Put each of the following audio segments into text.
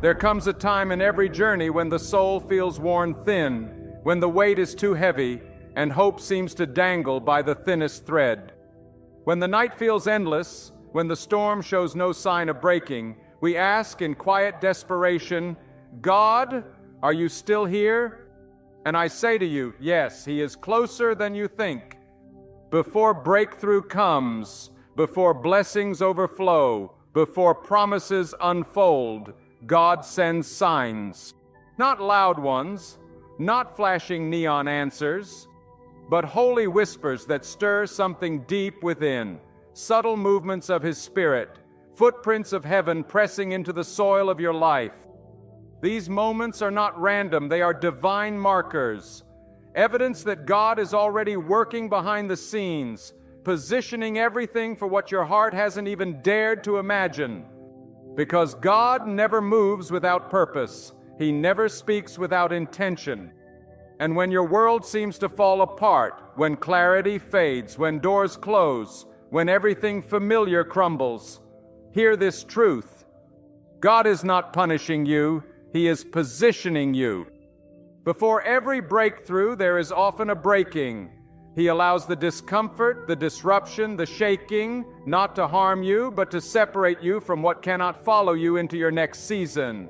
There comes a time in every journey when the soul feels worn thin, when the weight is too heavy, and hope seems to dangle by the thinnest thread. When the night feels endless, when the storm shows no sign of breaking, we ask in quiet desperation, God, are you still here? And I say to you, yes, He is closer than you think. Before breakthrough comes, before blessings overflow, before promises unfold, God sends signs. Not loud ones, not flashing neon answers, but holy whispers that stir something deep within, subtle movements of His Spirit, footprints of heaven pressing into the soil of your life. These moments are not random, they are divine markers, evidence that God is already working behind the scenes, positioning everything for what your heart hasn't even dared to imagine. Because God never moves without purpose, He never speaks without intention. And when your world seems to fall apart, when clarity fades, when doors close, when everything familiar crumbles, hear this truth. God is not punishing you, He is positioning you. Before every breakthrough, there is often a breaking. He allows the discomfort, the disruption, the shaking, not to harm you, but to separate you from what cannot follow you into your next season.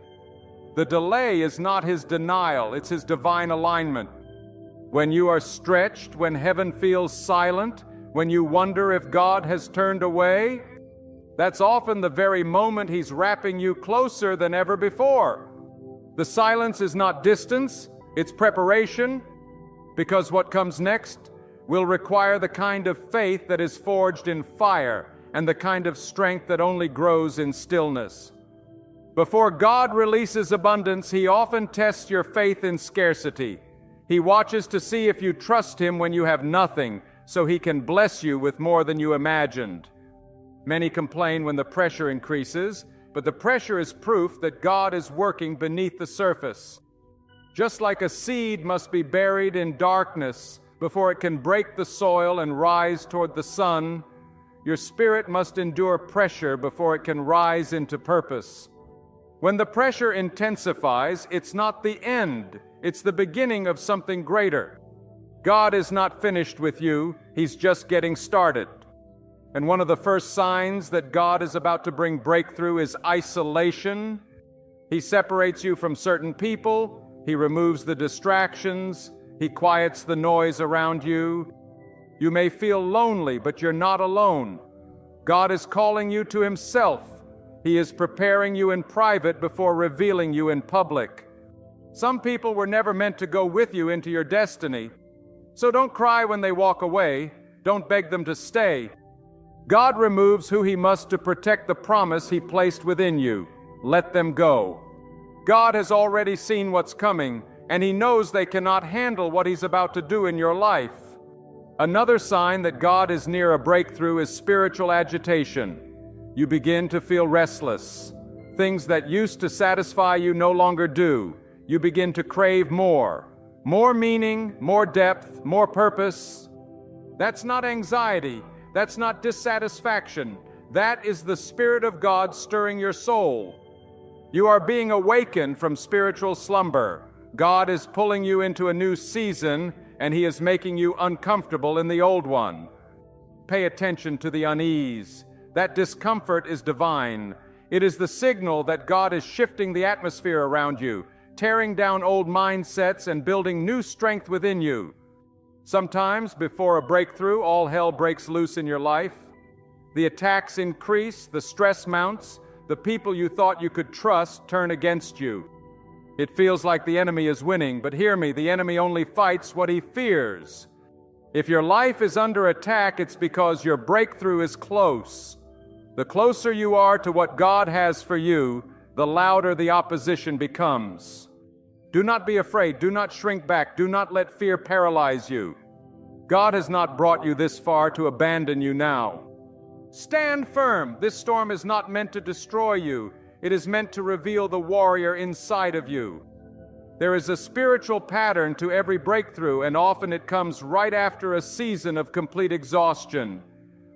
The delay is not His denial, it's His divine alignment. When you are stretched, when heaven feels silent, when you wonder if God has turned away, that's often the very moment He's wrapping you closer than ever before. The silence is not distance, it's preparation, because what comes next will require the kind of faith that is forged in fire and the kind of strength that only grows in stillness. Before God releases abundance, He often tests your faith in scarcity. He watches to see if you trust Him when you have nothing, so He can bless you with more than you imagined. Many complain when the pressure increases, but the pressure is proof that God is working beneath the surface. Just like a seed must be buried in darkness before it can break the soil and rise toward the sun, your spirit must endure pressure before it can rise into purpose. When the pressure intensifies, it's not the end, it's the beginning of something greater. God is not finished with you, He's just getting started. And one of the first signs that God is about to bring breakthrough is isolation. He separates you from certain people, He removes the distractions, He quiets the noise around you. You may feel lonely, but you're not alone. God is calling you to Himself. He is preparing you in private before revealing you in public. Some people were never meant to go with you into your destiny. So don't cry when they walk away. Don't beg them to stay. God removes who He must to protect the promise He placed within you. Let them go. God has already seen what's coming, and He knows they cannot handle what He's about to do in your life. Another sign that God is near a breakthrough is spiritual agitation. You begin to feel restless. Things that used to satisfy you no longer do. You begin to crave more. More meaning, more depth, more purpose. That's not anxiety. That's not dissatisfaction. That is the Spirit of God stirring your soul. You are being awakened from spiritual slumber. God is pulling you into a new season, and He is making you uncomfortable in the old one. Pay attention to the unease. That discomfort is divine. It is the signal that God is shifting the atmosphere around you, tearing down old mindsets and building new strength within you. Sometimes, before a breakthrough, all hell breaks loose in your life. The attacks increase, the stress mounts, the people you thought you could trust turn against you. It feels like the enemy is winning, but hear me, the enemy only fights what he fears. If your life is under attack, it's because your breakthrough is close. The closer you are to what God has for you, the louder the opposition becomes. Do not be afraid. Do not shrink back. Do not let fear paralyze you. God has not brought you this far to abandon you now. Stand firm. This storm is not meant to destroy you. It is meant to reveal the warrior inside of you. There is a spiritual pattern to every breakthrough, and often it comes right after a season of complete exhaustion.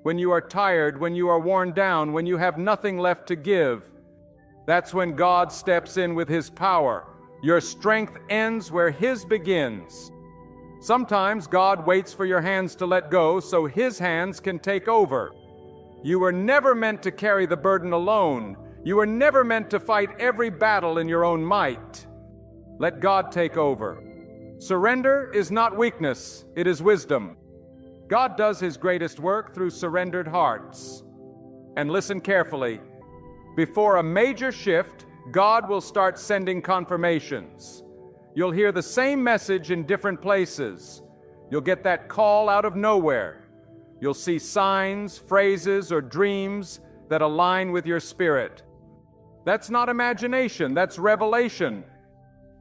When you are tired, when you are worn down, when you have nothing left to give. That's when God steps in with His power. Your strength ends where His begins. Sometimes God waits for your hands to let go so His hands can take over. You were never meant to carry the burden alone. You were never meant to fight every battle in your own might. Let God take over. Surrender is not weakness, it is wisdom. God does His greatest work through surrendered hearts. And listen carefully. Before a major shift, God will start sending confirmations. You'll hear the same message in different places. You'll get that call out of nowhere. You'll see signs, phrases, or dreams that align with your spirit. That's not imagination, that's revelation.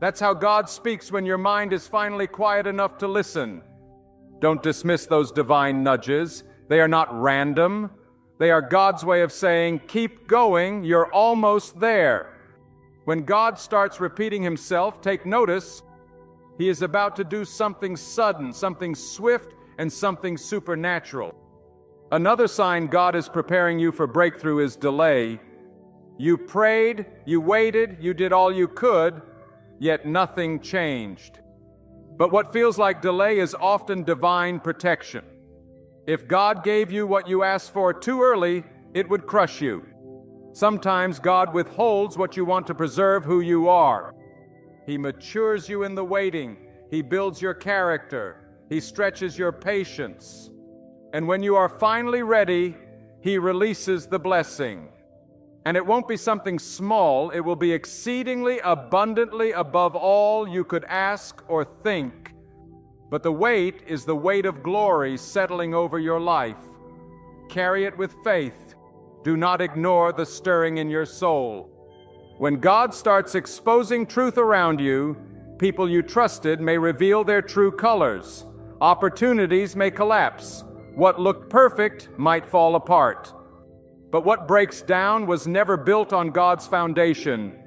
That's how God speaks when your mind is finally quiet enough to listen. Don't dismiss those divine nudges. They are not random. They are God's way of saying, keep going, you're almost there. When God starts repeating Himself, take notice. He is about to do something sudden, something swift, and something supernatural. Another sign God is preparing you for breakthrough is delay. You prayed, you waited, you did all you could, yet nothing changed. But what feels like delay is often divine protection. If God gave you what you asked for too early, it would crush you. Sometimes God withholds what you want to preserve who you are. He matures you in the waiting. He builds your character. He stretches your patience. And when you are finally ready, He releases the blessing. And it won't be something small. It will be exceedingly abundantly above all you could ask or think. But the weight is the weight of glory settling over your life. Carry it with faith. Do not ignore the stirring in your soul. When God starts exposing truth around you, people you trusted may reveal their true colors. Opportunities may collapse. What looked perfect might fall apart. But what breaks down was never built on God's foundation.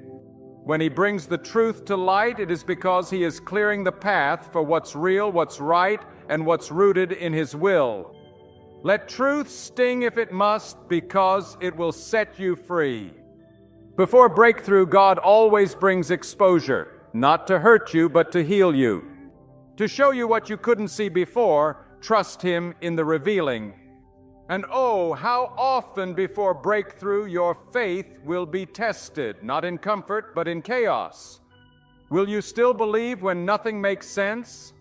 When He brings the truth to light, it is because He is clearing the path for what's real, what's right, and what's rooted in His will. Let truth sting if it must, because it will set you free. Before breakthrough, God always brings exposure, not to hurt you, but to heal you. To show you what you couldn't see before, trust Him in the revealing. And oh, how often before breakthrough your faith will be tested, not in comfort, but in chaos. Will you still believe when nothing makes sense?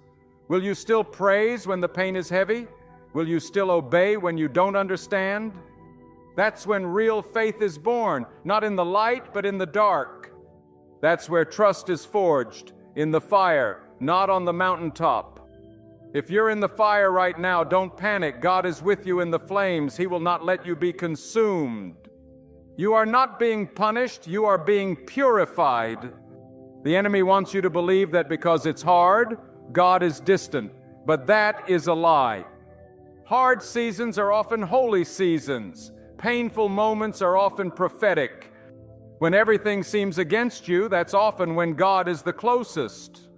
Will you still praise when the pain is heavy? Will you still obey when you don't understand? That's when real faith is born, not in the light, but in the dark. That's where trust is forged, in the fire, not on the mountaintop. If you're in the fire right now, don't panic. God is with you in the flames. He will not let you be consumed. You are not being punished. You are being purified. The enemy wants you to believe that because it's hard, God is distant. But that is a lie. Hard seasons are often holy seasons. Painful moments are often prophetic. When everything seems against you, that's often when God is the closest.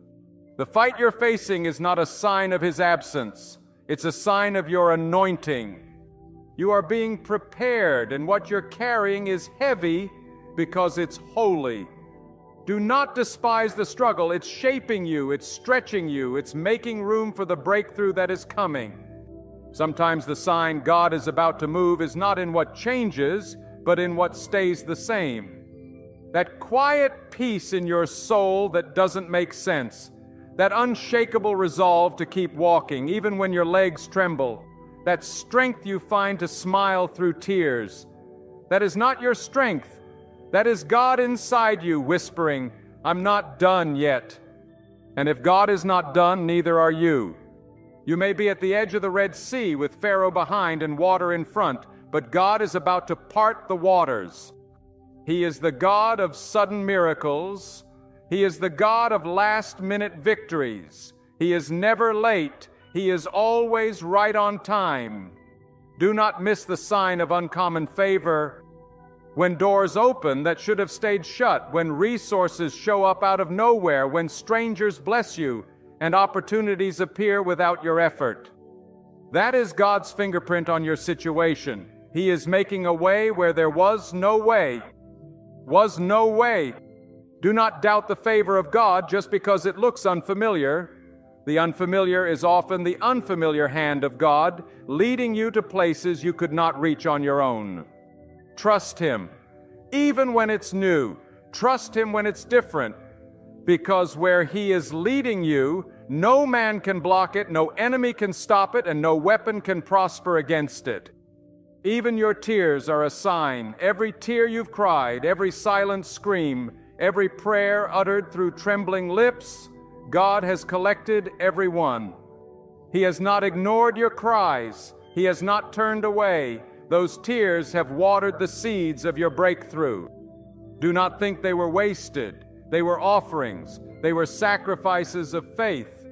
The fight you're facing is not a sign of His absence. It's a sign of your anointing. You are being prepared, and what you're carrying is heavy because it's holy. Do not despise the struggle. It's shaping you, it's stretching you, it's making room for the breakthrough that is coming. Sometimes the sign God is about to move is not in what changes, but in what stays the same. That quiet peace in your soul that doesn't make sense. That unshakable resolve to keep walking, even when your legs tremble. That strength you find to smile through tears. That is not your strength. That is God inside you whispering, I'm not done yet. And if God is not done, neither are you. You may be at the edge of the Red Sea with Pharaoh behind and water in front, but God is about to part the waters. He is the God of sudden miracles. He is the God of last-minute victories. He is never late. He is always right on time. Do not miss the sign of uncommon favor. When doors open that should have stayed shut, when resources show up out of nowhere, when strangers bless you, and opportunities appear without your effort. That is God's fingerprint on your situation. He is making a way where there was no way. Was no way. Do not doubt the favor of God just because it looks unfamiliar. The unfamiliar is often the unfamiliar hand of God, leading you to places you could not reach on your own. Trust Him, even when it's new. Trust Him when it's different, because where He is leading you, no man can block it, no enemy can stop it, and no weapon can prosper against it. Even your tears are a sign. Every tear you've cried, every silent scream, every prayer uttered through trembling lips, God has collected every one. He has not ignored your cries. He has not turned away. Those tears have watered the seeds of your breakthrough. Do not think they were wasted. They were offerings. They were sacrifices of faith.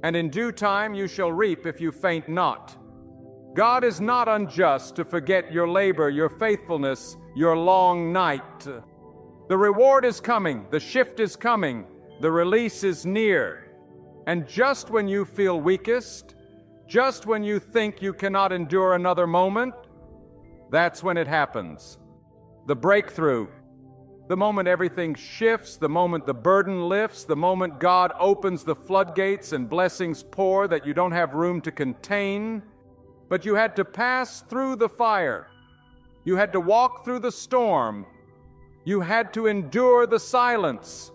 And in due time you shall reap if you faint not. God is not unjust to forget your labor, your faithfulness, your long night. The reward is coming. The shift is coming. The release is near. And just when you feel weakest, just when you think you cannot endure another moment, that's when it happens. The breakthrough. The moment everything shifts, the moment the burden lifts, the moment God opens the floodgates and blessings pour that you don't have room to contain. But you had to pass through the fire. You had to walk through the storm. You had to endure the silence,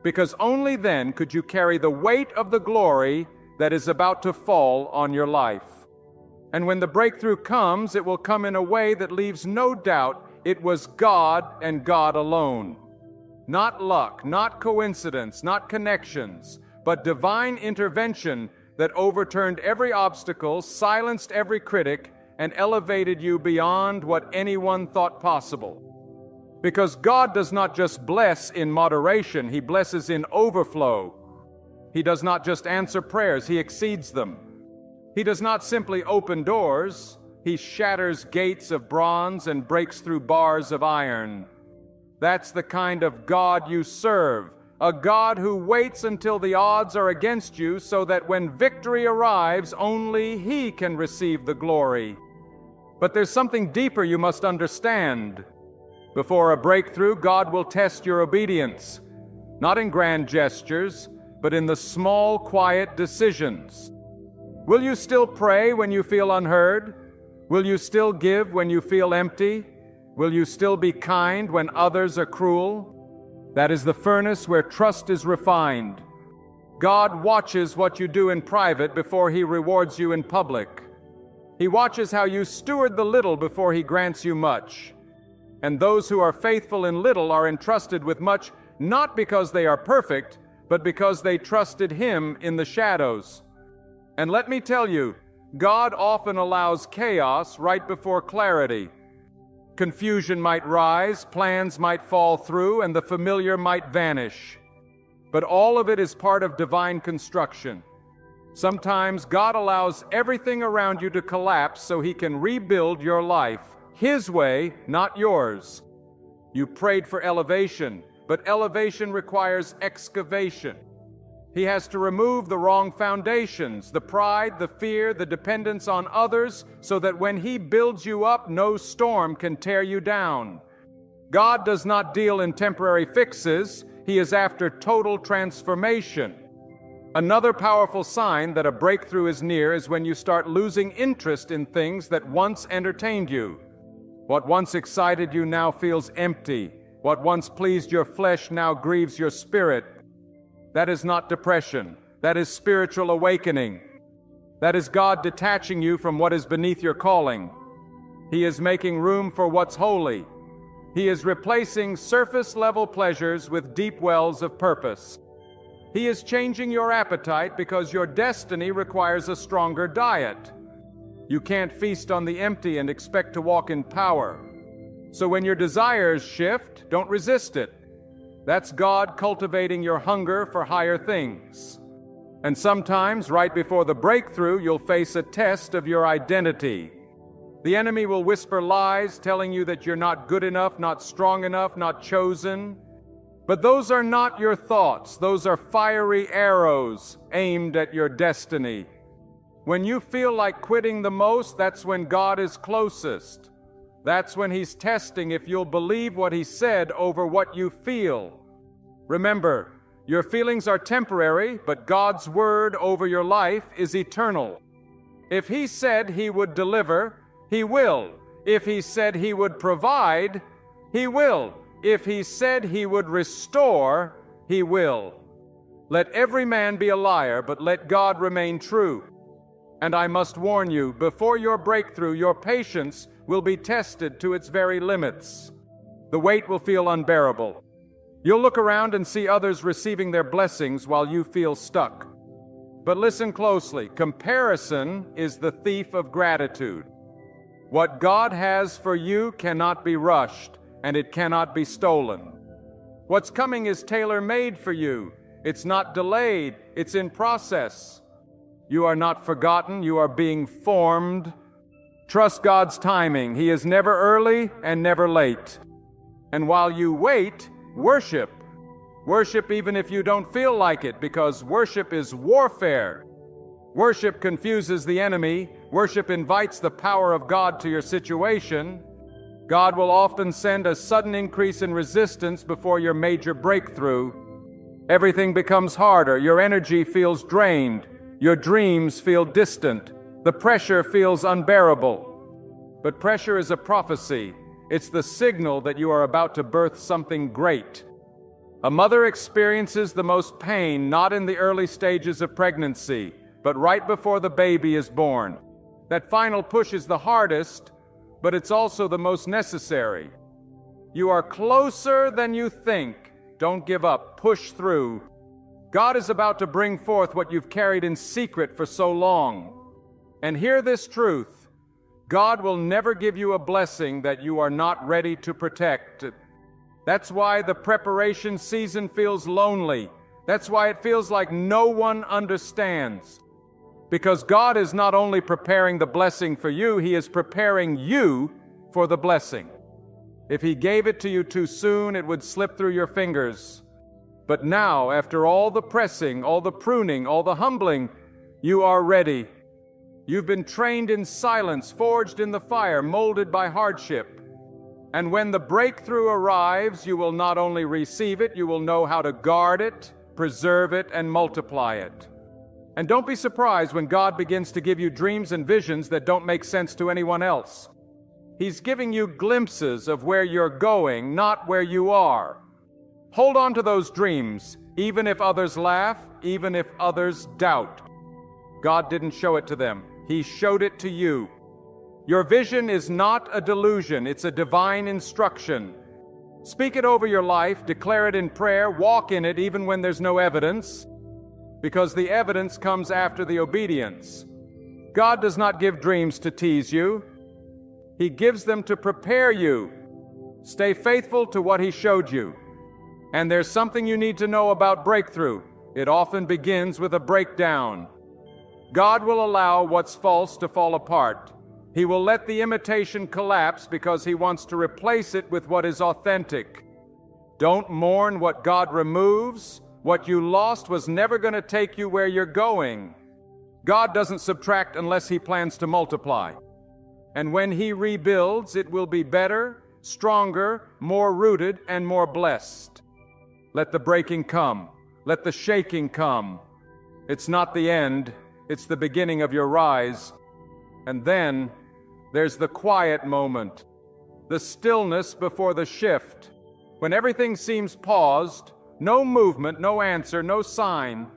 because only then could you carry the weight of the glory that is about to fall on your life. And when the breakthrough comes, it will come in a way that leaves no doubt it was God and God alone. Not luck, not coincidence, not connections, but divine intervention that overturned every obstacle, silenced every critic, and elevated you beyond what anyone thought possible. Because God does not just bless in moderation, He blesses in overflow. He does not just answer prayers, He exceeds them. He does not simply open doors, He shatters gates of bronze and breaks through bars of iron. That's the kind of God you serve, a God who waits until the odds are against you so that when victory arrives, only He can receive the glory. But there's something deeper you must understand. Before a breakthrough, God will test your obedience, not in grand gestures, but in the small, quiet decisions. Will you still pray when you feel unheard? Will you still give when you feel empty? Will you still be kind when others are cruel? That is the furnace where trust is refined. God watches what you do in private before He rewards you in public. He watches how you steward the little before He grants you much. And those who are faithful in little are entrusted with much, not because they are perfect, but because they trusted Him in the shadows. And let me tell you, God often allows chaos right before clarity. Confusion might rise, plans might fall through, and the familiar might vanish. But all of it is part of divine construction. Sometimes God allows everything around you to collapse so He can rebuild your life. His way, not yours. You prayed for elevation, but elevation requires excavation. He has to remove the wrong foundations, the pride, the fear, the dependence on others, so that when He builds you up, no storm can tear you down. God does not deal in temporary fixes. He is after total transformation. Another powerful sign that a breakthrough is near is when you start losing interest in things that once entertained you. What once excited you now feels empty. What once pleased your flesh now grieves your spirit. That is not depression. That is spiritual awakening. That is God detaching you from what is beneath your calling. He is making room for what's holy. He is replacing surface-level pleasures with deep wells of purpose. He is changing your appetite because your destiny requires a stronger diet. You can't feast on the empty and expect to walk in power. So when your desires shift, don't resist it. That's God cultivating your hunger for higher things. And sometimes, right before the breakthrough, you'll face a test of your identity. The enemy will whisper lies, telling you that you're not good enough, not strong enough, not chosen. But those are not your thoughts. Those are fiery arrows aimed at your destiny. When you feel like quitting the most, that's when God is closest. That's when He's testing if you'll believe what He said over what you feel. Remember, your feelings are temporary, but God's word over your life is eternal. If He said He would deliver, He will. If He said He would provide, He will. If He said He would restore, He will. Let every man be a liar, but let God remain true. And I must warn you, before your breakthrough, your patience will be tested to its very limits. The weight will feel unbearable. You'll look around and see others receiving their blessings while you feel stuck. But listen closely. Comparison is the thief of gratitude. What God has for you cannot be rushed, and it cannot be stolen. What's coming is tailor-made for you. It's not delayed, it's in process. You are not forgotten, you are being formed. Trust God's timing. He is never early and never late. And while you wait, worship. Worship even if you don't feel like it, because worship is warfare. Worship confuses the enemy. Worship invites the power of God to your situation. God will often send a sudden increase in resistance before your major breakthrough. Everything becomes harder. Your energy feels drained. Your dreams feel distant. The pressure feels unbearable. But pressure is a prophecy. It's the signal that you are about to birth something great. A mother experiences the most pain not in the early stages of pregnancy, but right before the baby is born. That final push is the hardest, but it's also the most necessary. You are closer than you think. Don't give up. Push through. God is about to bring forth what you've carried in secret for so long. And hear this truth. God will never give you a blessing that you are not ready to protect. That's why the preparation season feels lonely. That's why it feels like no one understands. Because God is not only preparing the blessing for you, He is preparing you for the blessing. If He gave it to you too soon, it would slip through your fingers. But now, after all the pressing, all the pruning, all the humbling, you are ready. You've been trained in silence, forged in the fire, molded by hardship. And when the breakthrough arrives, you will not only receive it, you will know how to guard it, preserve it, and multiply it. And don't be surprised when God begins to give you dreams and visions that don't make sense to anyone else. He's giving you glimpses of where you're going, not where you are. Hold on to those dreams, even if others laugh, even if others doubt. God didn't show it to them. He showed it to you. Your vision is not a delusion, it's a divine instruction. Speak it over your life, declare it in prayer, walk in it even when there's no evidence, because the evidence comes after the obedience. God does not give dreams to tease you. He gives them to prepare you. Stay faithful to what He showed you. And there's something you need to know about breakthrough. It often begins with a breakdown. God will allow what's false to fall apart. He will let the imitation collapse because He wants to replace it with what is authentic. Don't mourn what God removes. What you lost was never going to take you where you're going. God doesn't subtract unless He plans to multiply. And when He rebuilds, it will be better, stronger, more rooted, and more blessed. Let the breaking come. Let the shaking come. It's not the end. It's the beginning of your rise. And then there's the quiet moment, the stillness before the shift, when everything seems paused, no movement, no answer, no sign.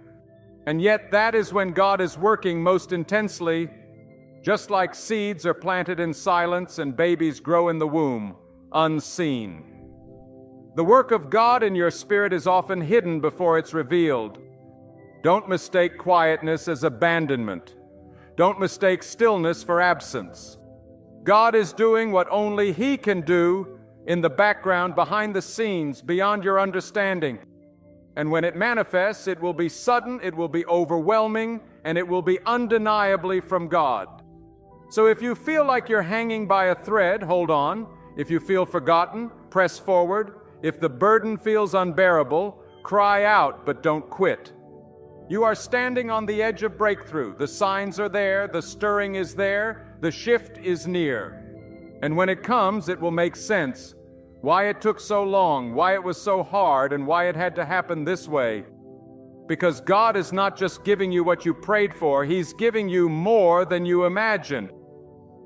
And yet that is when God is working most intensely, just like seeds are planted in silence and babies grow in the womb, unseen. The work of God in your spirit is often hidden before it's revealed. Don't mistake quietness as abandonment. Don't mistake stillness for absence. God is doing what only He can do in the background, behind the scenes, beyond your understanding. And when it manifests, it will be sudden, it will be overwhelming, and it will be undeniably from God. So if you feel like you're hanging by a thread, hold on. If you feel forgotten, press forward. If the burden feels unbearable, cry out, but don't quit. You are standing on the edge of breakthrough. The signs are there, the stirring is there, the shift is near. And when it comes, it will make sense. Why it took so long, why it was so hard, and why it had to happen this way. Because God is not just giving you what you prayed for, He's giving you more than you imagine.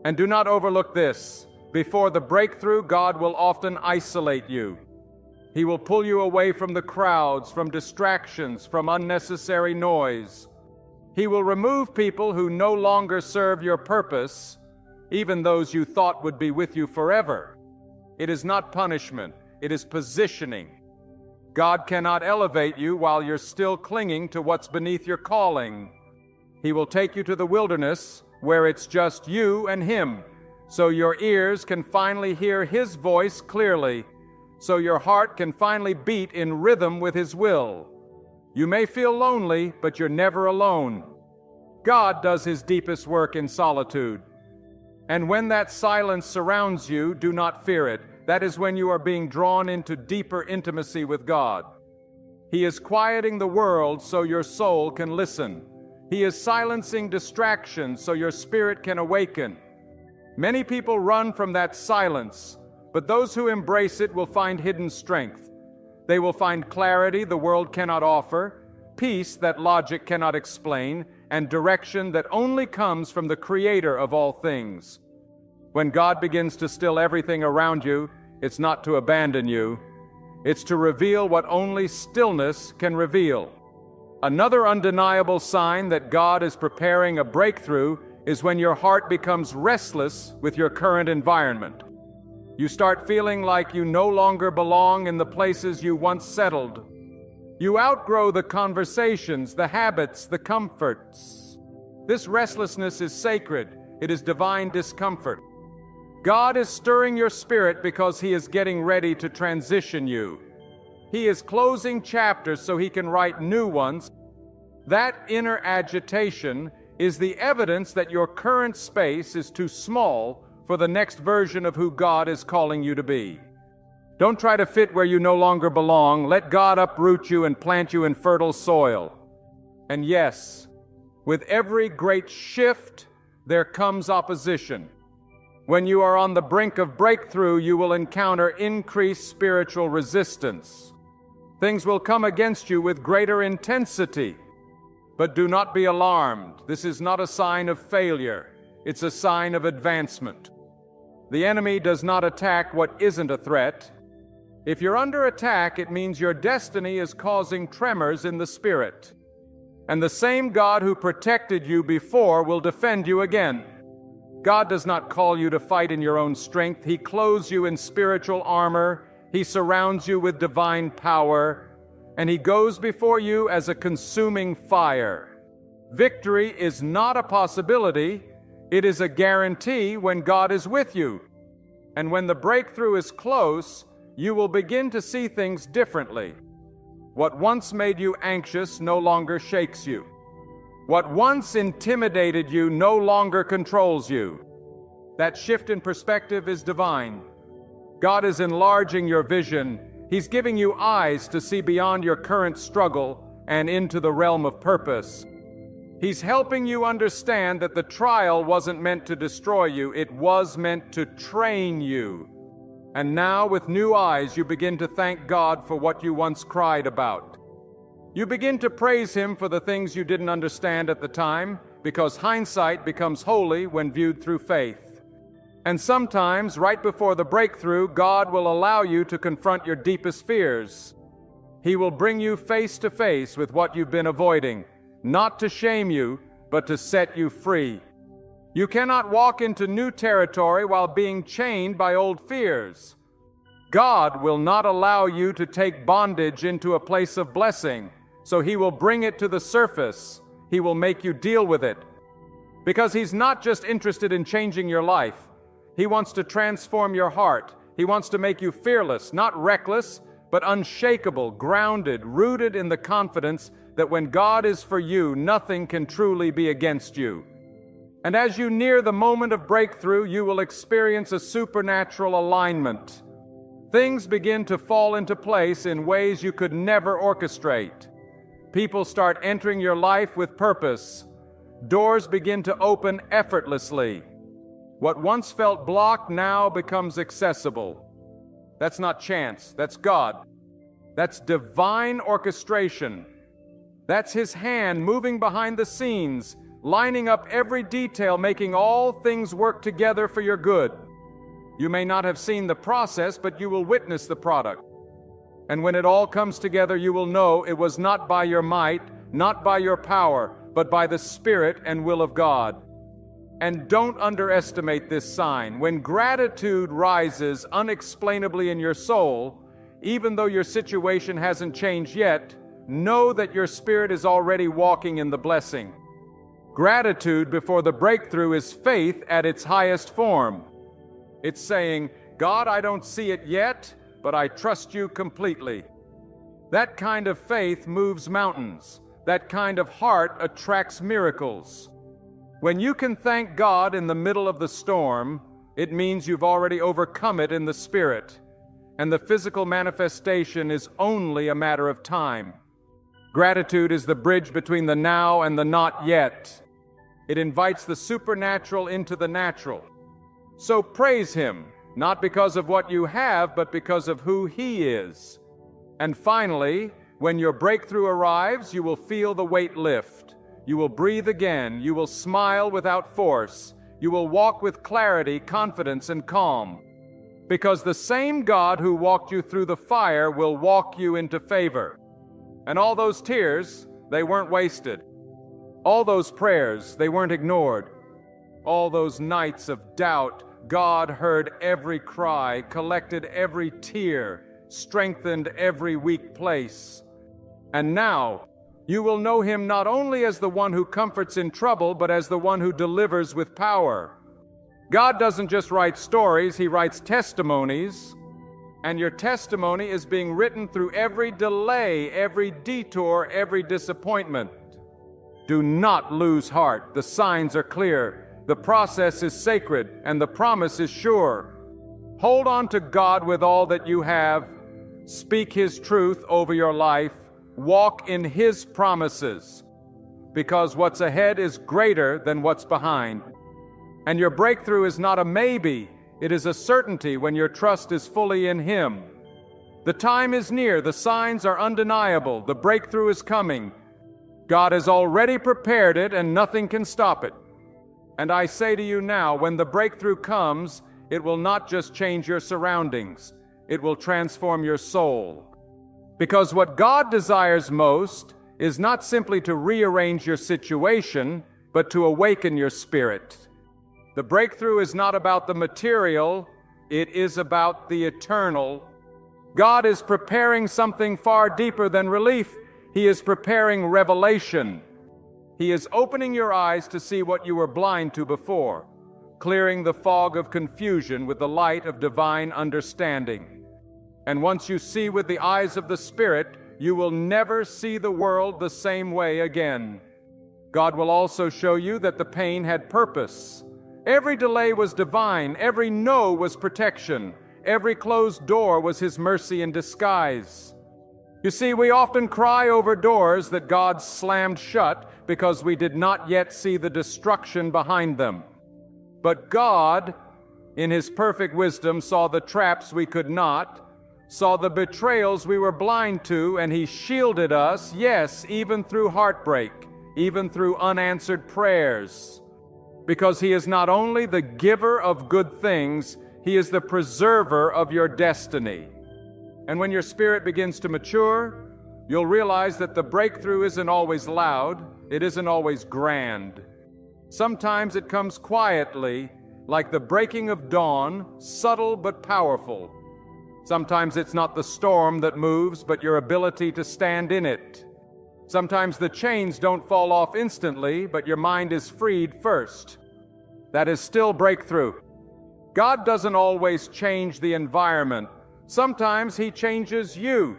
And do not overlook this. Before the breakthrough, God will often isolate you. He will pull you away from the crowds, from distractions, from unnecessary noise. He will remove people who no longer serve your purpose, even those you thought would be with you forever. It is not punishment, it is positioning. God cannot elevate you while you're still clinging to what's beneath your calling. He will take you to the wilderness where it's just you and Him, so your ears can finally hear His voice clearly, so your heart can finally beat in rhythm with His will. You may feel lonely, but you're never alone. God does His deepest work in solitude. And when that silence surrounds you, do not fear it. That is when you are being drawn into deeper intimacy with God. He is quieting the world so your soul can listen. He is silencing distractions so your spirit can awaken. Many people run from that silence, but those who embrace it will find hidden strength. They will find clarity the world cannot offer, peace that logic cannot explain, and direction that only comes from the Creator of all things. When God begins to still everything around you, it's not to abandon you. It's to reveal what only stillness can reveal. Another undeniable sign that God is preparing a breakthrough is when your heart becomes restless with your current environment. You start feeling like you no longer belong in the places you once settled. You outgrow the conversations, the habits, the comforts. This restlessness is sacred. It is divine discomfort. God is stirring your spirit because He is getting ready to transition you. He is closing chapters so He can write new ones. That inner agitation is the evidence that your current space is too small for the next version of who God is calling you to be. Don't try to fit where you no longer belong. Let God uproot you and plant you in fertile soil. And yes, with every great shift, there comes opposition. When you are on the brink of breakthrough, you will encounter increased spiritual resistance. Things will come against you with greater intensity. But do not be alarmed. This is not a sign of failure. It's a sign of advancement. The enemy does not attack what isn't a threat. If you're under attack, it means your destiny is causing tremors in the spirit. And the same God who protected you before will defend you again. God does not call you to fight in your own strength. He clothes you in spiritual armor. He surrounds you with divine power. And He goes before you as a consuming fire. Victory is not a possibility. It is a guarantee when God is with you. And when the breakthrough is close, you will begin to see things differently. What once made you anxious no longer shakes you. What once intimidated you no longer controls you. That shift in perspective is divine. God is enlarging your vision. He's giving you eyes to see beyond your current struggle and into the realm of purpose. He's helping you understand that the trial wasn't meant to destroy you, it was meant to train you. And now, with new eyes, you begin to thank God for what you once cried about. You begin to praise Him for the things you didn't understand at the time, because hindsight becomes holy when viewed through faith. And sometimes, right before the breakthrough, God will allow you to confront your deepest fears. He will bring you face to face with what you've been avoiding, not to shame you, but to set you free. You cannot walk into new territory while being chained by old fears. God will not allow you to take bondage into a place of blessing, so He will bring it to the surface. He will make you deal with it. Because He's not just interested in changing your life. He wants to transform your heart. He wants to make you fearless, not reckless, but unshakable, grounded, rooted in the confidence that when God is for you, nothing can truly be against you. And as you near the moment of breakthrough, you will experience a supernatural alignment. Things begin to fall into place in ways you could never orchestrate. People start entering your life with purpose. Doors begin to open effortlessly. What once felt blocked now becomes accessible. That's not chance, that's God. That's divine orchestration. That's His hand moving behind the scenes, lining up every detail, making all things work together for your good. You may not have seen the process, but you will witness the product. And when it all comes together, you will know it was not by your might, not by your power, but by the Spirit and will of God. And don't underestimate this sign. When gratitude rises unexplainably in your soul, even though your situation hasn't changed yet, know that your spirit is already walking in the blessing. Gratitude before the breakthrough is faith at its highest form. It's saying, God, I don't see it yet, but I trust you completely. That kind of faith moves mountains. That kind of heart attracts miracles. When you can thank God in the middle of the storm, it means you've already overcome it in the Spirit, and the physical manifestation is only a matter of time. Gratitude is the bridge between the now and the not yet. It invites the supernatural into the natural. So praise Him, not because of what you have, but because of who He is. And finally, when your breakthrough arrives, you will feel the weight lift. You will breathe again. You will smile without force. You will walk with clarity, confidence, and calm. Because the same God who walked you through the fire will walk you into favor. And all those tears, they weren't wasted. All those prayers, they weren't ignored. All those nights of doubt, God heard every cry, collected every tear, strengthened every weak place. And now, you will know Him not only as the one who comforts in trouble, but as the one who delivers with power. God doesn't just write stories, He writes testimonies. And your testimony is being written through every delay, every detour, every disappointment. Do not lose heart. The signs are clear. The process is sacred, and the promise is sure. Hold on to God with all that you have. Speak His truth over your life. Walk in His promises, because what's ahead is greater than what's behind. And your breakthrough is not a maybe, it is a certainty when your trust is fully in Him. The time is near, the signs are undeniable, the breakthrough is coming. God has already prepared it, and nothing can stop it. And I say to you now, when the breakthrough comes, it will not just change your surroundings, it will transform your soul. Because what God desires most is not simply to rearrange your situation, but to awaken your spirit. The breakthrough is not about the material, it is about the eternal. God is preparing something far deeper than relief. He is preparing revelation. He is opening your eyes to see what you were blind to before, clearing the fog of confusion with the light of divine understanding. And once you see with the eyes of the Spirit, you will never see the world the same way again. God will also show you that the pain had purpose. Every delay was divine. Every no was protection. Every closed door was His mercy in disguise. You see, we often cry over doors that God slammed shut because we did not yet see the destruction behind them. But God, in His perfect wisdom, saw the traps we could not, saw the betrayals we were blind to, and He shielded us, yes, even through heartbreak, even through unanswered prayers. Because He is not only the giver of good things, He is the preserver of your destiny. And when your spirit begins to mature, you'll realize that the breakthrough isn't always loud, it isn't always grand. Sometimes it comes quietly, like the breaking of dawn, subtle but powerful. Sometimes it's not the storm that moves, but your ability to stand in it. Sometimes the chains don't fall off instantly, but your mind is freed first. That is still breakthrough. God doesn't always change the environment. Sometimes He changes you.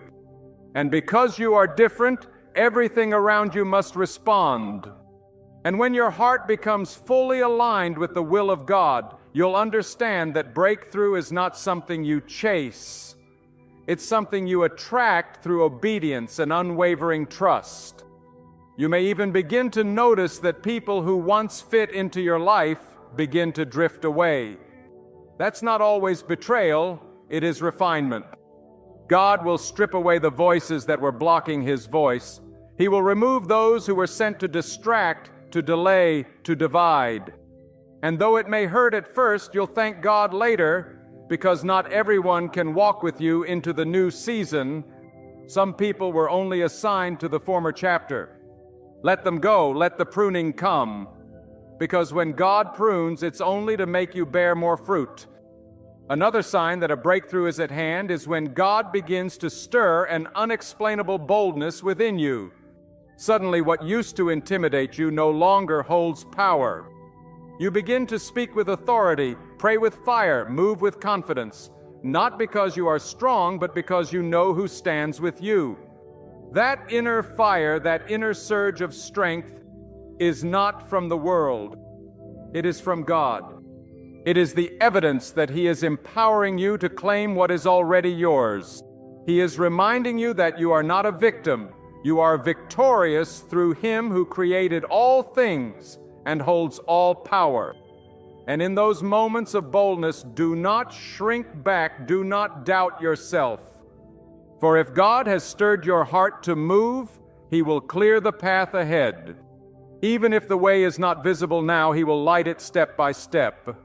And because you are different, everything around you must respond. And when your heart becomes fully aligned with the will of God, you'll understand that breakthrough is not something you chase. It's something you attract through obedience and unwavering trust. You may even begin to notice that people who once fit into your life begin to drift away. That's not always betrayal, it is refinement. God will strip away the voices that were blocking His voice. He will remove those who were sent to distract, to delay, to divide. And though it may hurt at first, you'll thank God later, because not everyone can walk with you into the new season. Some people were only assigned to the former chapter. Let them go, let the pruning come. Because when God prunes, it's only to make you bear more fruit. Another sign that a breakthrough is at hand is when God begins to stir an unexplainable boldness within you. Suddenly, what used to intimidate you no longer holds power. You begin to speak with authority, pray with fire, move with confidence, not because you are strong, but because you know who stands with you. That inner fire, that inner surge of strength, is not from the world. It is from God. It is the evidence that He is empowering you to claim what is already yours. He is reminding you that you are not a victim. You are victorious through Him who created all things and holds all power. And in those moments of boldness, do not shrink back, do not doubt yourself. For if God has stirred your heart to move, He will clear the path ahead. Even if the way is not visible now, He will light it step by step.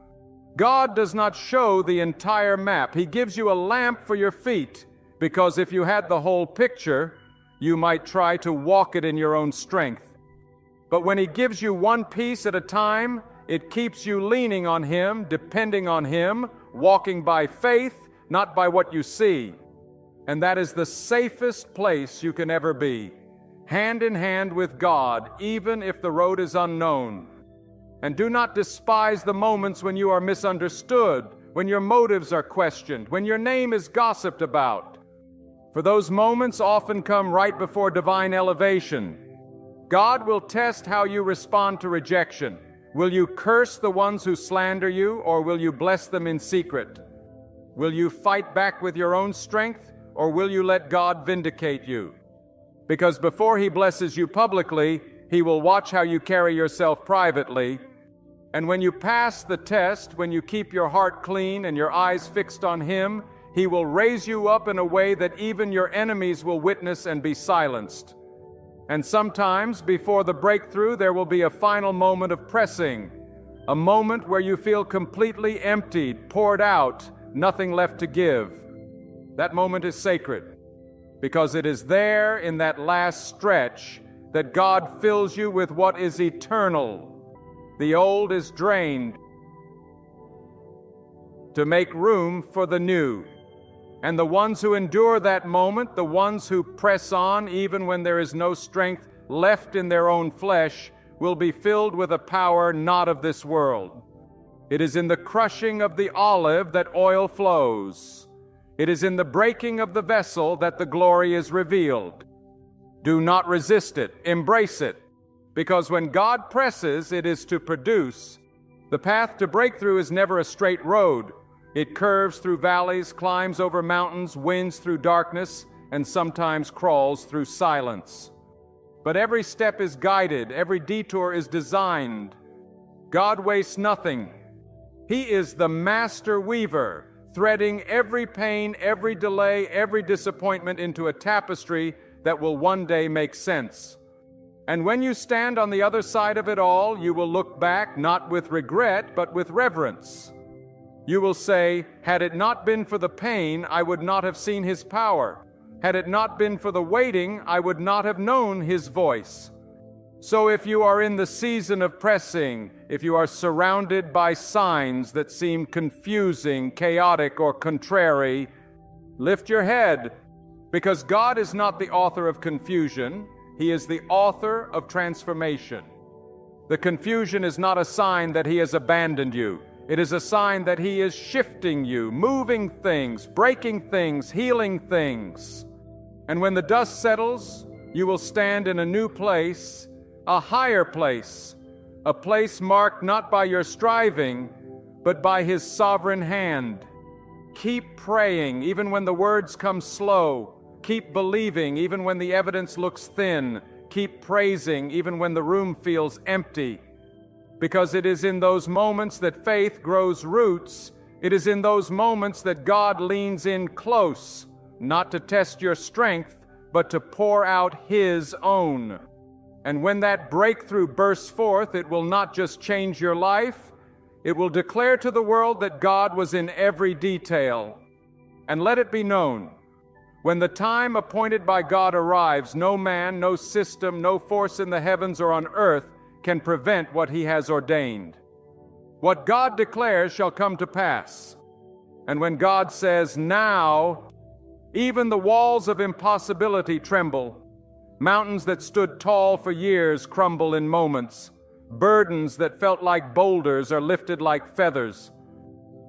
God does not show the entire map. He gives you a lamp for your feet, because if you had the whole picture, you might try to walk it in your own strength. But when He gives you one piece at a time, it keeps you leaning on Him, depending on Him, walking by faith, not by what you see. And that is the safest place you can ever be, hand in hand with God, even if the road is unknown. And do not despise the moments when you are misunderstood, when your motives are questioned, when your name is gossiped about. For those moments often come right before divine elevation. God will test how you respond to rejection. Will you curse the ones who slander you, or will you bless them in secret? Will you fight back with your own strength, or will you let God vindicate you? Because before He blesses you publicly, He will watch how you carry yourself privately. And when you pass the test, when you keep your heart clean and your eyes fixed on Him, He will raise you up in a way that even your enemies will witness and be silenced. And sometimes, before the breakthrough, there will be a final moment of pressing, a moment where you feel completely emptied, poured out, nothing left to give. That moment is sacred, because it is there in that last stretch that God fills you with what is eternal. The old is drained to make room for the new. And the ones who endure that moment, the ones who press on even when there is no strength left in their own flesh, will be filled with a power not of this world. It is in the crushing of the olive that oil flows. It is in the breaking of the vessel that the glory is revealed. Do not resist it, embrace it, because when God presses, it is to produce. The path to breakthrough is never a straight road. It curves through valleys, climbs over mountains, wins through darkness, and sometimes crawls through silence. But every step is guided, every detour is designed. God wastes nothing. He is the master weaver, threading every pain, every delay, every disappointment into a tapestry that will one day make sense. And when you stand on the other side of it all, you will look back not with regret, but with reverence. You will say, had it not been for the pain, I would not have seen His power. Had it not been for the waiting, I would not have known His voice. So if you are in the season of pressing, if you are surrounded by signs that seem confusing, chaotic, or contrary, lift your head, because God is not the author of confusion. He is the author of transformation. The confusion is not a sign that He has abandoned you. It is a sign that He is shifting you, moving things, breaking things, healing things. And when the dust settles, you will stand in a new place, a higher place, a place marked not by your striving, but by His sovereign hand. Keep praying even when the words come slow. Keep believing even when the evidence looks thin. Keep praising even when the room feels empty. because it is in those moments that faith grows roots. It is in those moments that God leans in close, not to test your strength, but to pour out His own. And when that breakthrough bursts forth, it will not just change your life, it will declare to the world that God was in every detail. And let it be known, when the time appointed by God arrives, no man, no system, no force in the heavens or on earth can prevent what He has ordained. What God declares shall come to pass. And when God says, "Now," even the walls of impossibility tremble. Mountains that stood tall for years crumble in moments. Burdens that felt like boulders are lifted like feathers.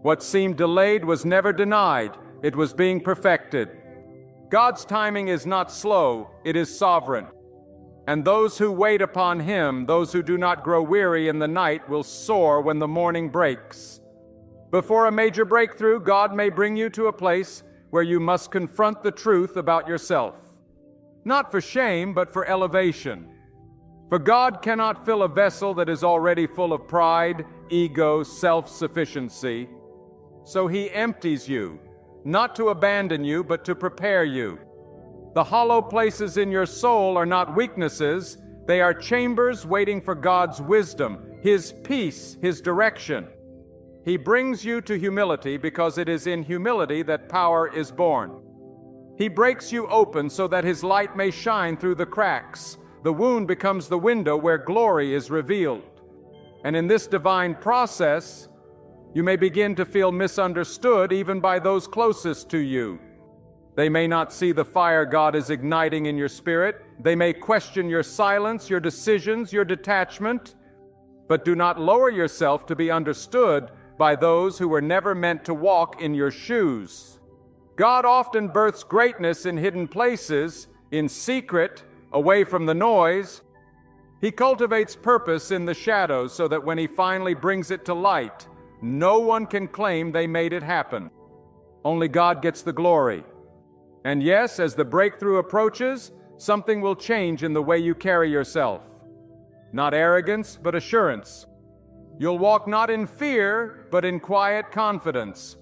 What seemed delayed was never denied. It was being perfected. God's timing is not slow, it is sovereign. And those who wait upon Him, those who do not grow weary in the night, will soar when the morning breaks. Before a major breakthrough, God may bring you to a place where you must confront the truth about yourself. Not for shame, but for elevation. For God cannot fill a vessel that is already full of pride, ego, self-sufficiency. So He empties you, not to abandon you, but to prepare you. The hollow places in your soul are not weaknesses, they are chambers waiting for God's wisdom, His peace, His direction. He brings you to humility because it is in humility that power is born. He breaks you open so that His light may shine through the cracks. The wound becomes the window where glory is revealed. And in this divine process, you may begin to feel misunderstood even by those closest to you. They may not see the fire God is igniting in your spirit. They may question your silence, your decisions, your detachment. But do not lower yourself to be understood by those who were never meant to walk in your shoes. God often births greatness in hidden places, in secret, away from the noise. He cultivates purpose in the shadows so that when He finally brings it to light, no one can claim they made it happen. Only God gets the glory. And yes, as the breakthrough approaches, something will change in the way you carry yourself. Not arrogance, but assurance. You'll walk not in fear, but in quiet confidence.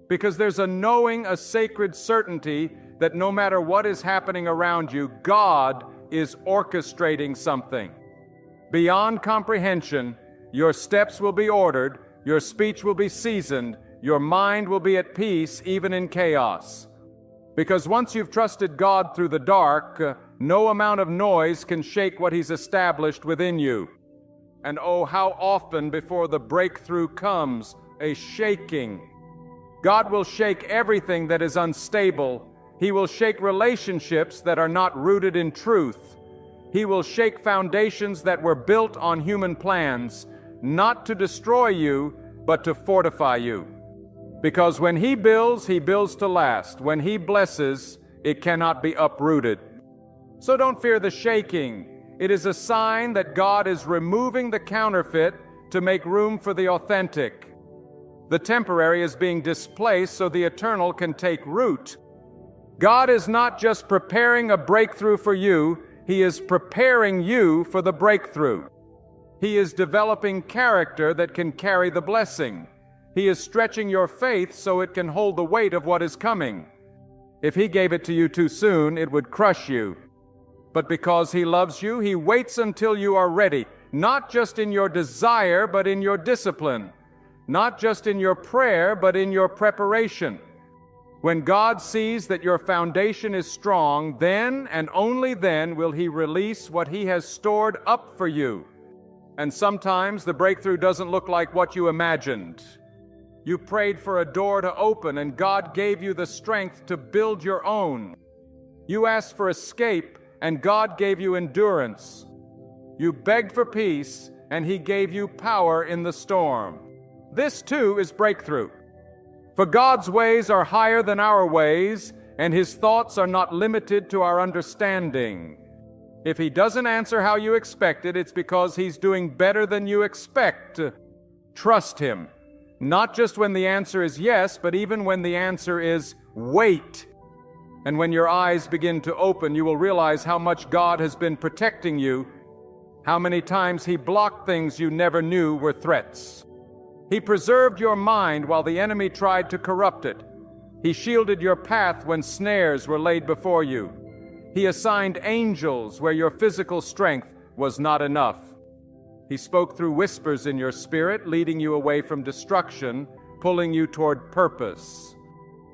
Because there's a knowing, a sacred certainty that no matter what is happening around you, God is orchestrating something. Beyond comprehension, your steps will be ordered, your speech will be seasoned, your mind will be at peace even in chaos. Because once you've trusted God through the dark, no amount of noise can shake what He's established within you. And oh, how often before the breakthrough comes, a shaking. God will shake everything that is unstable. He will shake relationships that are not rooted in truth. He will shake foundations that were built on human plans, not to destroy you, but to fortify you. Because when He builds to last. When He blesses, it cannot be uprooted. So don't fear the shaking. It is a sign that God is removing the counterfeit to make room for the authentic. The temporary is being displaced so the eternal can take root. God is not just preparing a breakthrough for you, He is preparing you for the breakthrough. He is developing character that can carry the blessing. He is stretching your faith so it can hold the weight of what is coming. If He gave it to you too soon, it would crush you. But because He loves you, He waits until you are ready, not just in your desire, but in your discipline, not just in your prayer, but in your preparation. When God sees that your foundation is strong, then and only then will He release what He has stored up for you. And sometimes the breakthrough doesn't look like what you imagined. You prayed for a door to open, and God gave you the strength to build your own. You asked for escape, and God gave you endurance. You begged for peace, and He gave you power in the storm. This too is breakthrough. For God's ways are higher than our ways, and His thoughts are not limited to our understanding. If He doesn't answer how you expected, it's because He's doing better than you expect. Trust Him, not just when the answer is yes, but even when the answer is wait. And when your eyes begin to open, you will realize how much God has been protecting you, How many times He blocked things you never knew were threats. He preserved your mind while the enemy tried to corrupt it. He shielded your path when snares were laid before you. He assigned angels where your physical strength was not enough. He spoke through whispers in your spirit, leading you away from destruction, pulling you toward purpose.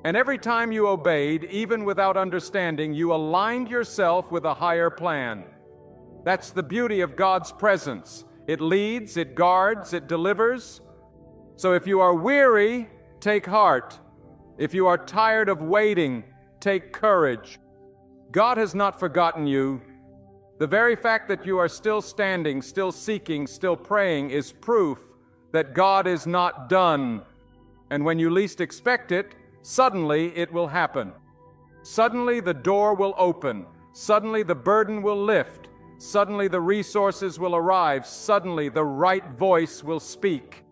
And every time you obeyed, even without understanding, you aligned yourself with a higher plan. That's the beauty of God's presence. It leads, it guards, it delivers. So if you are weary, take heart. If you are tired of waiting, take courage. God has not forgotten you. The very fact that you are still standing, still seeking, still praying is proof that God is not done. And when you least expect it, suddenly it will happen. Suddenly the door will open. Suddenly the burden will lift. Suddenly the resources will arrive. Suddenly the right voice will speak.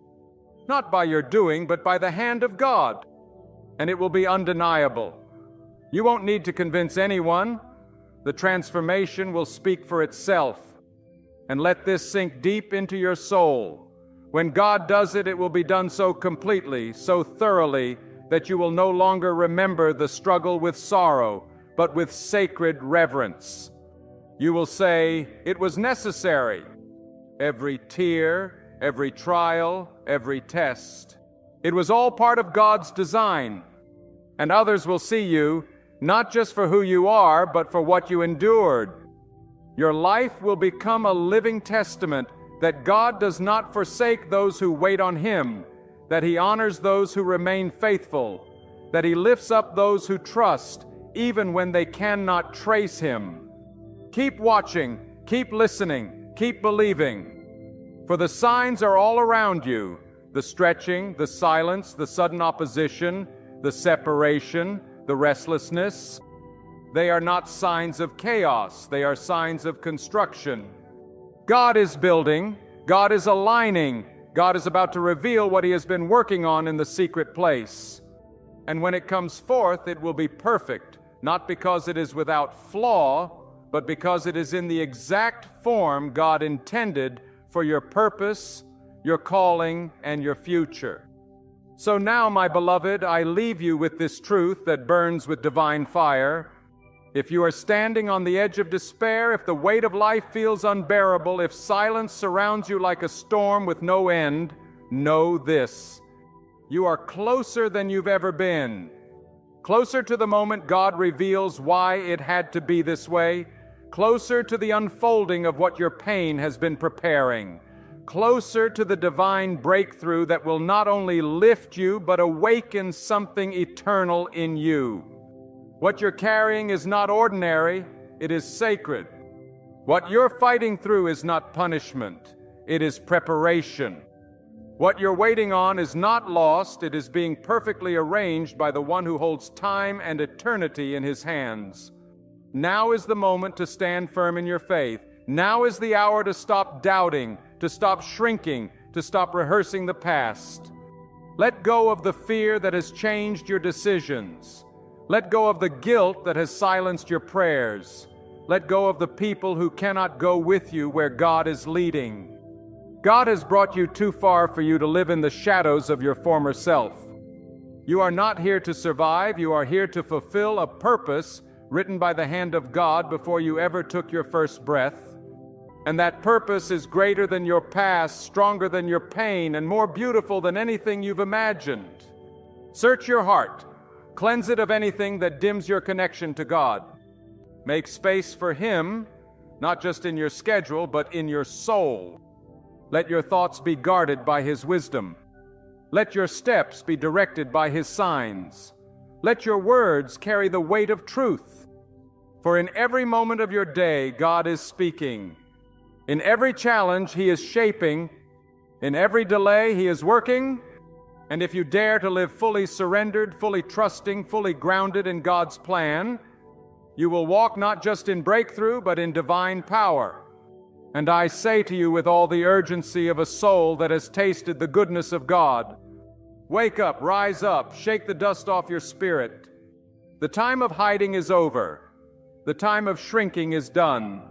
Not by your doing, but by the hand of God. And it will be undeniable. You won't need to convince anyone. The transformation will speak for itself. And let this sink deep into your soul. When God does it, it will be done so completely, so thoroughly, that you will no longer remember the struggle with sorrow, but with sacred reverence. You will say, "It was necessary." Every tear, every trial, every test. It was all part of God's design. And others will see you, not just for who you are, but for what you endured. Your life will become a living testament that God does not forsake those who wait on Him, that He honors those who remain faithful, that He lifts up those who trust, even when they cannot trace Him. Keep watching, keep listening, keep believing. For the signs are all around you, the stretching, the silence, the sudden opposition, the separation, the restlessness. They are not signs of chaos, they are signs of construction. God is building, God is aligning, God is about to reveal what He has been working on in the secret place. And when it comes forth, it will be perfect, not because it is without flaw, but because it is in the exact form God intended for your purpose, your calling, and your future. So now, my beloved, I leave you with this truth that burns with divine fire. If you are standing on the edge of despair, if the weight of life feels unbearable, if silence surrounds you like a storm with no end, know this: you are closer than you've ever been. Closer to the moment God reveals why it had to be this way. Closer to the unfolding of what your pain has been preparing. Closer to the divine breakthrough that will not only lift you, but awaken something eternal in you. What you're carrying is not ordinary, it is sacred. What you're fighting through is not punishment, it is preparation. What you're waiting on is not lost, it is being perfectly arranged by the one who holds time and eternity in His hands. Now is the moment to stand firm in your faith. Now is the hour to stop doubting, to stop shrinking, to stop rehearsing the past. Let go of the fear that has changed your decisions. Let go of the guilt that has silenced your prayers. Let go of the people who cannot go with you where God is leading. God has brought you too far for you to live in the shadows of your former self. You are not here to survive, you are here to fulfill a purpose written by the hand of God before you ever took your first breath. And that purpose is greater than your past, stronger than your pain, and more beautiful than anything you've imagined. Search your heart. Cleanse it of anything that dims your connection to God. Make space for Him, not just in your schedule, but in your soul. Let your thoughts be guarded by His wisdom. Let your steps be directed by His signs. Let your words carry the weight of truth. For in every moment of your day, God is speaking. In every challenge, He is shaping. In every delay, He is working. And if you dare to live fully surrendered, fully trusting, fully grounded in God's plan, you will walk not just in breakthrough, but in divine power. And I say to you with all the urgency of a soul that has tasted the goodness of God, wake up, rise up, shake the dust off your spirit. The time of hiding is over. The time of shrinking is done.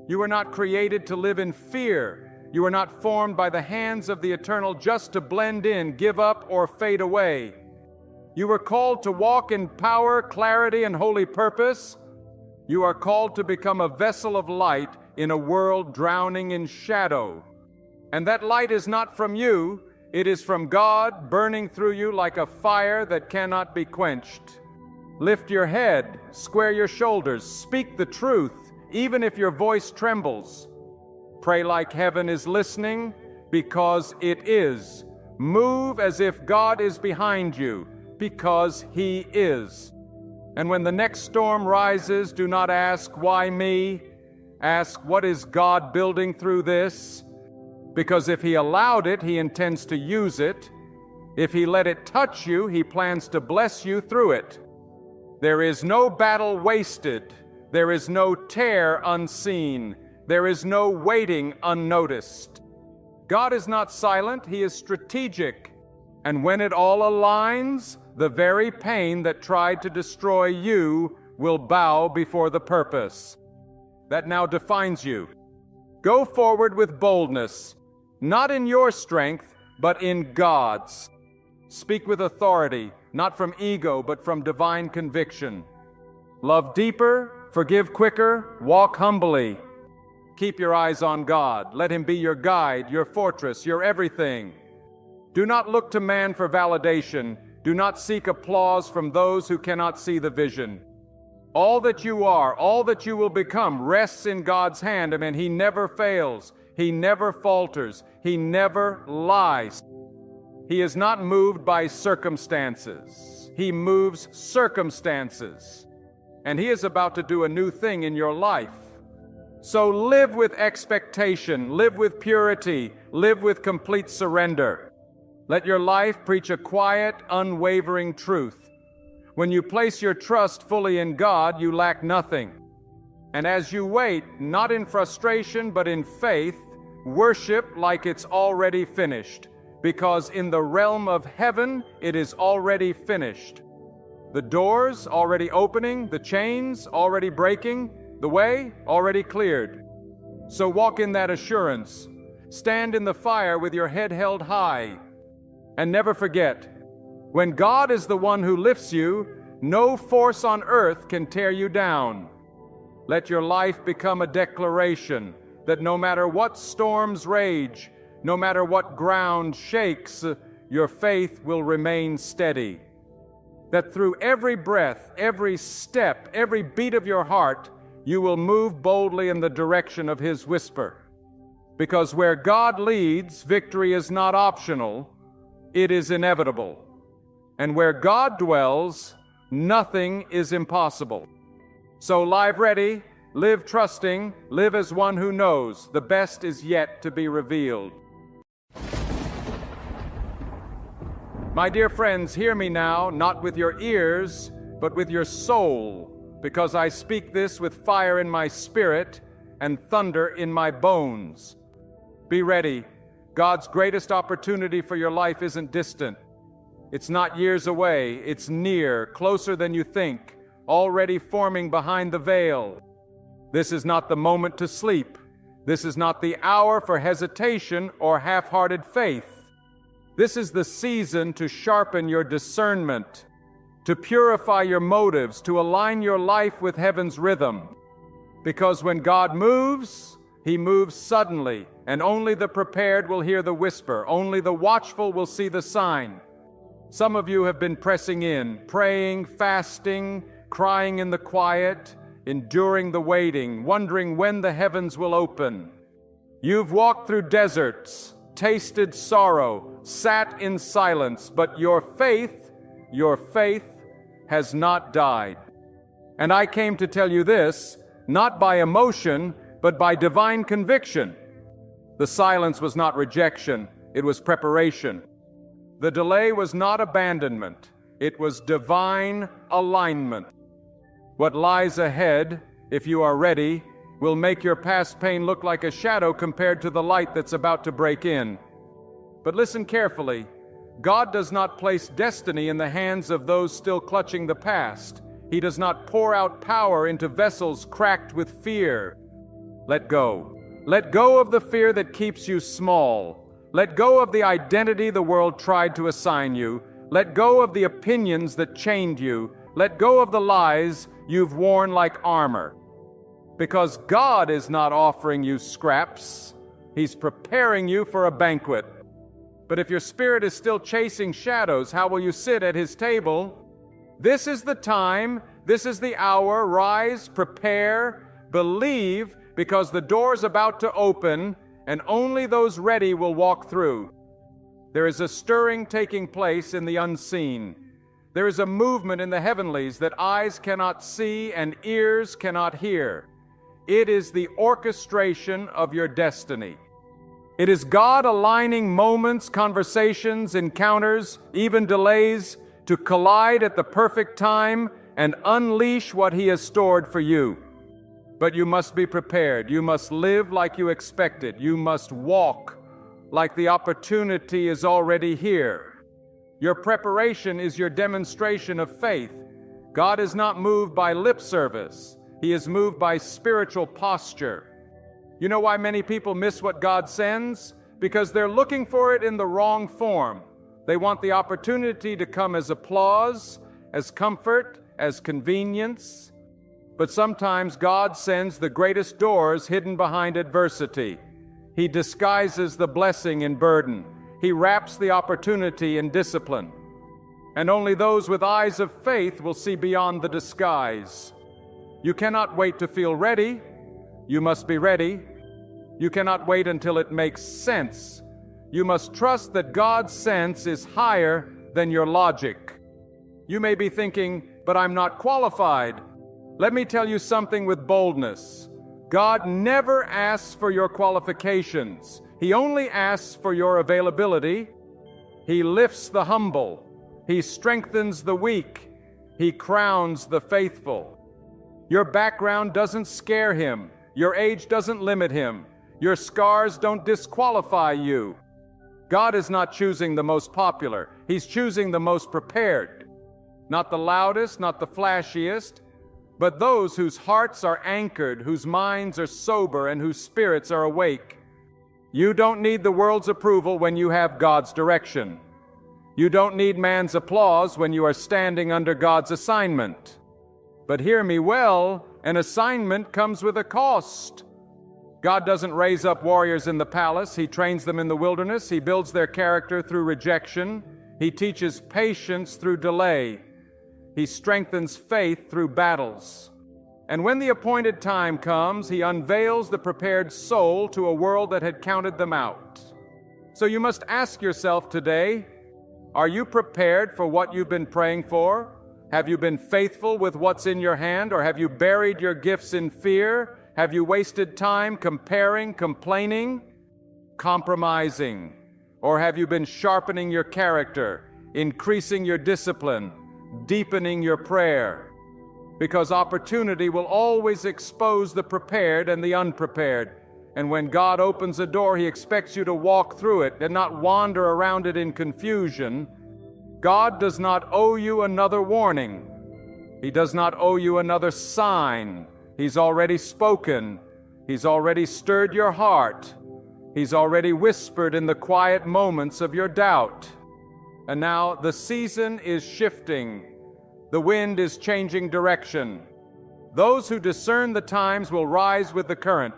You were not created to live in fear. You were not formed by the hands of the eternal just to blend in, give up, or fade away. You were called to walk in power, clarity, and holy purpose. You are called to become a vessel of light in a world drowning in shadow. And that light is not from you, it is from God, burning through you like a fire that cannot be quenched. Lift your head, square your shoulders, speak the truth, even if your voice trembles. Pray like heaven is listening, because it is. Move as if God is behind you, because He is. And when the next storm rises, do not ask, why me? Ask, what is God building through this? Because if He allowed it, He intends to use it. If He let it touch you, He plans to bless you through it. There is no battle wasted. There is no tear unseen. There is no waiting unnoticed. God is not silent, He is strategic. And when it all aligns, the very pain that tried to destroy you will bow before the purpose that now defines you. Go forward with boldness, not in your strength, but in God's. Speak with authority, not from ego, but from divine conviction. Love deeper, forgive quicker, walk humbly. Keep your eyes on God. Let Him be your guide, your fortress, your everything. Do not look to man for validation. Do not seek applause from those who cannot see the vision. All that you are, all that you will become, rests in God's hand, and He never fails. He never falters. He never lies. He is not moved by circumstances. He moves circumstances. And He is about to do a new thing in your life. So live with expectation, live with purity, live with complete surrender. Let your life preach a quiet, unwavering truth. When you place your trust fully in God, you lack nothing. And as you wait, not in frustration, but in faith, worship like it's already finished, because in the realm of heaven, it is already finished. The doors already opening, the chains already breaking, the way already cleared. So walk in that assurance. Stand in the fire with your head held high. And never forget, when God is the one who lifts you, no force on earth can tear you down. Let your life become a declaration that no matter what storms rage, no matter what ground shakes, your faith will remain steady. That through every breath, every step, every beat of your heart, you will move boldly in the direction of His whisper. Because where God leads, victory is not optional, it is inevitable. And where God dwells, nothing is impossible. So live ready, live trusting, live as one who knows the best is yet to be revealed. My dear friends, hear me now, not with your ears, but with your soul, because I speak this with fire in my spirit and thunder in my bones. Be ready. God's greatest opportunity for your life isn't distant. It's not years away. It's near, closer than you think, already forming behind the veil. This is not the moment to sleep. This is not the hour for hesitation or half-hearted faith. This is the season to sharpen your discernment, to purify your motives, to align your life with heaven's rhythm. Because when God moves, He moves suddenly, and only the prepared will hear the whisper. Only the watchful will see the sign. Some of you have been pressing in, praying, fasting, crying in the quiet, enduring the waiting, wondering when the heavens will open. You've walked through deserts, tasted sorrow, sat in silence, but your faith has not died. And I came to tell you this, not by emotion, but by divine conviction. The silence was not rejection, it was preparation. The delay was not abandonment, it was divine alignment. What lies ahead, if you are ready, will make your past pain look like a shadow compared to the light that's about to break in. But listen carefully. God does not place destiny in the hands of those still clutching the past. He does not pour out power into vessels cracked with fear. Let go. Let go of the fear that keeps you small. Let go of the identity the world tried to assign you. Let go of the opinions that chained you. Let go of the lies you've worn like armor. Because God is not offering you scraps. He's preparing you for a banquet. But if your spirit is still chasing shadows, how will you sit at His table? This is the time, this is the hour. Rise, prepare, believe, because the door's about to open, and only those ready will walk through. There is a stirring taking place in the unseen. There is a movement in the heavenlies that eyes cannot see and ears cannot hear. It is the orchestration of your destiny. It is God aligning moments, conversations, encounters, even delays, to collide at the perfect time and unleash what He has stored for you. But you must be prepared. You must live like you expect it. You must walk like the opportunity is already here. Your preparation is your demonstration of faith. God is not moved by lip service. He is moved by spiritual posture. You know why many people miss what God sends? Because they're looking for it in the wrong form. They want the opportunity to come as applause, as comfort, as convenience. But sometimes God sends the greatest doors hidden behind adversity. He disguises the blessing in burden. He wraps the opportunity in discipline. And only those with eyes of faith will see beyond the disguise. You cannot wait to feel ready. You must be ready. You cannot wait until it makes sense. You must trust that God's sense is higher than your logic. You may be thinking, but I'm not qualified. Let me tell you something with boldness. God never asks for your qualifications. He only asks for your availability. He lifts the humble. He strengthens the weak. He crowns the faithful. Your background doesn't scare Him. Your age doesn't limit Him. Your scars don't disqualify you. God is not choosing the most popular. He's choosing the most prepared. Not the loudest, not the flashiest, but those whose hearts are anchored, whose minds are sober, and whose spirits are awake. You don't need the world's approval when you have God's direction. You don't need man's applause when you are standing under God's assignment. But hear me well, an assignment comes with a cost. God doesn't raise up warriors in the palace. He trains them in the wilderness. He builds their character through rejection. He teaches patience through delay. He strengthens faith through battles. And when the appointed time comes, He unveils the prepared soul to a world that had counted them out. So you must ask yourself today, are you prepared for what you've been praying for? Have you been faithful with what's in your hand, or have you buried your gifts in fear? Have you wasted time comparing, complaining, compromising? Or have you been sharpening your character, increasing your discipline, deepening your prayer? Because opportunity will always expose the prepared and the unprepared. And when God opens a door, He expects you to walk through it and not wander around it in confusion. God does not owe you another warning. He does not owe you another sign. He's already spoken. He's already stirred your heart. He's already whispered in the quiet moments of your doubt. And now the season is shifting. The wind is changing direction. Those who discern the times will rise with the current.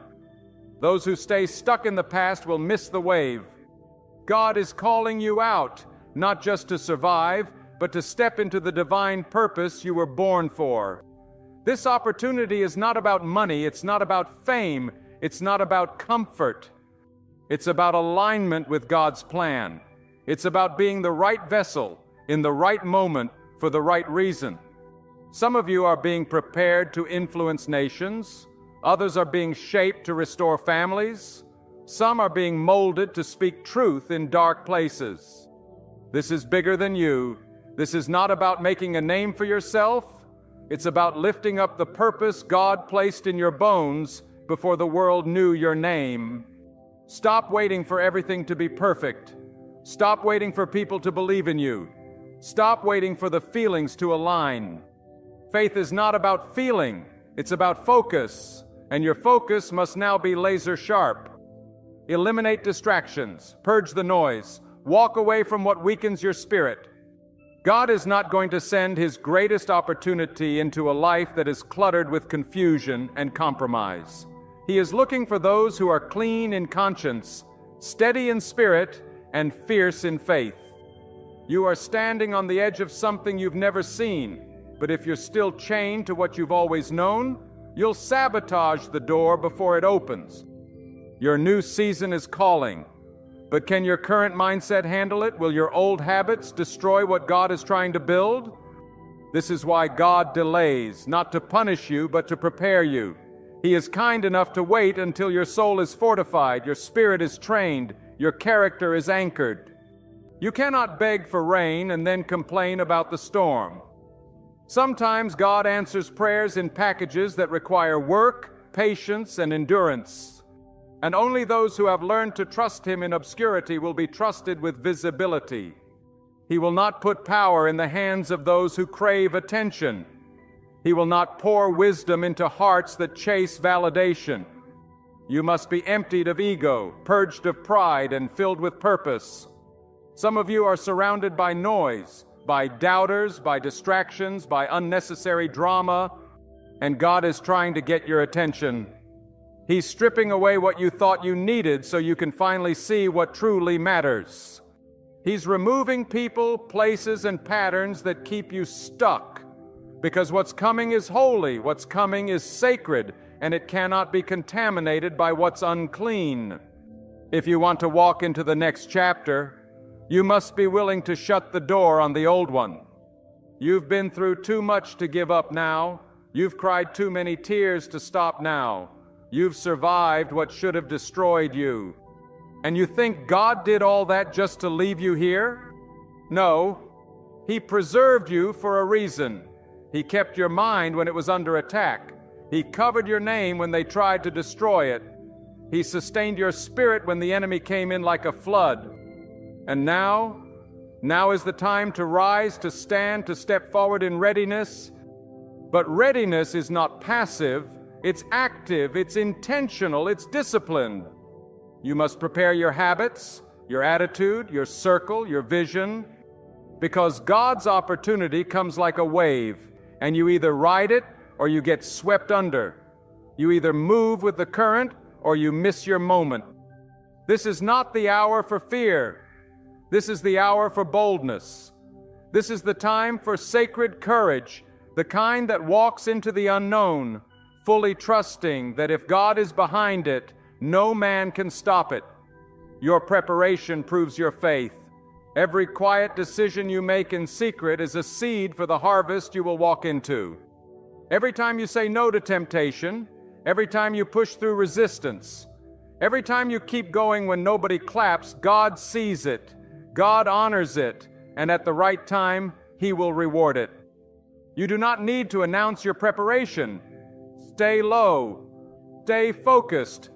Those who stay stuck in the past will miss the wave. God is calling you out, not just to survive, but to step into the divine purpose you were born for. This opportunity is not about money, it's not about fame, it's not about comfort. It's about alignment with God's plan. It's about being the right vessel in the right moment for the right reason. Some of you are being prepared to influence nations. Others are being shaped to restore families. Some are being molded to speak truth in dark places. This is bigger than you. This is not about making a name for yourself. It's about lifting up the purpose God placed in your bones before the world knew your name. Stop waiting for everything to be perfect. Stop waiting for people to believe in you. Stop waiting for the feelings to align. Faith is not about feeling. It's about focus. and your focus must now be laser sharp. Eliminate distractions, purge the noise, walk away from what weakens your spirit. God is not going to send His greatest opportunity into a life that is cluttered with confusion and compromise. He is looking for those who are clean in conscience, steady in spirit, and fierce in faith. You are standing on the edge of something you've never seen, but if you're still chained to what you've always known, you'll sabotage the door before it opens. Your new season is calling, but can your current mindset handle it? Will your old habits destroy what God is trying to build? This is why God delays, not to punish you, but to prepare you. He is kind enough to wait until your soul is fortified, your spirit is trained, your character is anchored. You cannot beg for rain and then complain about the storm. Sometimes God answers prayers in packages that require work, patience, and endurance. And only those who have learned to trust Him in obscurity will be trusted with visibility. He will not put power in the hands of those who crave attention. He will not pour wisdom into hearts that chase validation. You must be emptied of ego, purged of pride, and filled with purpose. Some of you are surrounded by noise, by doubters, by distractions, by unnecessary drama, and God is trying to get your attention. He's stripping away what you thought you needed so you can finally see what truly matters. He's removing people, places, and patterns that keep you stuck, because what's coming is holy, what's coming is sacred, and it cannot be contaminated by what's unclean. If you want to walk into the next chapter, you must be willing to shut the door on the old one. You've been through too much to give up now. You've cried too many tears to stop now. You've survived what should have destroyed you. And you think God did all that just to leave you here? No. He preserved you for a reason. He kept your mind when it was under attack. He covered your name when they tried to destroy it. He sustained your spirit when the enemy came in like a flood. And now is the time to rise, to stand, to step forward in readiness. But readiness is not passive, it's active, it's intentional, it's disciplined. You must prepare your habits, your attitude, your circle, your vision, because God's opportunity comes like a wave, and you either ride it or you get swept under. You either move with the current or you miss your moment. This is not the hour for fear. This is the hour for boldness. This is the time for sacred courage, the kind that walks into the unknown, fully trusting that if God is behind it, no man can stop it. Your preparation proves your faith. Every quiet decision you make in secret is a seed for the harvest you will walk into. Every time you say no to temptation, every time you push through resistance, every time you keep going when nobody claps, God sees it. God honors it, and at the right time, He will reward it. You do not need to announce your preparation. Stay low. Stay focused.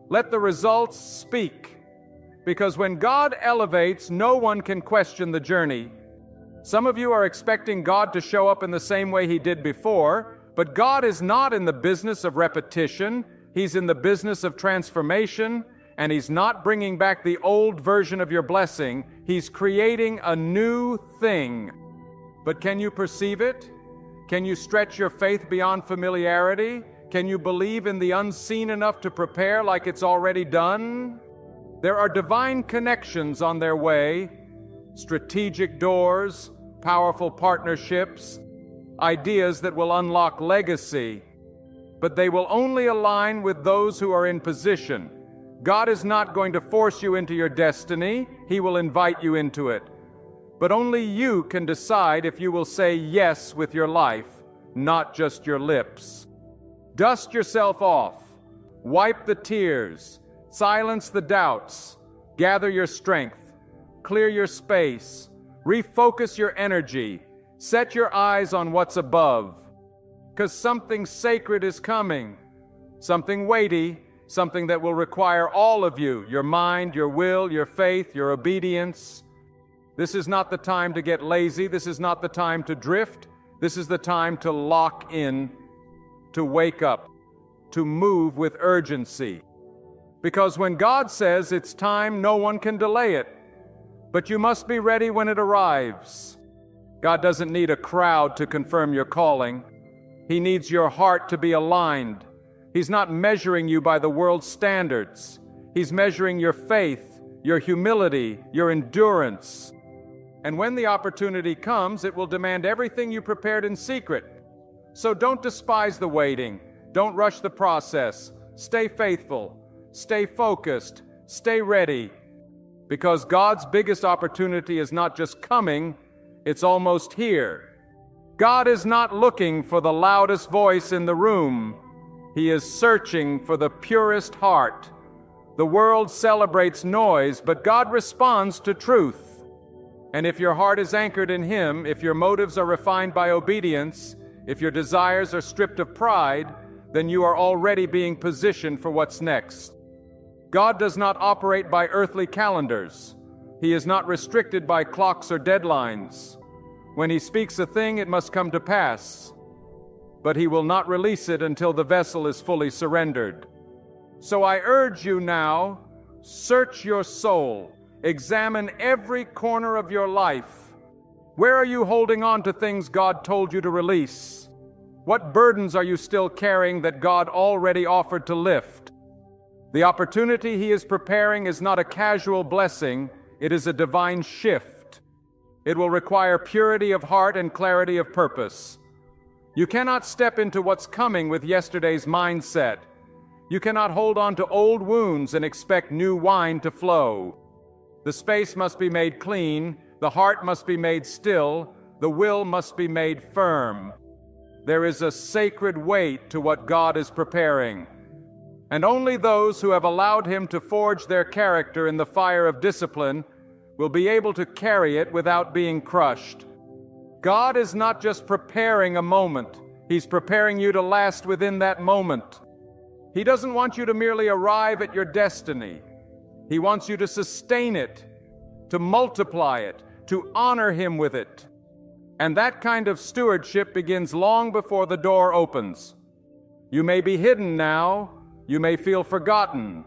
Let the results speak. Because when God elevates, no one can question the journey. Some of you are expecting God to show up in the same way He did before, but God is not in the business of repetition. He's in the business of transformation. And He's not bringing back the old version of your blessing. He's creating a new thing. But can you perceive it? Can you stretch your faith beyond familiarity? Can you believe in the unseen enough to prepare like it's already done? There are divine connections on their way, strategic doors, powerful partnerships, ideas that will unlock legacy. But they will only align with those who are in position. God is not going to force you into your destiny. He will invite you into it. But only you can decide if you will say yes with your life, not just your lips. Dust yourself off. Wipe the tears. Silence the doubts. Gather your strength. Clear your space. Refocus your energy. Set your eyes on what's above. Because something sacred is coming. Something weighty. Something that will require all of you, your mind, your will, your faith, your obedience. This is not the time to get lazy. This is not the time to drift. This is the time to lock in, to wake up, to move with urgency. Because when God says it's time, no one can delay it. But you must be ready when it arrives. God doesn't need a crowd to confirm your calling. He needs your heart to be aligned. He's not measuring you by the world's standards. He's measuring your faith, your humility, your endurance. And when the opportunity comes, it will demand everything you prepared in secret. So don't despise the waiting. Don't rush the process. Stay faithful. Stay focused. Stay ready. Because God's biggest opportunity is not just coming, it's almost here. God is not looking for the loudest voice in the room. He is searching for the purest heart. The world celebrates noise, but God responds to truth. And if your heart is anchored in Him, if your motives are refined by obedience, if your desires are stripped of pride, then you are already being positioned for what's next. God does not operate by earthly calendars. He is not restricted by clocks or deadlines. When He speaks a thing, it must come to pass. But He will not release it until the vessel is fully surrendered. So I urge you now, search your soul. Examine every corner of your life. Where are you holding on to things God told you to release? What burdens are you still carrying that God already offered to lift? The opportunity He is preparing is not a casual blessing, it is a divine shift. It will require purity of heart and clarity of purpose. You cannot step into what's coming with yesterday's mindset. You cannot hold on to old wounds and expect new wine to flow. The space must be made clean, the heart must be made still, the will must be made firm. There is a sacred weight to what God is preparing. And only those who have allowed Him to forge their character in the fire of discipline will be able to carry it without being crushed. God is not just preparing a moment, He's preparing you to last within that moment. He doesn't want you to merely arrive at your destiny. He wants you to sustain it, to multiply it, to honor Him with it. And that kind of stewardship begins long before the door opens. You may be hidden now, you may feel forgotten,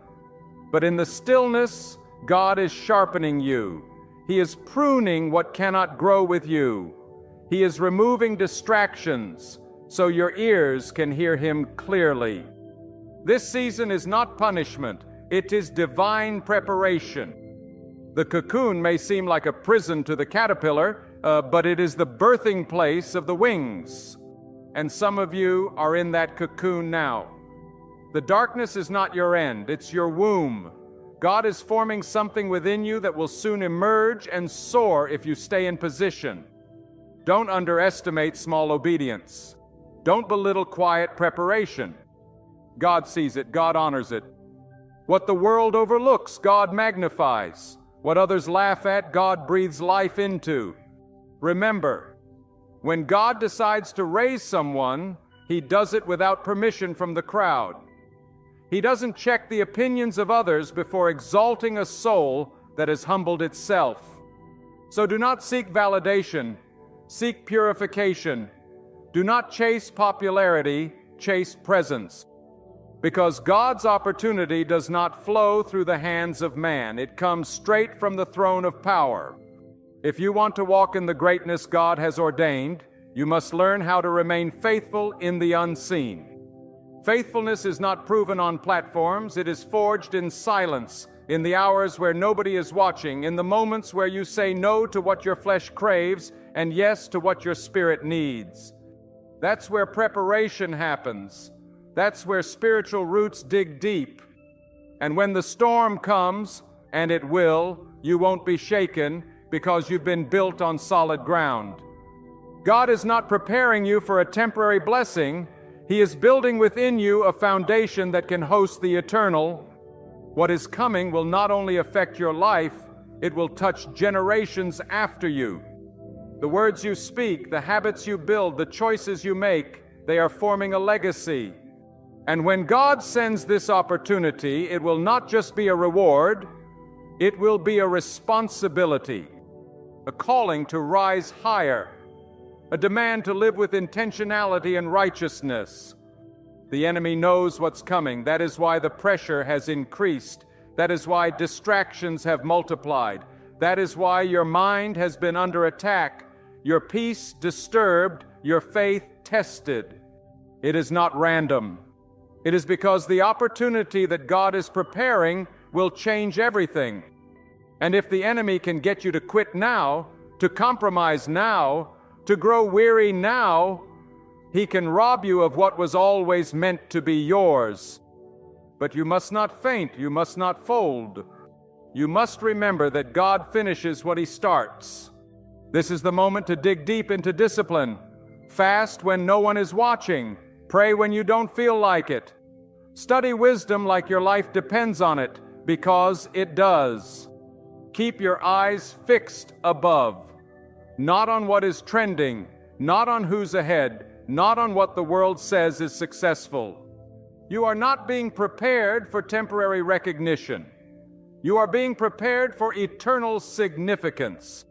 but in the stillness, God is sharpening you. He is pruning what cannot grow with you. He is removing distractions so your ears can hear Him clearly. This season is not punishment, it is divine preparation. The cocoon may seem like a prison to the caterpillar, but it is the birthing place of the wings. And some of you are in that cocoon now. The darkness is not your end, it's your womb. God is forming something within you that will soon emerge and soar if you stay in position. Don't underestimate small obedience. Don't belittle quiet preparation. God sees it, God honors it. What the world overlooks, God magnifies. What others laugh at, God breathes life into. Remember, when God decides to raise someone, He does it without permission from the crowd. He doesn't check the opinions of others before exalting a soul that has humbled itself. So do not seek validation, seek purification. Do not chase popularity, chase presence. Because God's opportunity does not flow through the hands of man. It comes straight from the throne of power. If you want to walk in the greatness God has ordained, you must learn how to remain faithful in the unseen. Faithfulness is not proven on platforms, it is forged in silence, in the hours where nobody is watching, in the moments where you say no to what your flesh craves and yes to what your spirit needs. That's where preparation happens. That's where spiritual roots dig deep. And when the storm comes, and it will, you won't be shaken because you've been built on solid ground. God is not preparing you for a temporary blessing. He is building within you a foundation that can host the eternal. What is coming will not only affect your life, it will touch generations after you. The words you speak, the habits you build, the choices you make, they are forming a legacy. And when God sends this opportunity, it will not just be a reward, it will be a responsibility, a calling to rise higher, a demand to live with intentionality and righteousness. The enemy knows what's coming. That is why the pressure has increased. That is why distractions have multiplied. That is why your mind has been under attack, your peace disturbed, your faith tested. It is not random. It is because the opportunity that God is preparing will change everything. And if the enemy can get you to quit now, to compromise now, to grow weary now, he can rob you of what was always meant to be yours. But you must not faint, you must not fold. You must remember that God finishes what He starts. This is the moment to dig deep into discipline. Fast when no one is watching. Pray when you don't feel like it. Study wisdom like your life depends on it, because it does. Keep your eyes fixed above, not on what is trending, not on who's ahead, not on what the world says is successful. You are not being prepared for temporary recognition. You are being prepared for eternal significance.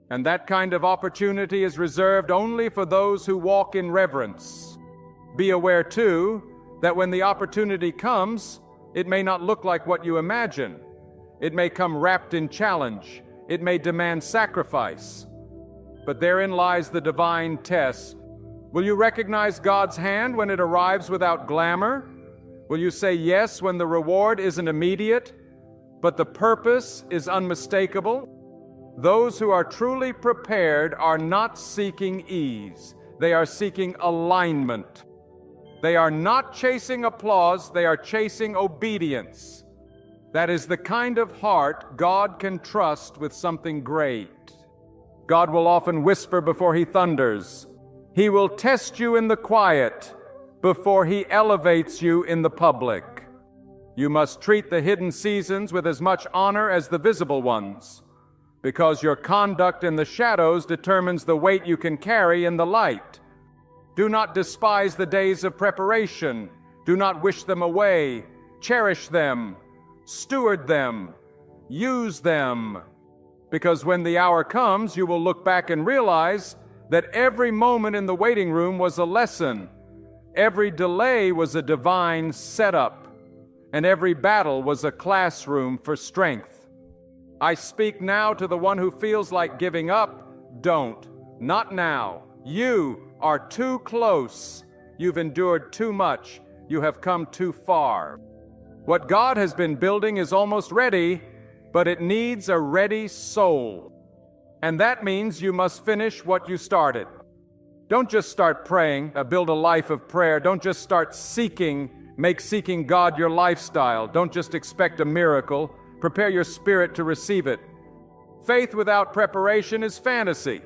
And that kind of opportunity is reserved only for those who walk in reverence. Be aware, too, that when the opportunity comes, it may not look like what you imagine. It may come wrapped in challenge. It may demand sacrifice. But therein lies the divine test. Will you recognize God's hand when it arrives without glamour? Will you say yes when the reward isn't immediate, but the purpose is unmistakable? Those who are truly prepared are not seeking ease. They are seeking alignment. They are not chasing applause. They are chasing obedience. That is the kind of heart God can trust with something great. God will often whisper before He thunders. He will test you in the quiet before He elevates you in the public. You must treat the hidden seasons with as much honor as the visible ones, because your conduct in the shadows determines the weight you can carry in the light. Do not despise the days of preparation. Do not wish them away. Cherish them. Steward them. Use them. Because when the hour comes, you will look back and realize that every moment in the waiting room was a lesson. Every delay was a divine setup. And every battle was a classroom for strength. I speak now to the one who feels like giving up. Don't. Not now. You are too close. You've endured too much. You have come too far. What God has been building is almost ready, but it needs a ready soul. And that means you must finish what you started. Don't just start praying, build a life of prayer. Don't just start seeking, make seeking God your lifestyle. Don't just expect a miracle. Prepare your spirit to receive it. Faith without preparation is fantasy.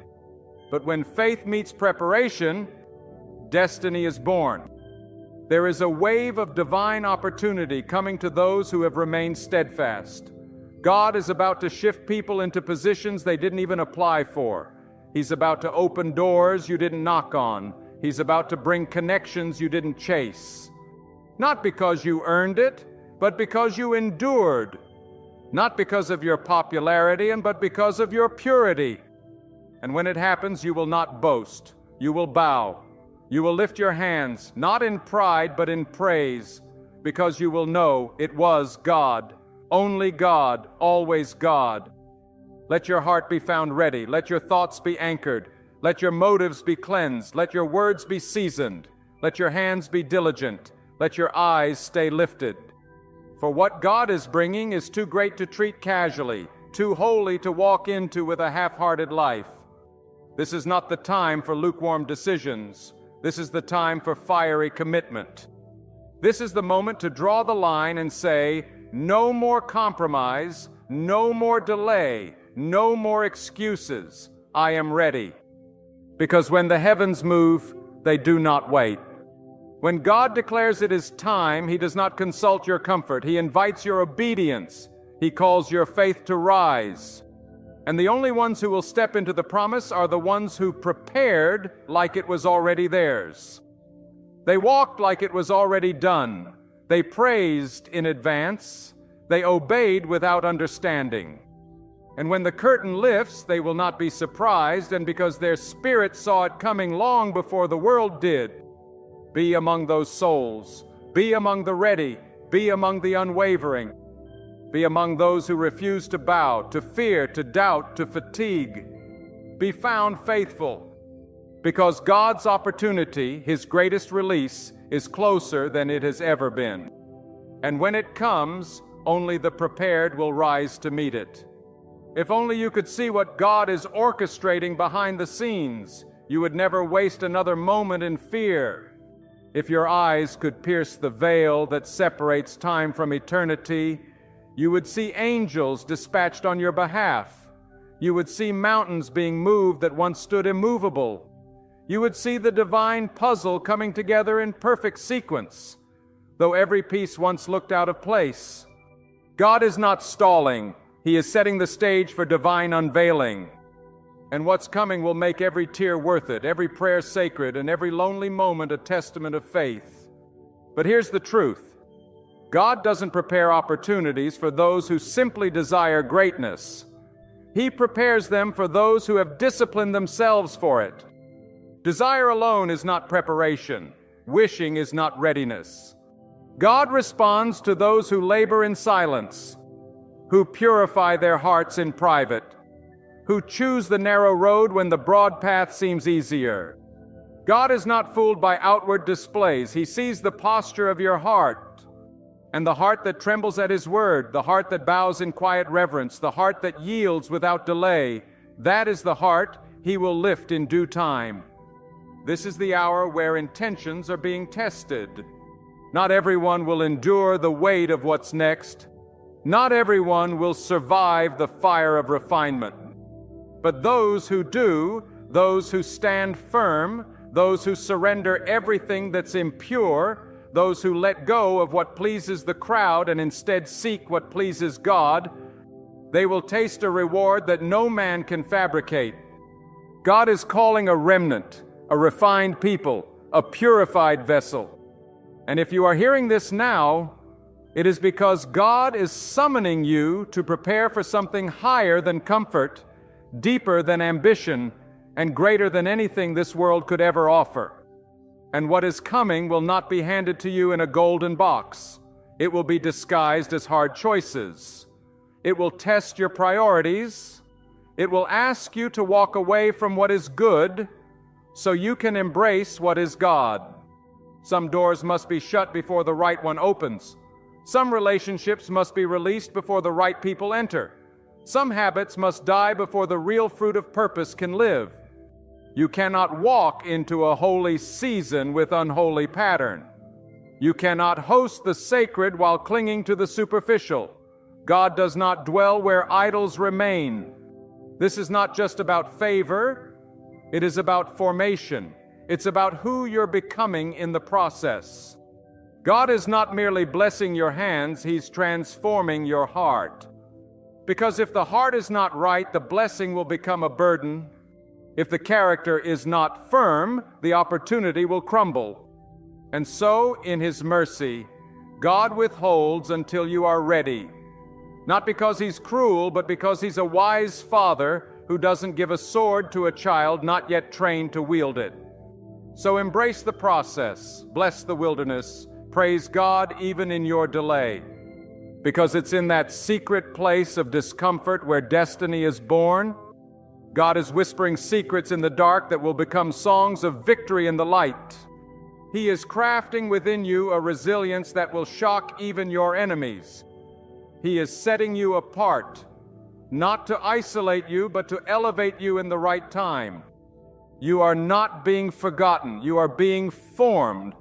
But when faith meets preparation, destiny is born. There is a wave of divine opportunity coming to those who have remained steadfast. God is about to shift people into positions they didn't even apply for. He's about to open doors you didn't knock on. He's about to bring connections you didn't chase. Not because you earned it, but because you endured. Not because of your popularity, but because of your purity. And when it happens, you will not boast. You will bow. You will lift your hands, not in pride, but in praise, because you will know it was God, only God, always God. Let your heart be found ready. Let your thoughts be anchored. Let your motives be cleansed. Let your words be seasoned. Let your hands be diligent. Let your eyes stay lifted. For what God is bringing is too great to treat casually, too holy to walk into with a half-hearted life. This is not the time for lukewarm decisions. This is the time for fiery commitment. This is the moment to draw the line and say, no more compromise, no more delay, no more excuses. I am ready. Because when the heavens move, they do not wait. When God declares it is time, He does not consult your comfort. He invites your obedience. He calls your faith to rise. And the only ones who will step into the promise are the ones who prepared like it was already theirs. They walked like it was already done. They praised in advance. They obeyed without understanding. And when the curtain lifts, they will not be surprised, and because their spirit saw it coming long before the world did. Be among those souls. Be among the ready. Be among the unwavering. Be among those who refuse to bow, to fear, to doubt, to fatigue. Be found faithful, because God's opportunity, His greatest release, is closer than it has ever been. And when it comes, only the prepared will rise to meet it. If only you could see what God is orchestrating behind the scenes, you would never waste another moment in fear. If your eyes could pierce the veil that separates time from eternity, you would see angels dispatched on your behalf. You would see mountains being moved that once stood immovable. You would see the divine puzzle coming together in perfect sequence, though every piece once looked out of place. God is not stalling. He is setting the stage for divine unveiling. And what's coming will make every tear worth it, every prayer sacred, and every lonely moment a testament of faith. But here's the truth. God doesn't prepare opportunities for those who simply desire greatness. He prepares them for those who have disciplined themselves for it. Desire alone is not preparation. Wishing is not readiness. God responds to those who labor in silence, who purify their hearts in private, who choose the narrow road when the broad path seems easier. God is not fooled by outward displays. He sees the posture of your heart, and the heart that trembles at His word, the heart that bows in quiet reverence, the heart that yields without delay. That is the heart He will lift in due time. This is the hour where intentions are being tested. Not everyone will endure the weight of what's next. Not everyone will survive the fire of refinement. But those who do, those who stand firm, those who surrender everything that's impure, those who let go of what pleases the crowd and instead seek what pleases God, they will taste a reward that no man can fabricate. God is calling a remnant, a refined people, a purified vessel. And if you are hearing this now, it is because God is summoning you to prepare for something higher than comfort, deeper than ambition, and greater than anything this world could ever offer. And what is coming will not be handed to you in a golden box. It will be disguised as hard choices. It will test your priorities. It will ask you to walk away from what is good so you can embrace what is God. Some doors must be shut before the right one opens. Some relationships must be released before the right people enter. Some habits must die before the real fruit of purpose can live. You cannot walk into a holy season with unholy pattern. You cannot host the sacred while clinging to the superficial. God does not dwell where idols remain. This is not just about favor. It is about formation. It's about who you're becoming in the process. God is not merely blessing your hands, He's transforming your heart. Because if the heart is not right, the blessing will become a burden. If the character is not firm, the opportunity will crumble. And so, in His mercy, God withholds until you are ready. Not because He's cruel, but because He's a wise father who doesn't give a sword to a child not yet trained to wield it. So embrace the process, bless the wilderness, praise God even in your delay. Because it's in that secret place of discomfort where destiny is born. God is whispering secrets in the dark that will become songs of victory in the light. He is crafting within you a resilience that will shock even your enemies. He is setting you apart, not to isolate you, but to elevate you in the right time. You are not being forgotten. You are being formed.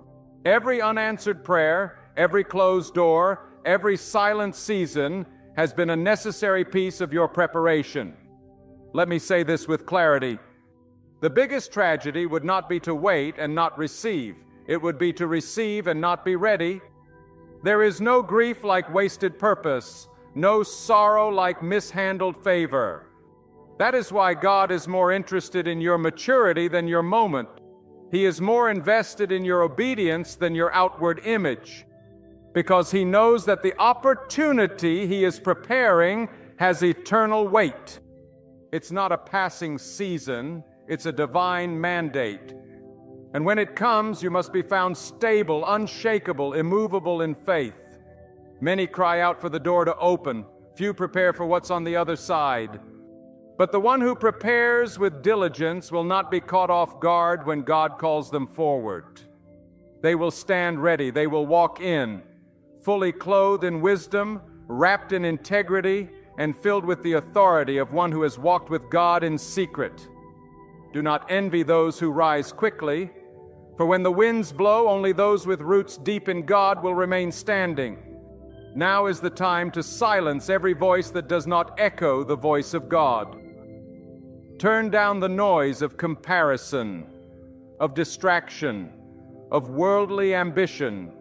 Every unanswered prayer, every closed door, every silent season has been a necessary piece of your preparation. Let me say this with clarity. The biggest tragedy would not be to wait and not receive. It would be to receive and not be ready. There is no grief like wasted purpose, no sorrow like mishandled favor. That is why God is more interested in your maturity than your moment. He is more invested in your obedience than your outward image, because He knows that the opportunity He is preparing has eternal weight. It's not a passing season, it's a divine mandate. And when it comes, you must be found stable, unshakable, immovable in faith. Many cry out for the door to open. Few prepare for what's on the other side. But the one who prepares with diligence will not be caught off guard when God calls them forward. They will stand ready. They will walk in, fully clothed in wisdom, wrapped in integrity, and filled with the authority of one who has walked with God in secret. Do not envy those who rise quickly, for when the winds blow, only those with roots deep in God will remain standing. Now is the time to silence every voice that does not echo the voice of God. Turn down the noise of comparison, of distraction, of worldly ambition.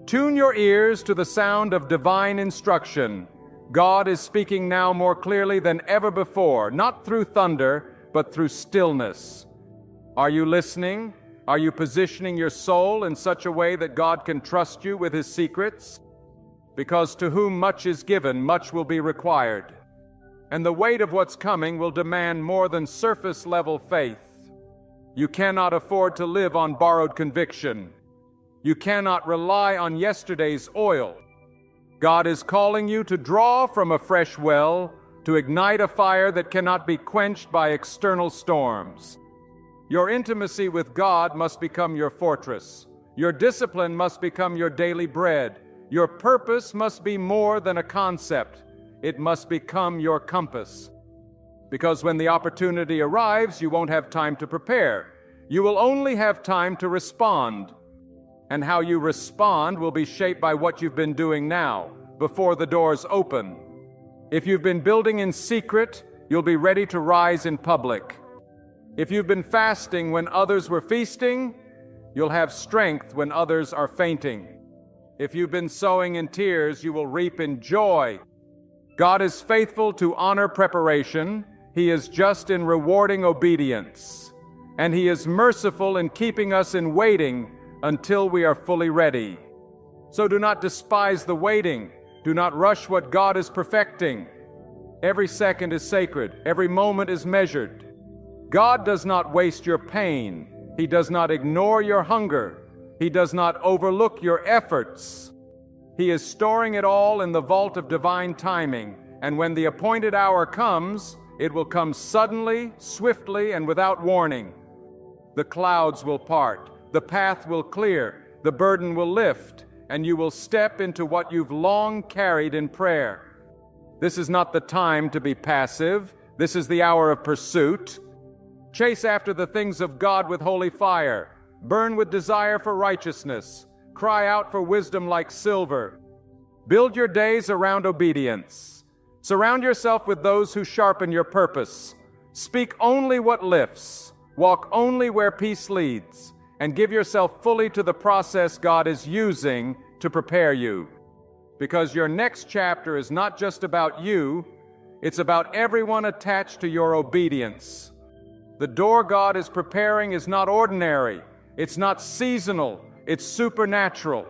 Tune your ears to the sound of divine instruction. God is speaking now more clearly than ever before, not through thunder, but through stillness. Are you listening? Are you positioning your soul in such a way that God can trust you with His secrets? Because to whom much is given, much will be required. And the weight of what's coming will demand more than surface-level faith. You cannot afford to live on borrowed conviction. You cannot rely on yesterday's oil. God is calling you to draw from a fresh well, to ignite a fire that cannot be quenched by external storms. Your intimacy with God must become your fortress. Your discipline must become your daily bread. Your purpose must be more than a concept. It must become your compass. Because when the opportunity arrives, you won't have time to prepare. You will only have time to respond. And how you respond will be shaped by what you've been doing now, before the doors open. If you've been building in secret, you'll be ready to rise in public. If you've been fasting when others were feasting, you'll have strength when others are fainting. If you've been sowing in tears, you will reap in joy. God is faithful to honor preparation. He is just in rewarding obedience. And He is merciful in keeping us in waiting until we are fully ready. So do not despise the waiting. Do not rush what God is perfecting. Every second is sacred. Every moment is measured. God does not waste your pain. He does not ignore your hunger. He does not overlook your efforts. He is storing it all in the vault of divine timing, and when the appointed hour comes, it will come suddenly, swiftly, and without warning. The clouds will part, the path will clear, the burden will lift, and you will step into what you've long carried in prayer. This is not the time to be passive. This is the hour of pursuit. Chase after the things of God with holy fire. Burn with desire for righteousness. Cry out for wisdom like silver. Build your days around obedience. Surround yourself with those who sharpen your purpose. Speak only what lifts. Walk only where peace leads. And give yourself fully to the process God is using to prepare you. Because your next chapter is not just about you, it's about everyone attached to your obedience. The door God is preparing is not ordinary. It's not seasonal. It's supernatural.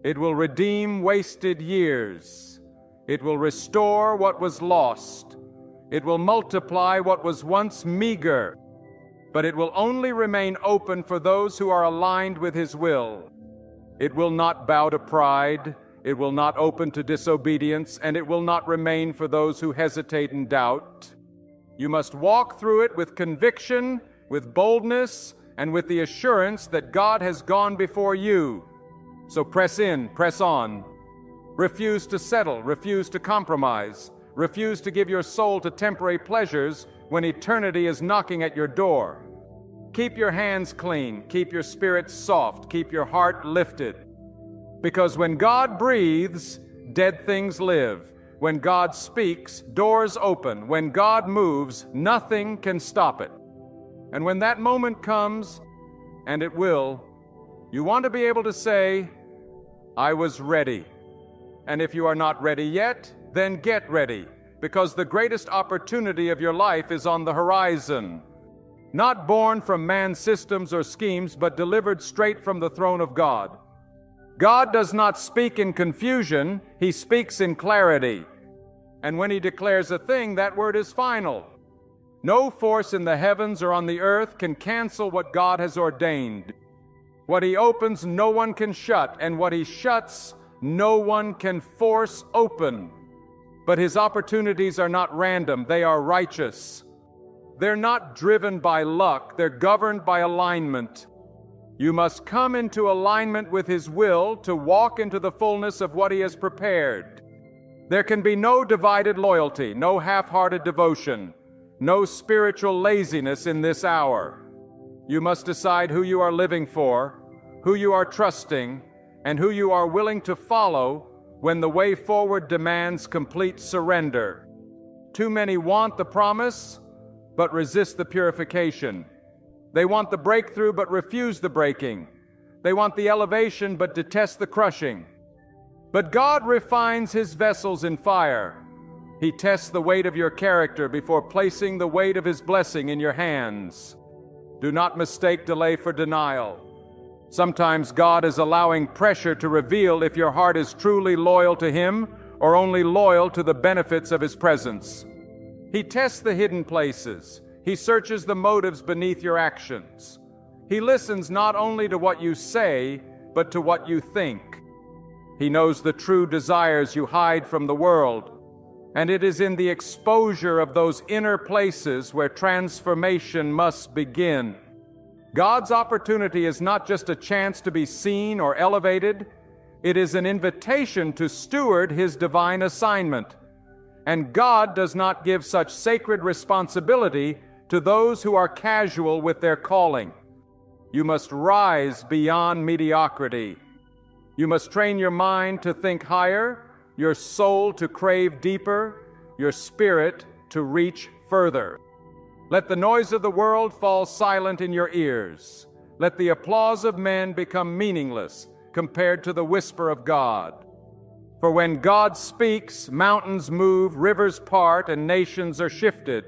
It will redeem wasted years. It will restore what was lost. It will multiply what was once meager. But it will only remain open for those who are aligned with His will. It will not bow to pride. It will not open to disobedience, and it will not remain for those who hesitate and doubt. You must walk through it with conviction, with boldness, and with the assurance that God has gone before you. So press in, press on. Refuse to settle, refuse to compromise. Refuse to give your soul to temporary pleasures when eternity is knocking at your door. Keep your hands clean, keep your spirit soft, keep your heart lifted. Because when God breathes, dead things live. When God speaks, doors open. When God moves, nothing can stop it. And when that moment comes, and it will, you want to be able to say, I was ready. And if you are not ready yet, then get ready, because the greatest opportunity of your life is on the horizon. Not born from man's systems or schemes, but delivered straight from the throne of God. God does not speak in confusion, He speaks in clarity. And when He declares a thing, that word is final. No force in the heavens or on the earth can cancel what God has ordained. What He opens, no one can shut, and what He shuts, no one can force open. But His opportunities are not random, they are righteous. They're not driven by luck, they're governed by alignment. You must come into alignment with His will to walk into the fullness of what He has prepared. There can be no divided loyalty, no half-hearted devotion, no spiritual laziness in this hour. You must decide who you are living for, who you are trusting, and who you are willing to follow when the way forward demands complete surrender. Too many want the promise, but resist the purification. They want the breakthrough, but refuse the breaking. They want the elevation, but detest the crushing. But God refines His vessels in fire. He tests the weight of your character before placing the weight of His blessing in your hands. Do not mistake delay for denial. Sometimes God is allowing pressure to reveal if your heart is truly loyal to Him or only loyal to the benefits of His presence. He tests the hidden places. He searches the motives beneath your actions. He listens not only to what you say, but to what you think. He knows the true desires you hide from the world, and it is in the exposure of those inner places where transformation must begin. God's opportunity is not just a chance to be seen or elevated, it is an invitation to steward His divine assignment. And God does not give such sacred responsibility to those who are casual with their calling. You must rise beyond mediocrity. You must train your mind to think higher, your soul to crave deeper, your spirit to reach further. Let the noise of the world fall silent in your ears. Let the applause of men become meaningless compared to the whisper of God. For when God speaks, mountains move, rivers part, and nations are shifted.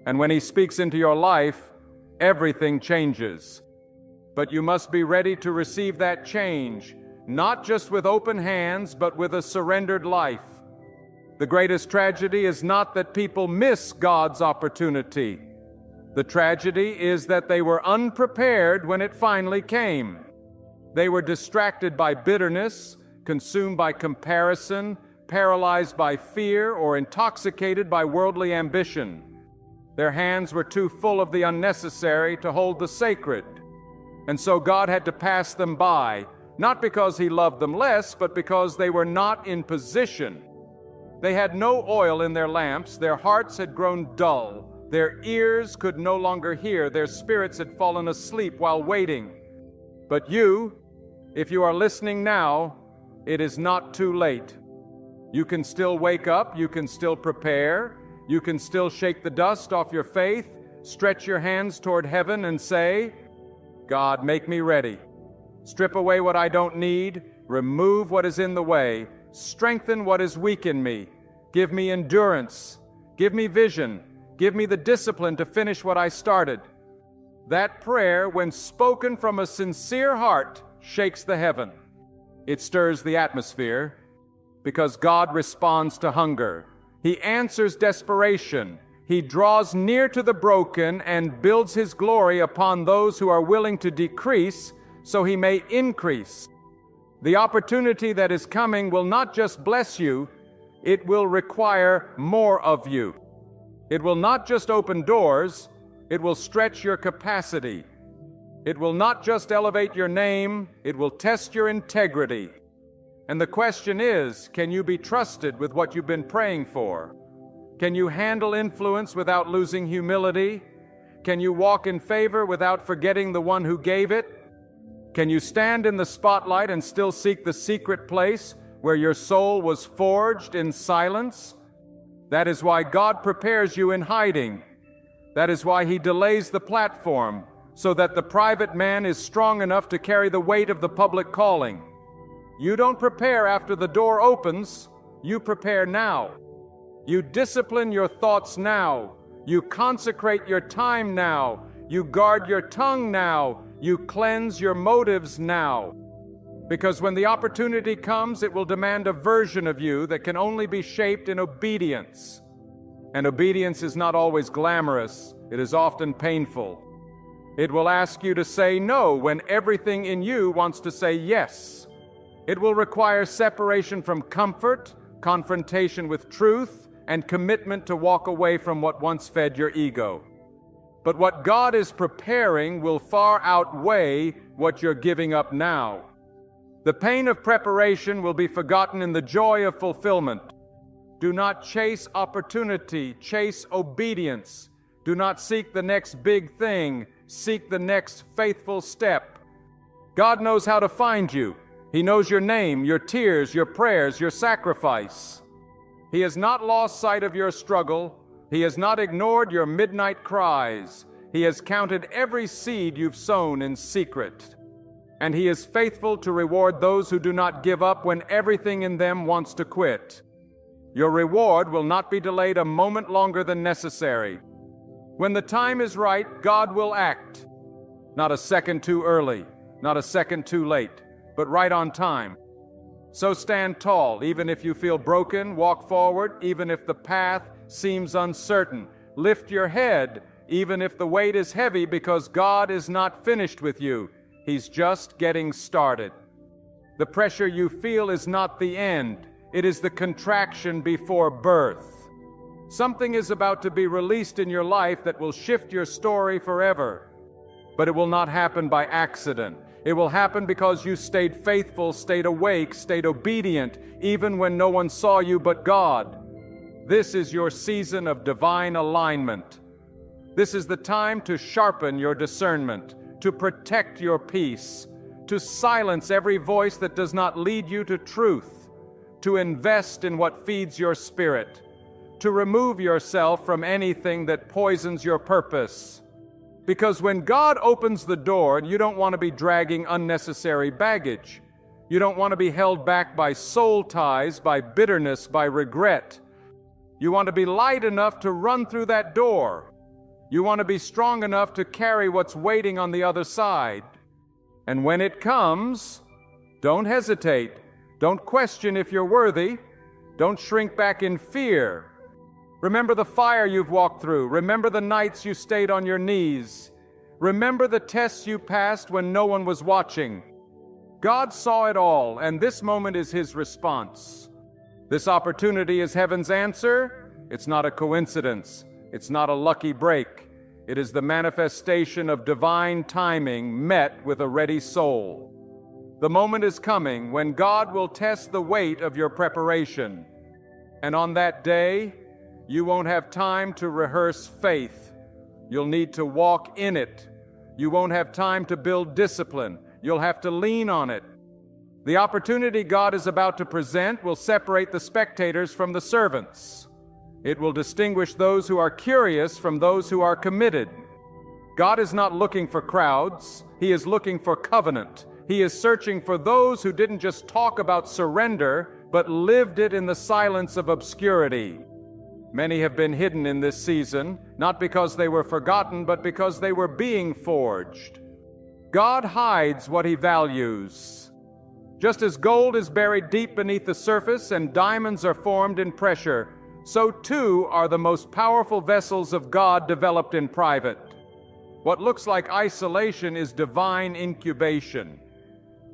And when He speaks into your life, everything changes. But you must be ready to receive that change, not just with open hands, but with a surrendered life. The greatest tragedy is not that people miss God's opportunity. The tragedy is that they were unprepared when it finally came. They were distracted by bitterness, consumed by comparison, paralyzed by fear, or intoxicated by worldly ambition. Their hands were too full of the unnecessary to hold the sacred. And so God had to pass them by, not because He loved them less, but because they were not in position. They had no oil in their lamps, their hearts had grown dull, their ears could no longer hear, their spirits had fallen asleep while waiting. But you, if you are listening now, it is not too late. You can still wake up, you can still prepare, you can still shake the dust off your faith, stretch your hands toward heaven and say, God, make me ready. Strip away what I don't need, remove what is in the way, strengthen what is weak in me, give me endurance, give me vision, give me the discipline to finish what I started. That prayer, when spoken from a sincere heart, shakes the heaven. It stirs the atmosphere because God responds to hunger. He answers desperation. He draws near to the broken and builds His glory upon those who are willing to decrease so He may increase. The opportunity that is coming will not just bless you, it will require more of you. It will not just open doors, it will stretch your capacity. It will not just elevate your name, it will test your integrity. And the question is, can you be trusted with what you've been praying for? Can you handle influence without losing humility? Can you walk in favor without forgetting the one who gave it? Can you stand in the spotlight and still seek the secret place where your soul was forged in silence? That is why God prepares you in hiding. That is why He delays the platform, so that the private man is strong enough to carry the weight of the public calling. You don't prepare after the door opens, you prepare now. You discipline your thoughts now. You consecrate your time now. You guard your tongue now. You cleanse your motives now. Because when the opportunity comes, it will demand a version of you that can only be shaped in obedience. And obedience is not always glamorous, it is often painful. It will ask you to say no when everything in you wants to say yes. It will require separation from comfort, confrontation with truth, and commitment to walk away from what once fed your ego. But what God is preparing will far outweigh what you're giving up now. The pain of preparation will be forgotten in the joy of fulfillment. Do not chase opportunity, chase obedience. Do not seek the next big thing, seek the next faithful step. God knows how to find you. He knows your name, your tears, your prayers, your sacrifice. He has not lost sight of your struggle. He has not ignored your midnight cries. He has counted every seed you've sown in secret. And He is faithful to reward those who do not give up when everything in them wants to quit. Your reward will not be delayed a moment longer than necessary. When the time is right, God will act. Not a second too early, not a second too late, but right on time. So stand tall, even if you feel broken. Walk forward, even if the path seems uncertain. Lift your head, even if the weight is heavy, because God is not finished with you. He's just getting started. The pressure you feel is not the end. It is the contraction before birth. Something is about to be released in your life that will shift your story forever. But it will not happen by accident. It will happen because you stayed faithful, stayed awake, stayed obedient, even when no one saw you but God. This is your season of divine alignment. This is the time to sharpen your discernment, to protect your peace, to silence every voice that does not lead you to truth, to invest in what feeds your spirit, to remove yourself from anything that poisons your purpose. Because when God opens the door, you don't want to be dragging unnecessary baggage. You don't want to be held back by soul ties, by bitterness, by regret. You want to be light enough to run through that door. You want to be strong enough to carry what's waiting on the other side. And when it comes, don't hesitate. Don't question if you're worthy. Don't shrink back in fear. Remember the fire you've walked through. Remember the nights you stayed on your knees. Remember the tests you passed when no one was watching. God saw it all, and this moment is His response. This opportunity is heaven's answer. It's not a coincidence. It's not a lucky break. It is the manifestation of divine timing met with a ready soul. The moment is coming when God will test the weight of your preparation. And on that day, you won't have time to rehearse faith. You'll need to walk in it. You won't have time to build discipline. You'll have to lean on it. The opportunity God is about to present will separate the spectators from the servants. It will distinguish those who are curious from those who are committed. God is not looking for crowds. He is looking for covenant. He is searching for those who didn't just talk about surrender, but lived it in the silence of obscurity. Many have been hidden in this season, not because they were forgotten, but because they were being forged. God hides what He values. Just as gold is buried deep beneath the surface and diamonds are formed in pressure, so too are the most powerful vessels of God developed in private. What looks like isolation is divine incubation.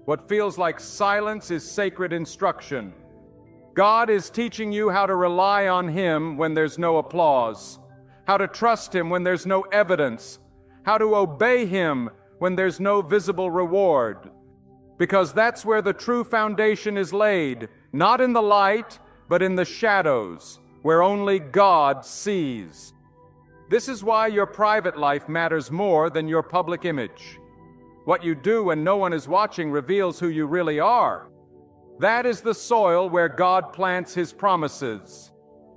What feels like silence is sacred instruction. God is teaching you how to rely on Him when there's no applause, how to trust Him when there's no evidence, how to obey Him when there's no visible reward. Because that's where the true foundation is laid, not in the light, but in the shadows, where only God sees. This is why your private life matters more than your public image. What you do when no one is watching reveals who you really are. That is the soil where God plants His promises.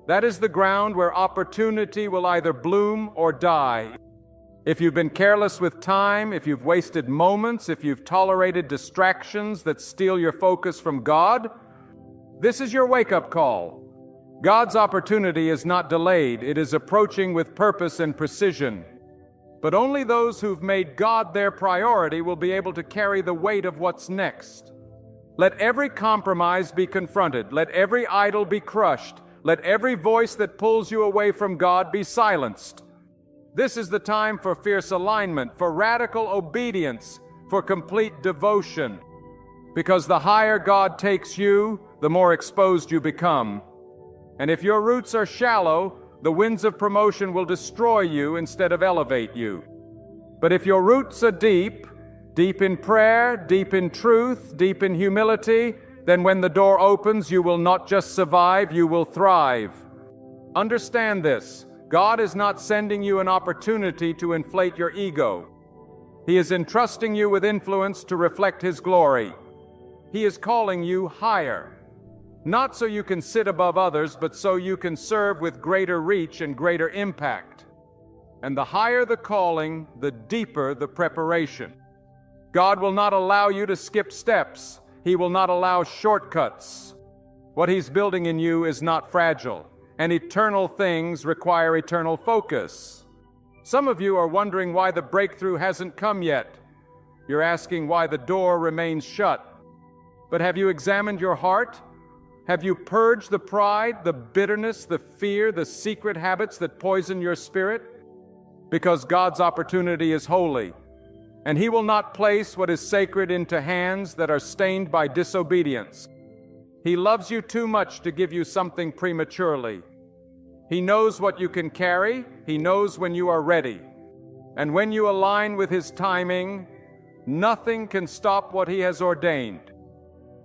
That is the ground where opportunity will either bloom or die. If you've been careless with time, if you've wasted moments, if you've tolerated distractions that steal your focus from God, this is your wake-up call. God's opportunity is not delayed. It is approaching with purpose and precision. But only those who've made God their priority will be able to carry the weight of what's next. Let every compromise be confronted. Let every idol be crushed. let every voice that pulls you away from God be silenced. This is the time for fierce alignment, for radical obedience, for complete devotion. Because the higher God takes you, the more exposed you become. And if your roots are shallow, the winds of promotion will destroy you instead of elevate you. But if your roots are deep, deep in prayer, deep in truth, deep in humility, then when the door opens, you will not just survive, you will thrive. Understand this. God is not sending you an opportunity to inflate your ego. He is entrusting you with influence to reflect His glory. He is calling you higher. Not so you can sit above others, but so you can serve with greater reach and greater impact. And the higher the calling, the deeper the preparation. God will not allow you to skip steps. He will not allow shortcuts. What He's building in you is not fragile, and eternal things require eternal focus. Some of you are wondering why the breakthrough hasn't come yet. You're asking why the door remains shut. But have you examined your heart? Have you purged the pride, the bitterness, the fear, the secret habits that poison your spirit? Because God's opportunity is holy, and He will not place what is sacred into hands that are stained by disobedience. He loves you too much to give you something prematurely. He knows what you can carry. He knows when you are ready. And when you align with His timing, nothing can stop what He has ordained.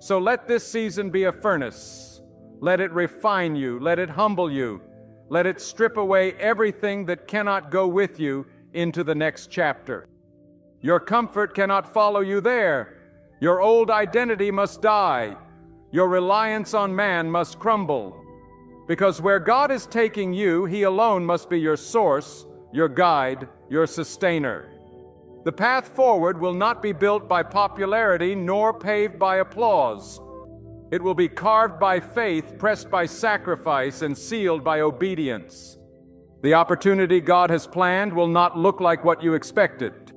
So let this season be a furnace. Let it refine you. Let it humble you. Let it strip away everything that cannot go with you into the next chapter. Your comfort cannot follow you there. Your old identity must die. Your reliance on man must crumble. Because where God is taking you, He alone must be your source, your guide, your sustainer. The path forward will not be built by popularity nor paved by applause. It will be carved by faith, pressed by sacrifice, and sealed by obedience. The opportunity God has planned will not look like what you expected.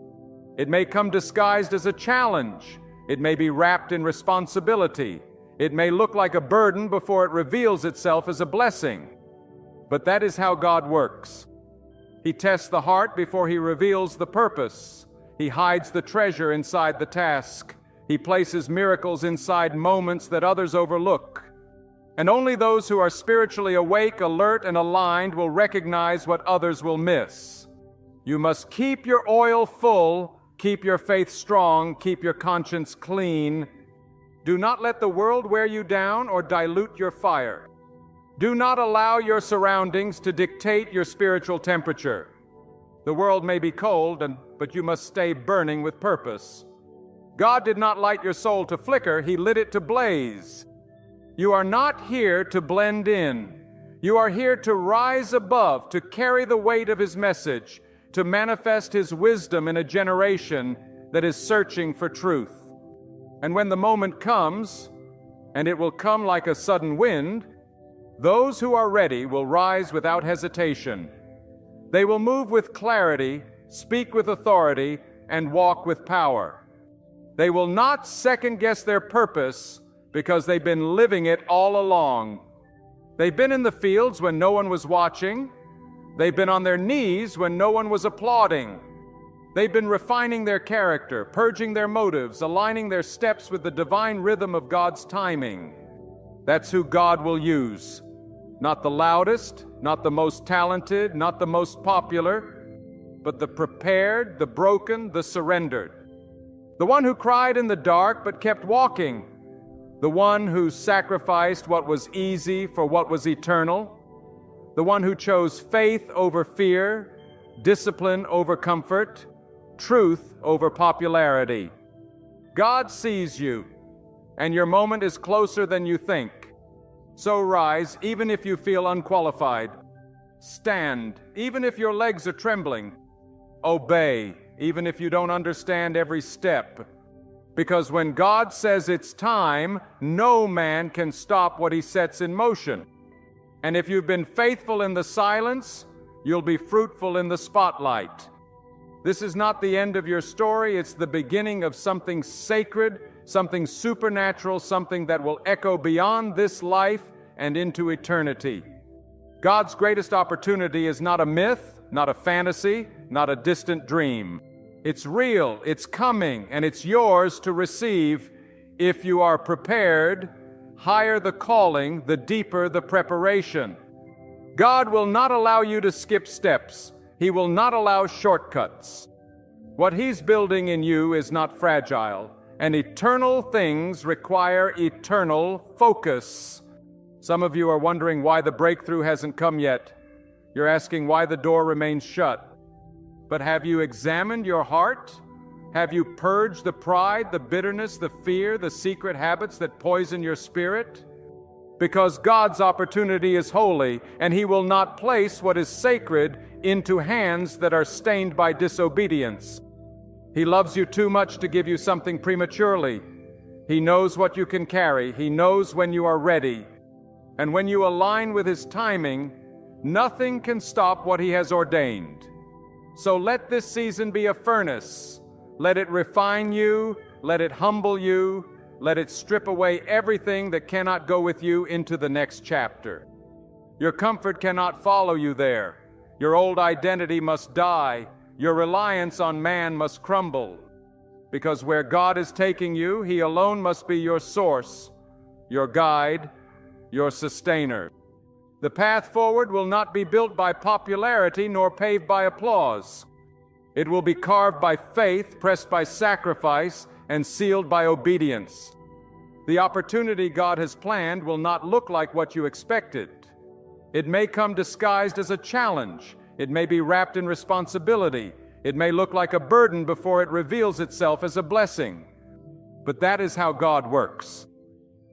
It may come disguised as a challenge. It may be wrapped in responsibility. It may look like a burden before it reveals itself as a blessing. But that is how God works. He tests the heart before He reveals the purpose. He hides the treasure inside the task. He places miracles inside moments that others overlook. And only those who are spiritually awake, alert, and aligned will recognize what others will miss. You must keep your oil full, keep your faith strong, keep your conscience clean. Do not let the world wear you down or dilute your fire. Do not allow your surroundings to dictate your spiritual temperature. The world may be cold, but you must stay burning with purpose. God did not light your soul to flicker, He lit it to blaze. You are not here to blend in. You are here to rise above, to carry the weight of His message, to manifest His wisdom in a generation that is searching for truth. And when the moment comes, and it will come like a sudden wind, those who are ready will rise without hesitation. They will move with clarity, speak with authority, and walk with power. They will not second-guess their purpose because they've been living it all along. They've been in the fields when no one was watching. They've been on their knees when no one was applauding. They've been refining their character, purging their motives, aligning their steps with the divine rhythm of God's timing. That's who God will use. Not the loudest, not the most talented, not the most popular, but the prepared, the broken, the surrendered. The one who cried in the dark but kept walking. The one who sacrificed what was easy for what was eternal. The one who chose faith over fear, discipline over comfort, truth over popularity. God sees you, and your moment is closer than you think. So rise, even if you feel unqualified. Stand, even if your legs are trembling. Obey, even if you don't understand every step. Because when God says it's time, no man can stop what He sets in motion. And if you've been faithful in the silence, you'll be fruitful in the spotlight. This is not the end of your story, it's the beginning of something sacred, something supernatural, something that will echo beyond this life and into eternity. God's greatest opportunity is not a myth, not a fantasy, not a distant dream. It's real, it's coming, and it's yours to receive if you are prepared. Higher the calling, the deeper the preparation. God will not allow you to skip steps. He will not allow shortcuts. What He's building in you is not fragile, and eternal things require eternal focus. Some of you are wondering why the breakthrough hasn't come yet. You're asking why the door remains shut. But have you examined your heart? Have you purged the pride, the bitterness, the fear, the secret habits that poison your spirit? Because God's opportunity is holy, and He will not place what is sacred into hands that are stained by disobedience. He loves you too much to give you something prematurely. He knows what you can carry. He knows when you are ready. And when you align with His timing, nothing can stop what He has ordained. So let this season be a furnace. Let it refine you. Let it humble you. Let it strip away everything that cannot go with you into the next chapter. Your comfort cannot follow you there. Your old identity must die. Your reliance on man must crumble. Because where God is taking you, He alone must be your source, your guide, your sustainer. The path forward will not be built by popularity nor paved by applause. It will be carved by faith, pressed by sacrifice, and sealed by obedience. The opportunity God has planned will not look like what you expected. It may come disguised as a challenge. It may be wrapped in responsibility. It may look like a burden before it reveals itself as a blessing. But that is how God works.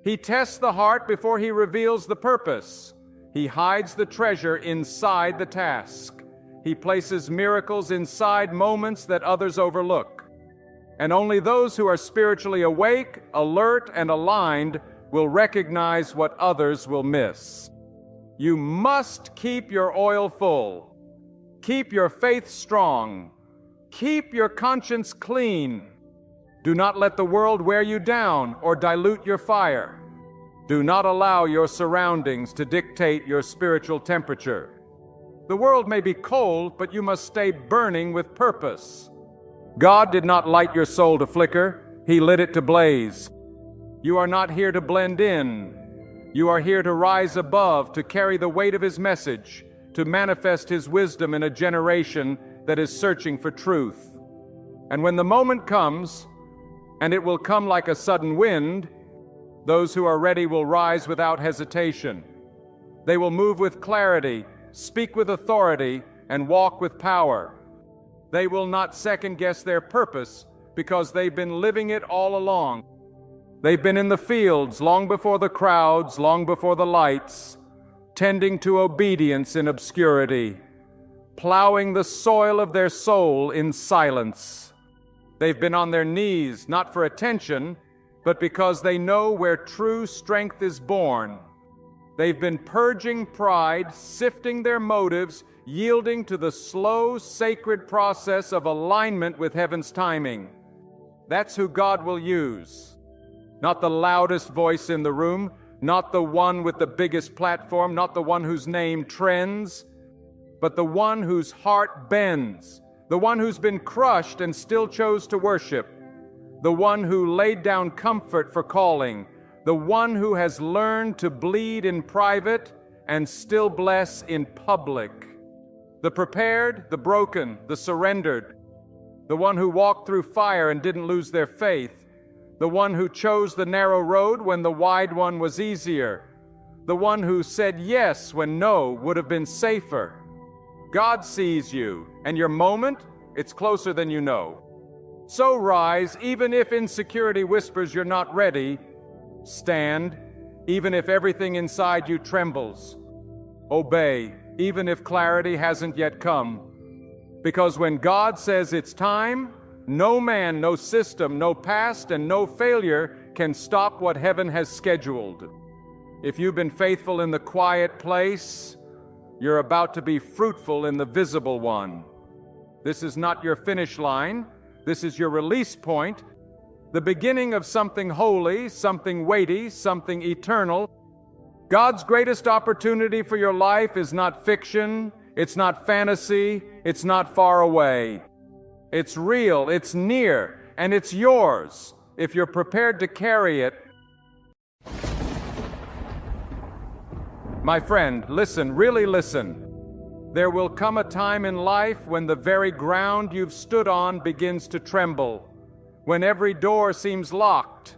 He tests the heart before He reveals the purpose. He hides the treasure inside the task. He places miracles inside moments that others overlook. And only those who are spiritually awake, alert, and aligned will recognize what others will miss. You must keep your oil full. Keep your faith strong. Keep your conscience clean. Do not let the world wear you down or dilute your fire. Do not allow your surroundings to dictate your spiritual temperature. The world may be cold, but you must stay burning with purpose. God did not light your soul to flicker. He lit it to blaze. You are not here to blend in. You are here to rise above, to carry the weight of His message, to manifest His wisdom in a generation that is searching for truth. And when the moment comes, and it will come like a sudden wind, those who are ready will rise without hesitation. They will move with clarity, speak with authority, and walk with power. They will not second-guess their purpose because they've been living it all along. They've been in the fields long before the crowds, long before the lights, tending to obedience in obscurity, plowing the soil of their soul in silence. They've been on their knees, not for attention, but because they know where true strength is born. They've been purging pride, sifting their motives, yielding to the slow, sacred process of alignment with heaven's timing. That's who God will use. Not the loudest voice in the room, not the one with the biggest platform, not the one whose name trends, but the one whose heart bends, the one who's been crushed and still chose to worship, the one who laid down comfort for calling, the one who has learned to bleed in private and still bless in public. The prepared, the broken, the surrendered, the one who walked through fire and didn't lose their faith, the one who chose the narrow road when the wide one was easier, the one who said yes when no would have been safer. God sees you, and your moment, it's closer than you know. So rise, even if insecurity whispers you're not ready. Stand, even if everything inside you trembles. Obey, even if clarity hasn't yet come. Because when God says it's time, no man, no system, no past, and no failure can stop what heaven has scheduled. If you've been faithful in the quiet place, you're about to be fruitful in the visible one. This is not your finish line. This is your release point, the beginning of something holy, something weighty, something eternal. God's greatest opportunity for your life is not fiction, it's not fantasy, it's not far away. It's real, it's near, and it's yours if you're prepared to carry it. My friend, listen, really listen. There will come a time in life when the very ground you've stood on begins to tremble, when every door seems locked,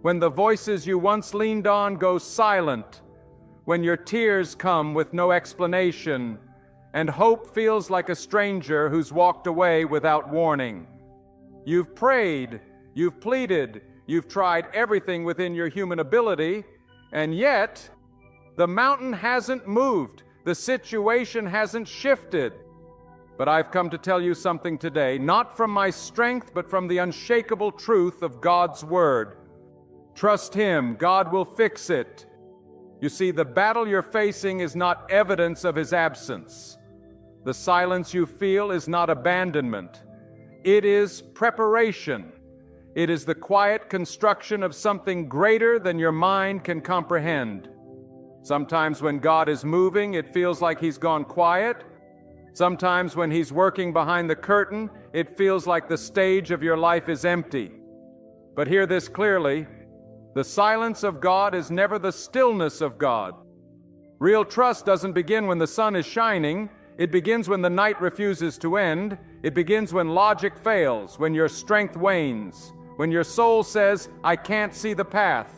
when the voices you once leaned on go silent, when your tears come with no explanation, and hope feels like a stranger who's walked away without warning. You've prayed, you've pleaded, you've tried everything within your human ability, and yet the mountain hasn't moved, the situation hasn't shifted. But I've come to tell you something today, not from my strength, but from the unshakable truth of God's Word. Trust Him, God will fix it. You see, the battle you're facing is not evidence of His absence. The silence you feel is not abandonment. It is preparation. It is the quiet construction of something greater than your mind can comprehend. Sometimes when God is moving, it feels like He's gone quiet. Sometimes when He's working behind the curtain, it feels like the stage of your life is empty. But hear this clearly. The silence of God is never the stillness of God. Real trust doesn't begin when the sun is shining. It begins when the night refuses to end. It begins when logic fails, when your strength wanes, when your soul says, I can't see the path.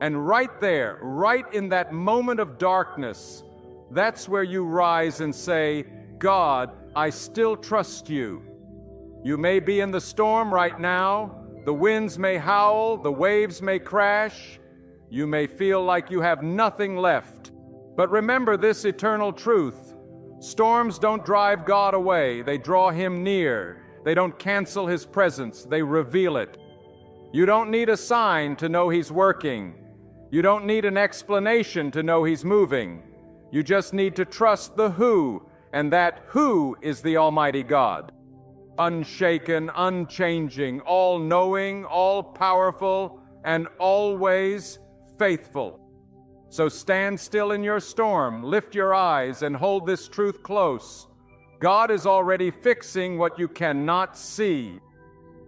And right there, right in that moment of darkness, that's where you rise and say, God, I still trust you. You may be in the storm right now. The winds may howl, the waves may crash. You may feel like you have nothing left. But remember this eternal truth. Storms don't drive God away. They draw Him near. They don't cancel His presence. They reveal it. You don't need a sign to know He's working. You don't need an explanation to know He's moving. You just need to trust the who, and that who is the Almighty God. Unshaken, unchanging, all-knowing, all-powerful, and always faithful. So stand still in your storm, lift your eyes, and hold this truth close. God is already fixing what you cannot see.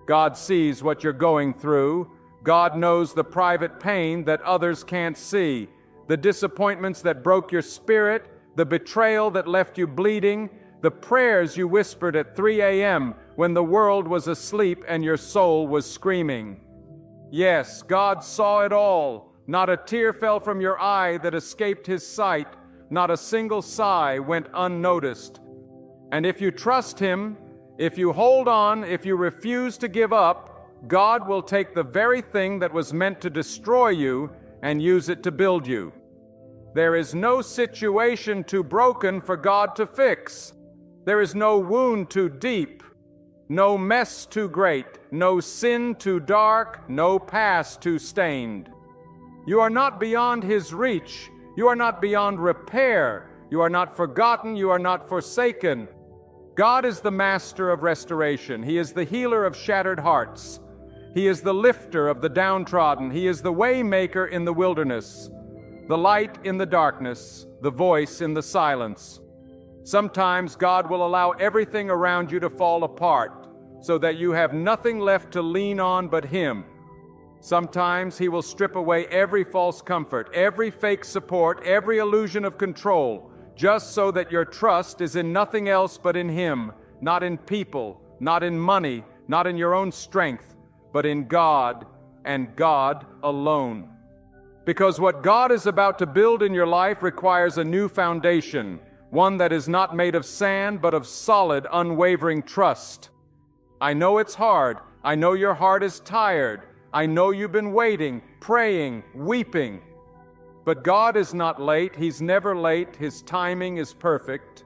God sees what you're going through. God knows the private pain that others can't see, the disappointments that broke your spirit, the betrayal that left you bleeding, the prayers you whispered at 3 a.m. when the world was asleep and your soul was screaming. Yes, God saw it all. Not a tear fell from your eye that escaped His sight. Not a single sigh went unnoticed. And if you trust Him, if you hold on, if you refuse to give up, God will take the very thing that was meant to destroy you and use it to build you. There is no situation too broken for God to fix. There is no wound too deep, no mess too great, no sin too dark, no past too stained. You are not beyond His reach. You are not beyond repair. You are not forgotten. You are not forsaken. God is the master of restoration. He is the healer of shattered hearts. He is the lifter of the downtrodden. He is the way maker in the wilderness, the light in the darkness, the voice in the silence. Sometimes God will allow everything around you to fall apart so that you have nothing left to lean on but Him. Sometimes He will strip away every false comfort, every fake support, every illusion of control, just so that your trust is in nothing else but in Him, not in people, not in money, not in your own strength, but in God and God alone. Because what God is about to build in your life requires a new foundation, one that is not made of sand, but of solid, unwavering trust. I know it's hard. I know your heart is tired. I know you've been waiting, praying, weeping. But God is not late. He's never late. His timing is perfect.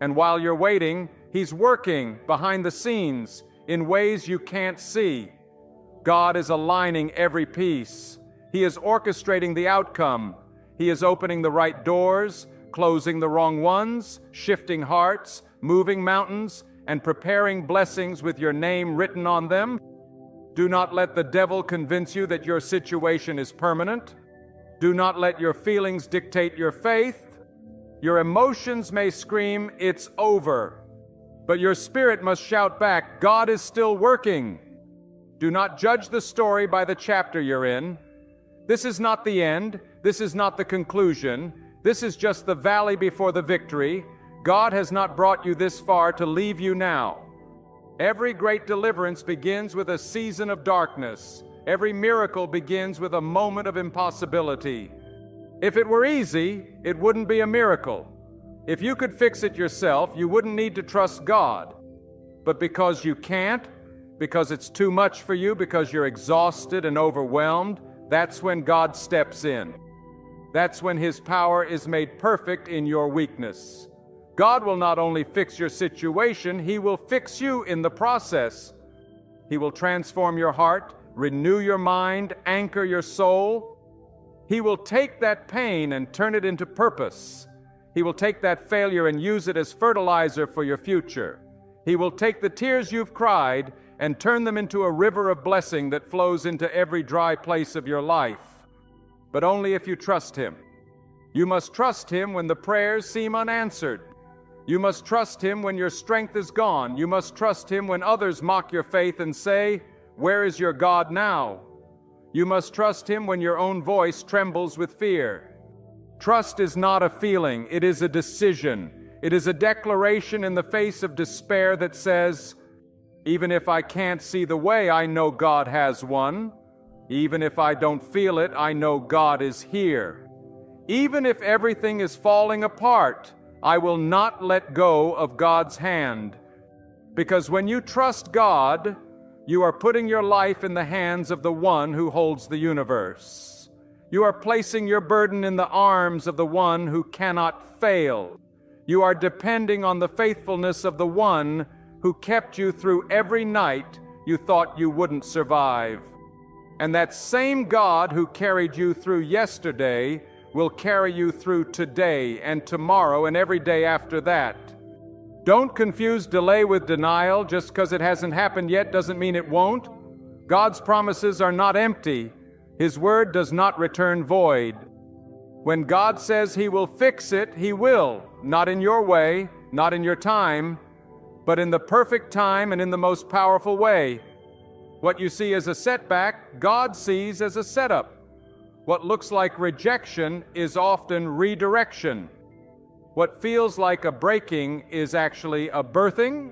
And while you're waiting, He's working behind the scenes in ways you can't see. God is aligning every piece. He is orchestrating the outcome. He is opening the right doors, closing the wrong ones, shifting hearts, moving mountains, and preparing blessings with your name written on them. Do not let the devil convince you that your situation is permanent. Do not let your feelings dictate your faith. Your emotions may scream, "It's over." But your spirit must shout back, "God is still working." Do not judge the story by the chapter you're in. This is not the end. This is not the conclusion. This is just the valley before the victory. God has not brought you this far to leave you now. Every great deliverance begins with a season of darkness. Every miracle begins with a moment of impossibility. If it were easy, it wouldn't be a miracle. If you could fix it yourself, you wouldn't need to trust God. But because you can't, because it's too much for you, because you're exhausted and overwhelmed, that's when God steps in. That's when His power is made perfect in your weakness. God will not only fix your situation, He will fix you in the process. He will transform your heart, renew your mind, anchor your soul. He will take that pain and turn it into purpose. He will take that failure and use it as fertilizer for your future. He will take the tears you've cried and turn them into a river of blessing that flows into every dry place of your life. But only if you trust Him. You must trust Him when the prayers seem unanswered. You must trust Him when your strength is gone. You must trust Him when others mock your faith and say, "Where is your God now?" You must trust Him when your own voice trembles with fear. Trust is not a feeling, it is a decision. It is a declaration in the face of despair that says, "Even if I can't see the way, I know God has one. Even if I don't feel it, I know God is here. Even if everything is falling apart, I will not let go of God's hand." Because when you trust God, you are putting your life in the hands of the one who holds the universe. You are placing your burden in the arms of the one who cannot fail. You are depending on the faithfulness of the one who kept you through every night you thought you wouldn't survive. And that same God who carried you through yesterday will carry you through today and tomorrow and every day after that. Don't confuse delay with denial. Just because it hasn't happened yet doesn't mean it won't. God's promises are not empty. His word does not return void. When God says He will fix it, He will. Not in your way, not in your time, but in the perfect time and in the most powerful way. What you see as a setback, God sees as a setup. What looks like rejection is often redirection. What feels like a breaking is actually a birthing.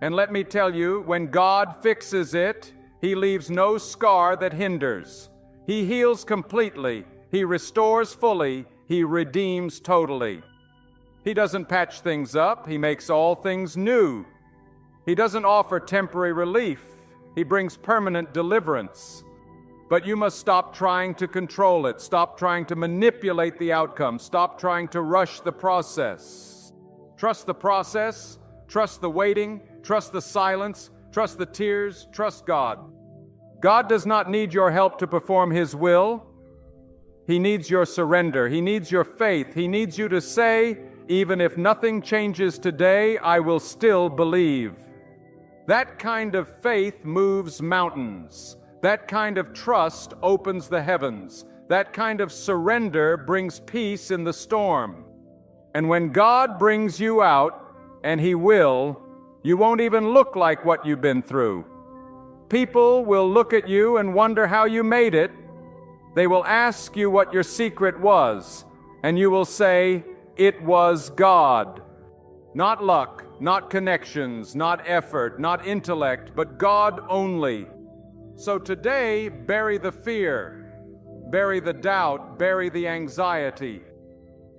And let me tell you, when God fixes it, He leaves no scar that hinders. He heals completely. He restores fully. He redeems totally. He doesn't patch things up. He makes all things new. He doesn't offer temporary relief. He brings permanent deliverance. But you must stop trying to control it. Stop trying to manipulate the outcome. Stop trying to rush the process. Trust the process. Trust the waiting. Trust the silence. Trust the tears. Trust God. God does not need your help to perform His will. He needs your surrender. He needs your faith. He needs you to say, "Even if nothing changes today, I will still believe." That kind of faith moves mountains. That kind of trust opens the heavens. That kind of surrender brings peace in the storm. And when God brings you out, and He will, you won't even look like what you've been through. People will look at you and wonder how you made it. They will ask you what your secret was, and you will say, "It was God." Not luck, not connections, not effort, not intellect, but God only. So today, bury the fear, bury the doubt, bury the anxiety,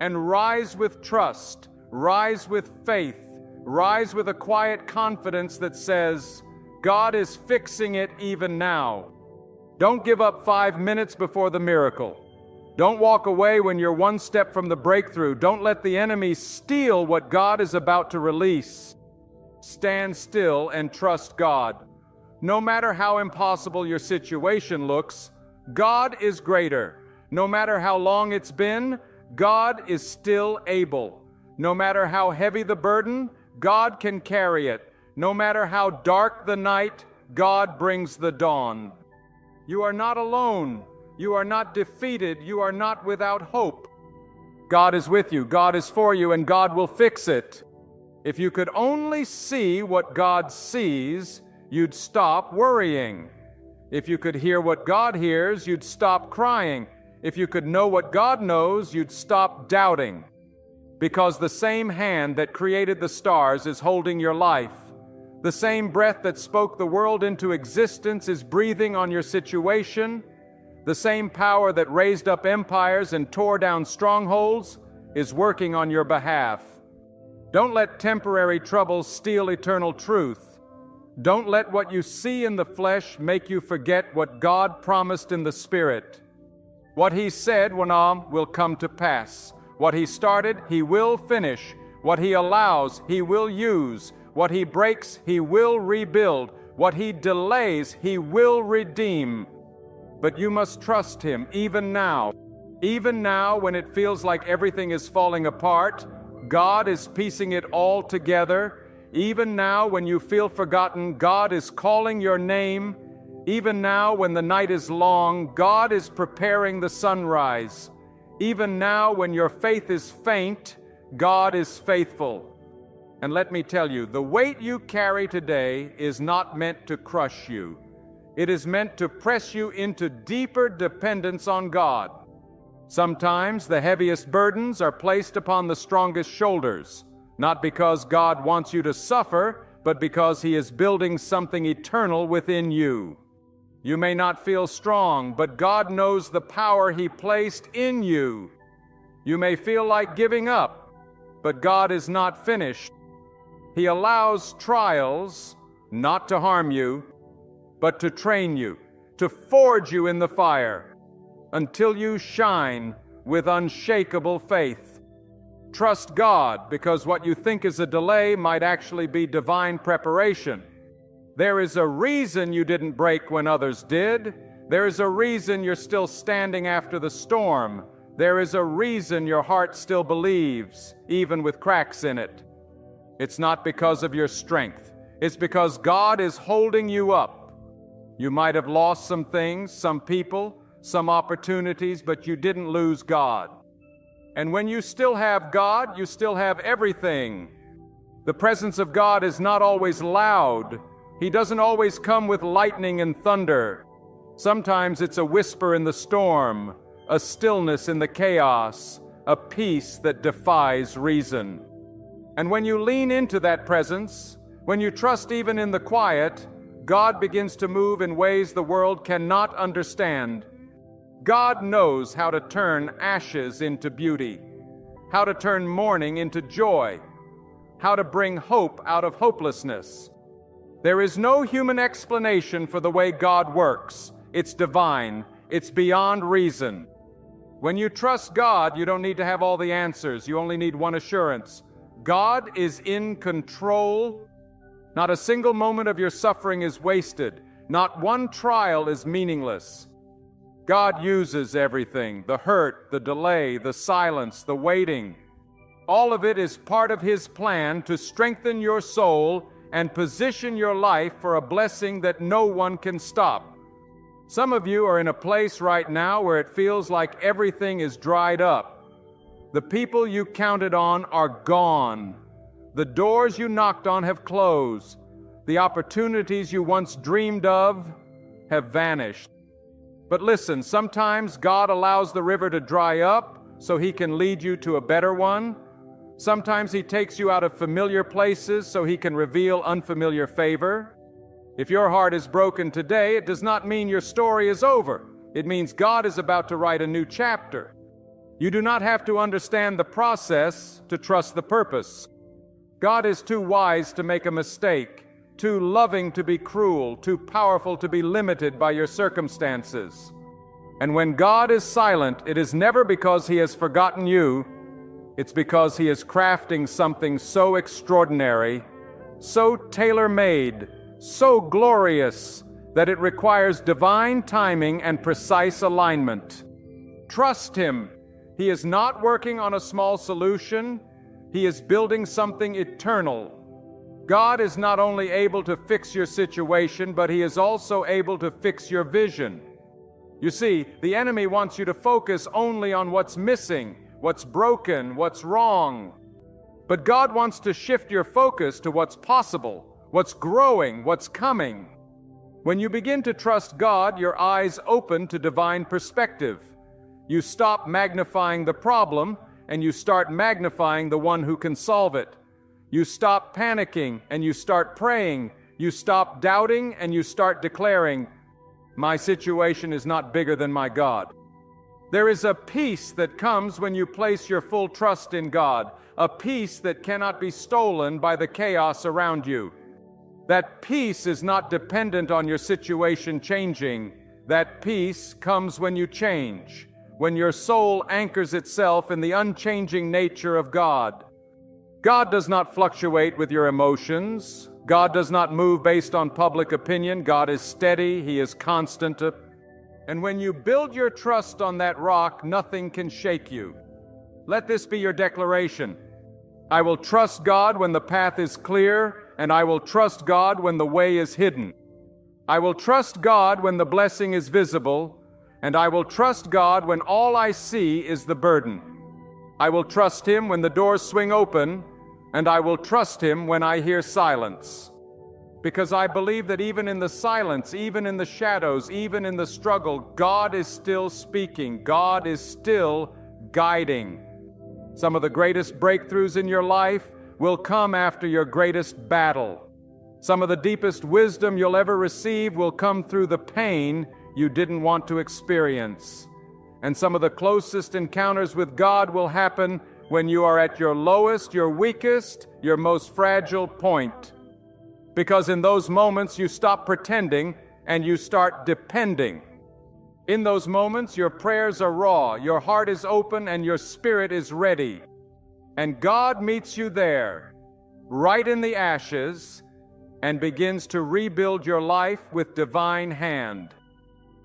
and rise with trust, rise with faith, rise with a quiet confidence that says, God is fixing it even now. Don't give up 5 minutes before the miracle. Don't walk away when you're one step from the breakthrough. Don't let the enemy steal what God is about to release. Stand still and trust God. No matter how impossible your situation looks, God is greater. No matter how long it's been, God is still able. No matter how heavy the burden, God can carry it. No matter how dark the night, God brings the dawn. You are not alone. You are not defeated. You are not without hope. God is with you. God is for you, and God will fix it. If you could only see what God sees, you'd stop worrying. If you could hear what God hears, you'd stop crying. If you could know what God knows, you'd stop doubting. Because the same hand that created the stars is holding your life. The same breath that spoke the world into existence is breathing on your situation. The same power that raised up empires and tore down strongholds is working on your behalf. Don't let temporary troubles steal eternal truth. Don't let what you see in the flesh make you forget what God promised in the Spirit. What He said will come to pass. What He started, He will finish. What He allows, He will use. What He breaks, He will rebuild. What He delays, He will redeem. But you must trust Him even now. Even now, when it feels like everything is falling apart, God is piecing it all together. Even now, when you feel forgotten, God is calling your name. Even now, when the night is long, God is preparing the sunrise. Even now, when your faith is faint, God is faithful. And let me tell you, the weight you carry today is not meant to crush you. It is meant to press you into deeper dependence on God. Sometimes the heaviest burdens are placed upon the strongest shoulders, not because God wants you to suffer, but because He is building something eternal within you. You may not feel strong, but God knows the power He placed in you. You may feel like giving up, but God is not finished. He allows trials not to harm you, but to train you, to forge you in the fire, until you shine with unshakable faith. Trust God, because what you think is a delay might actually be divine preparation. There is a reason you didn't break when others did. There is a reason you're still standing after the storm. There is a reason your heart still believes, even with cracks in it. It's not because of your strength. It's because God is holding you up. You might have lost some things, some people, some opportunities, but you didn't lose God. And when you still have God, you still have everything. The presence of God is not always loud. He doesn't always come with lightning and thunder. Sometimes it's a whisper in the storm, a stillness in the chaos, a peace that defies reason. And when you lean into that presence, when you trust even in the quiet, God begins to move in ways the world cannot understand. God knows how to turn ashes into beauty, how to turn mourning into joy, how to bring hope out of hopelessness. There is no human explanation for the way God works. It's divine. It's beyond reason. When you trust God, you don't need to have all the answers. You only need one assurance. God is in control. Not a single moment of your suffering is wasted. Not one trial is meaningless. God uses everything, the hurt, the delay, the silence, the waiting. All of it is part of His plan to strengthen your soul and position your life for a blessing that no one can stop. Some of you are in a place right now where it feels like everything is dried up. The people you counted on are gone. The doors you knocked on have closed. The opportunities you once dreamed of have vanished. But listen, sometimes God allows the river to dry up so He can lead you to a better one. Sometimes He takes you out of familiar places so He can reveal unfamiliar favor. If your heart is broken today, it does not mean your story is over. It means God is about to write a new chapter. You do not have to understand the process to trust the purpose. God is too wise to make a mistake, too loving to be cruel, too powerful to be limited by your circumstances. And when God is silent, it is never because He has forgotten you. It's because He is crafting something so extraordinary, so tailor-made, so glorious, that it requires divine timing and precise alignment. Trust Him. He is not working on a small solution. He is building something eternal. God is not only able to fix your situation, but He is also able to fix your vision. You see, the enemy wants you to focus only on what's missing, what's broken, what's wrong. But God wants to shift your focus to what's possible, what's growing, what's coming. When you begin to trust God, your eyes open to divine perspective. You stop magnifying the problem and you start magnifying the one who can solve it. You stop panicking and you start praying. You stop doubting and you start declaring, "My situation is not bigger than my God." There is a peace that comes when you place your full trust in God, a peace that cannot be stolen by the chaos around you. That peace is not dependent on your situation changing. That peace comes when you change, when your soul anchors itself in the unchanging nature of God. God does not fluctuate with your emotions. God does not move based on public opinion. God is steady. He is constant. And when you build your trust on that rock, nothing can shake you. Let this be your declaration. I will trust God when the path is clear, and I will trust God when the way is hidden. I will trust God when the blessing is visible, and I will trust God when all I see is the burden. I will trust Him when the doors swing open, and I will trust Him when I hear silence. Because I believe that even in the silence, even in the shadows, even in the struggle, God is still speaking. God is still guiding. Some of the greatest breakthroughs in your life will come after your greatest battle. Some of the deepest wisdom you'll ever receive will come through the pain you didn't want to experience. And some of the closest encounters with God will happen when you are at your lowest, your weakest, your most fragile point. Because in those moments you stop pretending and you start depending. In those moments your prayers are raw, your heart is open, and your spirit is ready. And God meets you there, right in the ashes, and begins to rebuild your life with divine hand.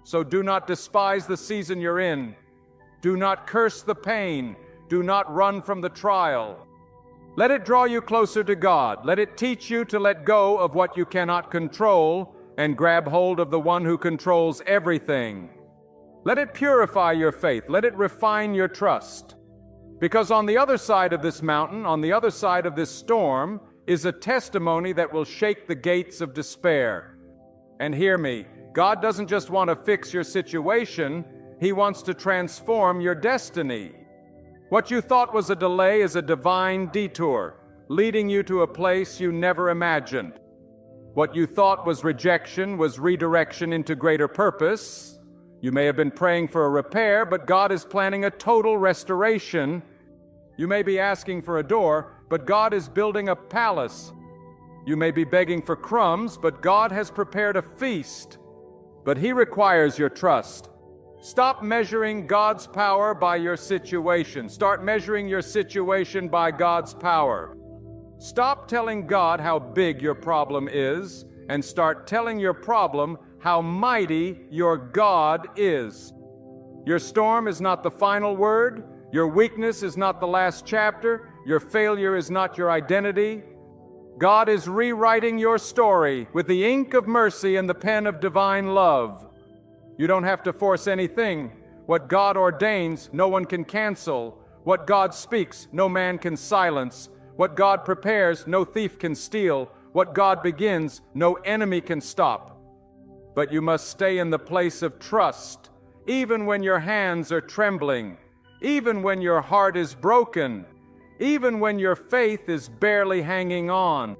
So do not despise the season you're in. Do not curse the pain. Do not run from the trial. Let it draw you closer to God. Let it teach you to let go of what you cannot control and grab hold of the one who controls everything. Let it purify your faith. Let it refine your trust. Because on the other side of this mountain, on the other side of this storm, is a testimony that will shake the gates of despair. And hear me, God doesn't just want to fix your situation, He wants to transform your destiny. What you thought was a delay is a divine detour, leading you to a place you never imagined. What you thought was rejection was redirection into greater purpose. You may have been praying for a repair, but God is planning a total restoration. You may be asking for a door, but God is building a palace. You may be begging for crumbs, but God has prepared a feast. But He requires your trust. Stop measuring God's power by your situation. Start measuring your situation by God's power. Stop telling God how big your problem is, and start telling your problem how mighty your God is. Your storm is not the final word. Your weakness is not the last chapter. Your failure is not your identity. God is rewriting your story with the ink of mercy and the pen of divine love. You don't have to force anything. What God ordains, no one can cancel. What God speaks, no man can silence. What God prepares, no thief can steal. What God begins, no enemy can stop. But you must stay in the place of trust, even when your hands are trembling, even when your heart is broken, even when your faith is barely hanging on.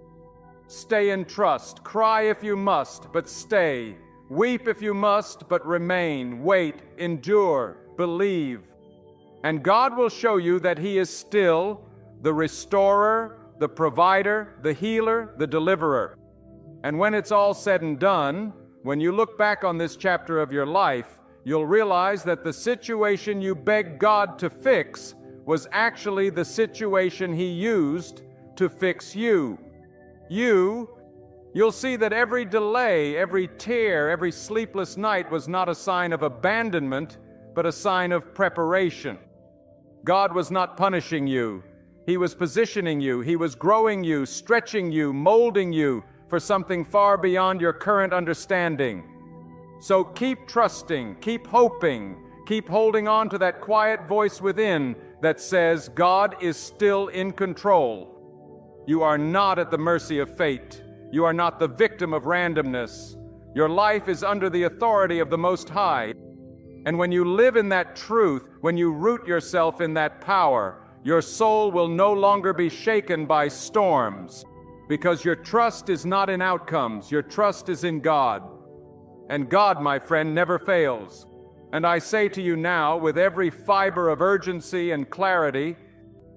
Stay in trust. Cry if you must, but stay. Weep if you must, but remain. Wait, endure, believe. And God will show you that He is still the restorer, the provider, the healer, the deliverer. And when it's all said and done, when you look back on this chapter of your life, you'll realize that the situation you begged God to fix was actually the situation He used to fix you. You'll see that every delay, every tear, every sleepless night was not a sign of abandonment, but a sign of preparation. God was not punishing you. He was positioning you. He was growing you, stretching you, molding you for something far beyond your current understanding. So keep trusting, keep hoping, keep holding on to that quiet voice within that says God is still in control. You are not at the mercy of fate. You are not the victim of randomness. Your life is under the authority of the Most High. And when you live in that truth, when you root yourself in that power, your soul will no longer be shaken by storms, because your trust is not in outcomes, your trust is in God. And God, my friend, never fails. And I say to you now, with every fiber of urgency and clarity,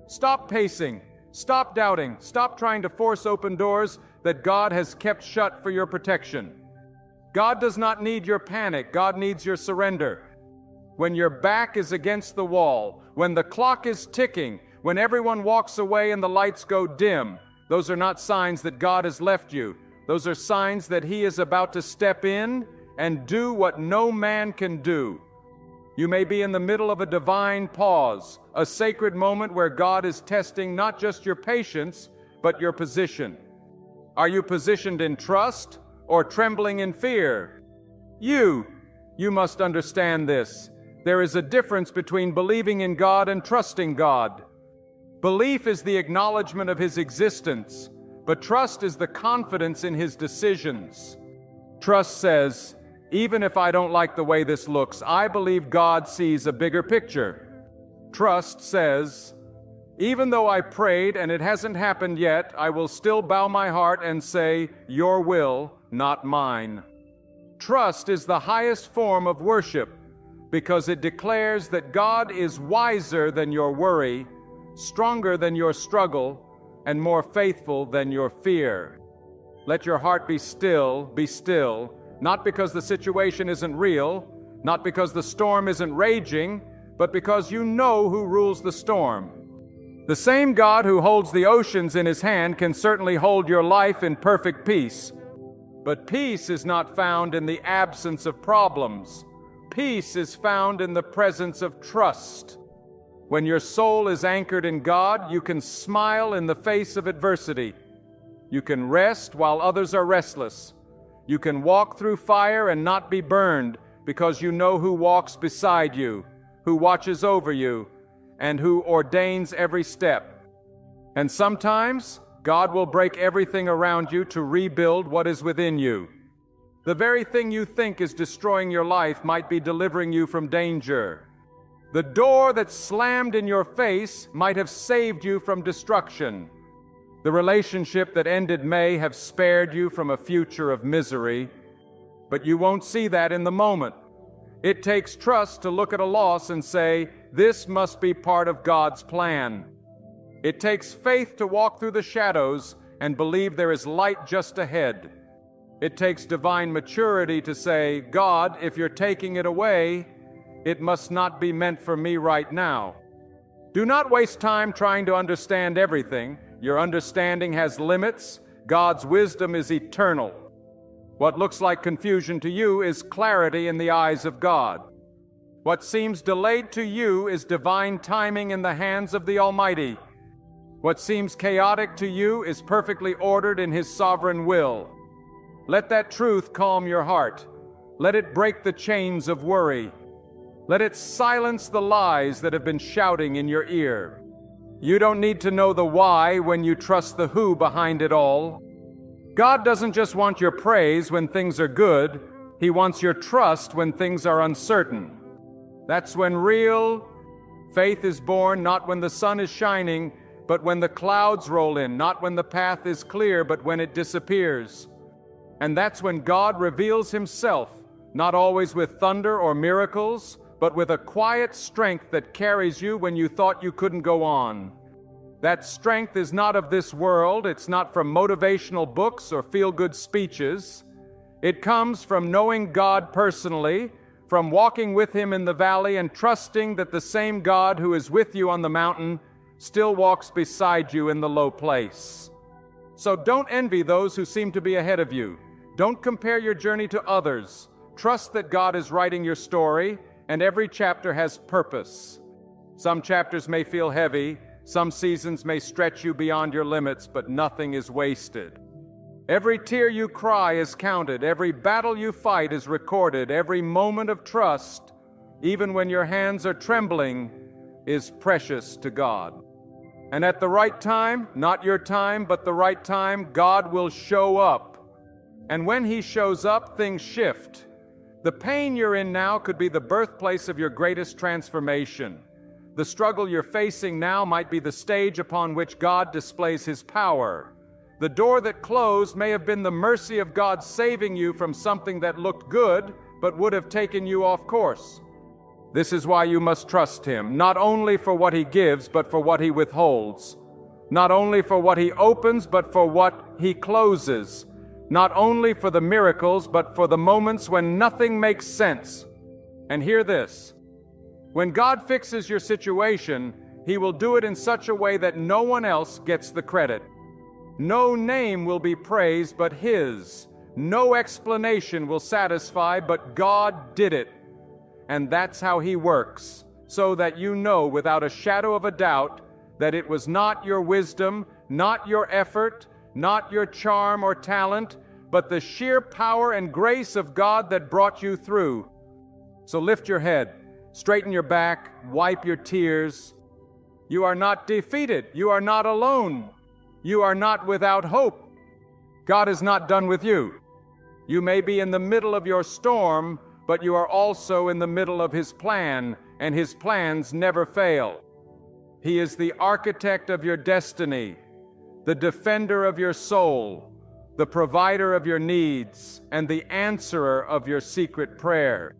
stop pacing, stop doubting, stop trying to force open doors that God has kept shut for your protection. God does not need your panic, God needs your surrender. When your back is against the wall, when the clock is ticking, when everyone walks away and the lights go dim, those are not signs that God has left you. Those are signs that He is about to step in and do what no man can do. You may be in the middle of a divine pause, a sacred moment where God is testing not just your patience, but your position. Are you positioned in trust or trembling in fear? You must understand this. There is a difference between believing in God and trusting God. Belief is the acknowledgement of His existence, but trust is the confidence in His decisions. Trust says, even if I don't like the way this looks, I believe God sees a bigger picture. Trust says, even though I prayed and it hasn't happened yet, I will still bow my heart and say, your will, not mine. Trust is the highest form of worship because it declares that God is wiser than your worry, stronger than your struggle, and more faithful than your fear. Let your heart be still, not because the situation isn't real, not because the storm isn't raging, but because you know who rules the storm. The same God who holds the oceans in His hand can certainly hold your life in perfect peace. But peace is not found in the absence of problems. Peace is found in the presence of trust. When your soul is anchored in God, you can smile in the face of adversity. You can rest while others are restless. You can walk through fire and not be burned because you know who walks beside you, who watches over you, and who ordains every step. And sometimes God will break everything around you to rebuild what is within you. The very thing you think is destroying your life might be delivering you from danger. The door that slammed in your face might have saved you from destruction. The relationship that ended may have spared you from a future of misery, but you won't see that in the moment. It takes trust to look at a loss and say, this must be part of God's plan. It takes faith to walk through the shadows and believe there is light just ahead. It takes divine maturity to say, God, if you're taking it away, it must not be meant for me right now. Do not waste time trying to understand everything. Your understanding has limits. God's wisdom is eternal. What looks like confusion to you is clarity in the eyes of God. What seems delayed to you is divine timing in the hands of the Almighty. What seems chaotic to you is perfectly ordered in His sovereign will. Let that truth calm your heart. Let it break the chains of worry. Let it silence the lies that have been shouting in your ear. You don't need to know the why when you trust the who behind it all. God doesn't just want your praise when things are good. He wants your trust when things are uncertain. That's when real faith is born, not when the sun is shining, but when the clouds roll in, not when the path is clear, but when it disappears. And that's when God reveals Himself, not always with thunder or miracles, but with a quiet strength that carries you when you thought you couldn't go on. That strength is not of this world. It's not from motivational books or feel-good speeches. It comes from knowing God personally, from walking with Him in the valley and trusting that the same God who is with you on the mountain still walks beside you in the low place. So don't envy those who seem to be ahead of you. Don't compare your journey to others. Trust that God is writing your story, and every chapter has purpose. Some chapters may feel heavy, some seasons may stretch you beyond your limits, but nothing is wasted. Every tear you cry is counted, every battle you fight is recorded, every moment of trust, even when your hands are trembling, is precious to God. And at the right time, not your time, but the right time, God will show up. And when He shows up, things shift. The pain you're in now could be the birthplace of your greatest transformation. The struggle you're facing now might be the stage upon which God displays His power. The door that closed may have been the mercy of God saving you from something that looked good, but would have taken you off course. This is why you must trust Him, not only for what He gives, but for what He withholds. Not only for what He opens, but for what He closes. Not only for the miracles, but for the moments when nothing makes sense. And hear this. When God fixes your situation, He will do it in such a way that no one else gets the credit. No name will be praised but His. No explanation will satisfy, but God did it. And that's how He works, so that you know without a shadow of a doubt that it was not your wisdom, not your effort, not your charm or talent, but the sheer power and grace of God that brought you through. So lift your head, straighten your back, wipe your tears. You are not defeated. You are not alone. You are not without hope. God is not done with you. You may be in the middle of your storm, but you are also in the middle of His plan, and His plans never fail. He is the architect of your destiny, the defender of your soul, the provider of your needs, and the answerer of your secret prayer.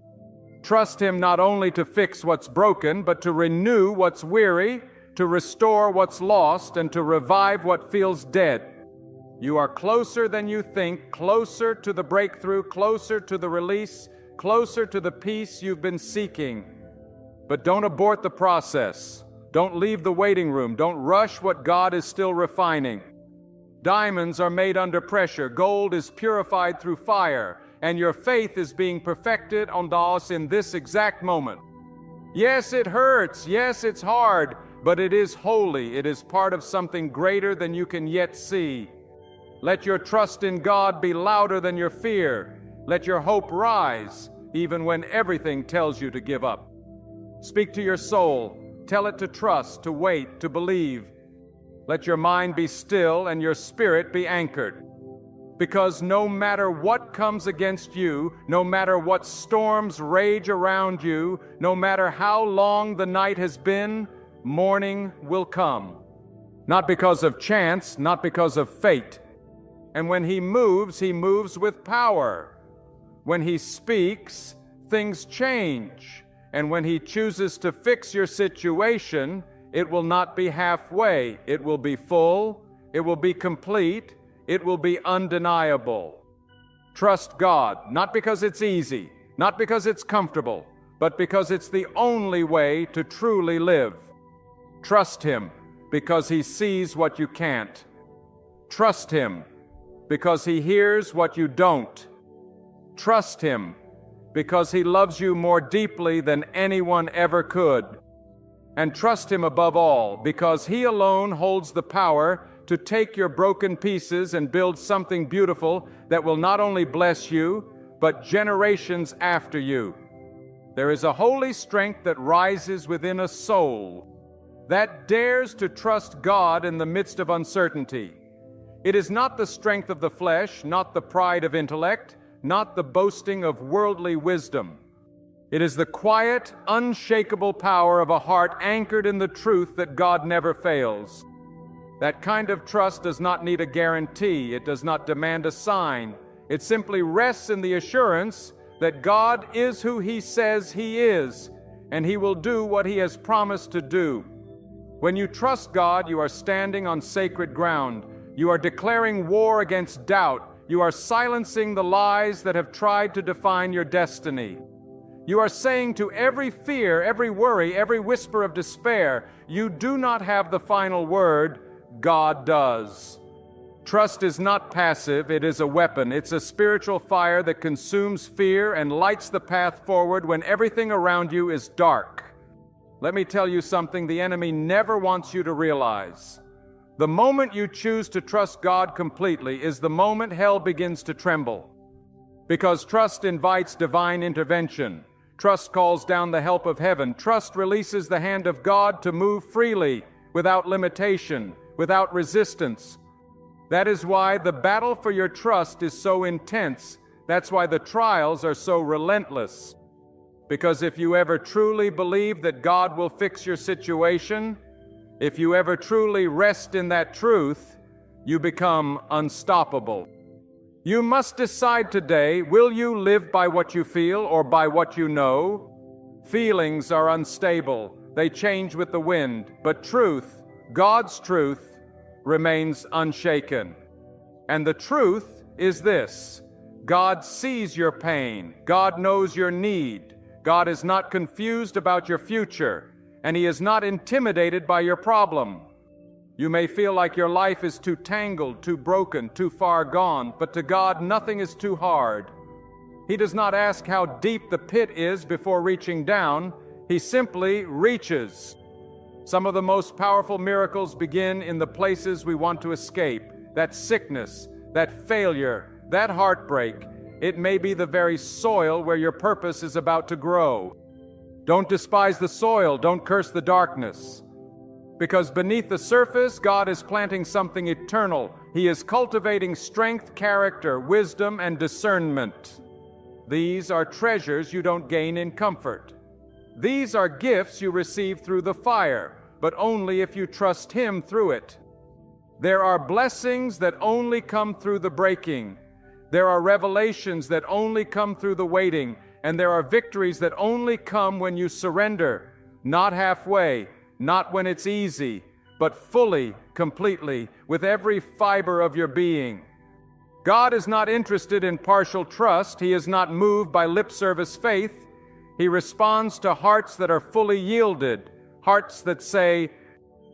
Trust Him not only to fix what's broken, but to renew what's weary, to restore what's lost, and to revive what feels dead. You are closer than you think, closer to the breakthrough, closer to the release, closer to the peace you've been seeking. But don't abort the process. Don't leave the waiting room. Don't rush what God is still refining. Diamonds are made under pressure. Gold is purified through fire. And your faith is being perfected on us in this exact moment. Yes, it hurts. Yes, it's hard. But it is holy. It is part of something greater than you can yet see. Let your trust in God be louder than your fear. Let your hope rise, even when everything tells you to give up. Speak to your soul. Tell it to trust, to wait, to believe. Let your mind be still and your spirit be anchored. Because no matter what comes against you, no matter what storms rage around you, no matter how long the night has been, morning will come. Not because of chance, not because of fate. And when He moves with power. When He speaks, things change. And when He chooses to fix your situation, it will not be halfway. It will be full. It will be complete. It will be undeniable. Trust God, not because it's easy, not because it's comfortable, but because it's the only way to truly live. Trust Him because He sees what you can't. Trust Him because He hears what you don't. Trust Him because He loves you more deeply than anyone ever could. And trust Him above all because He alone holds the power to take your broken pieces and build something beautiful that will not only bless you, but generations after you. There is a holy strength that rises within a soul that dares to trust God in the midst of uncertainty. It is not the strength of the flesh, not the pride of intellect, not the boasting of worldly wisdom. It is the quiet, unshakable power of a heart anchored in the truth that God never fails. That kind of trust does not need a guarantee. It does not demand a sign. It simply rests in the assurance that God is who He says He is, and He will do what He has promised to do. When you trust God, you are standing on sacred ground. You are declaring war against doubt. You are silencing the lies that have tried to define your destiny. You are saying to every fear, every worry, every whisper of despair, you do not have the final word. God does. Trust is not passive, it is a weapon. It's a spiritual fire that consumes fear and lights the path forward when everything around you is dark. Let me tell you something the enemy never wants you to realize. The moment you choose to trust God completely is the moment hell begins to tremble. Because trust invites divine intervention. Trust calls down the help of heaven. Trust releases the hand of God to move freely, without limitation, without resistance. That is why the battle for your trust is so intense. That's why the trials are so relentless. Because if you ever truly believe that God will fix your situation, if you ever truly rest in that truth, you become unstoppable. You must decide today, will you live by what you feel or by what you know? Feelings are unstable. They change with the wind. But truth, God's truth, remains unshaken. And the truth is this: God sees your pain. God knows your need. God is not confused about your future, and He is not intimidated by your problem. You may feel like your life is too tangled, too broken, too far gone, but to God nothing is too hard. He does not ask how deep the pit is before reaching down. He simply reaches. Some of the most powerful miracles begin in the places we want to escape. That sickness, that failure, that heartbreak. It may be the very soil where your purpose is about to grow. Don't despise the soil, don't curse the darkness. Because beneath the surface, God is planting something eternal. He is cultivating strength, character, wisdom, and discernment. These are treasures you don't gain in comfort. These are gifts you receive through the fire, but only if you trust Him through it. There are blessings that only come through the breaking. There are revelations that only come through the waiting, and there are victories that only come when you surrender, not halfway, not when it's easy, but fully, completely, with every fiber of your being. God is not interested in partial trust. He is not moved by lip service faith. He responds to hearts that are fully yielded, hearts that say,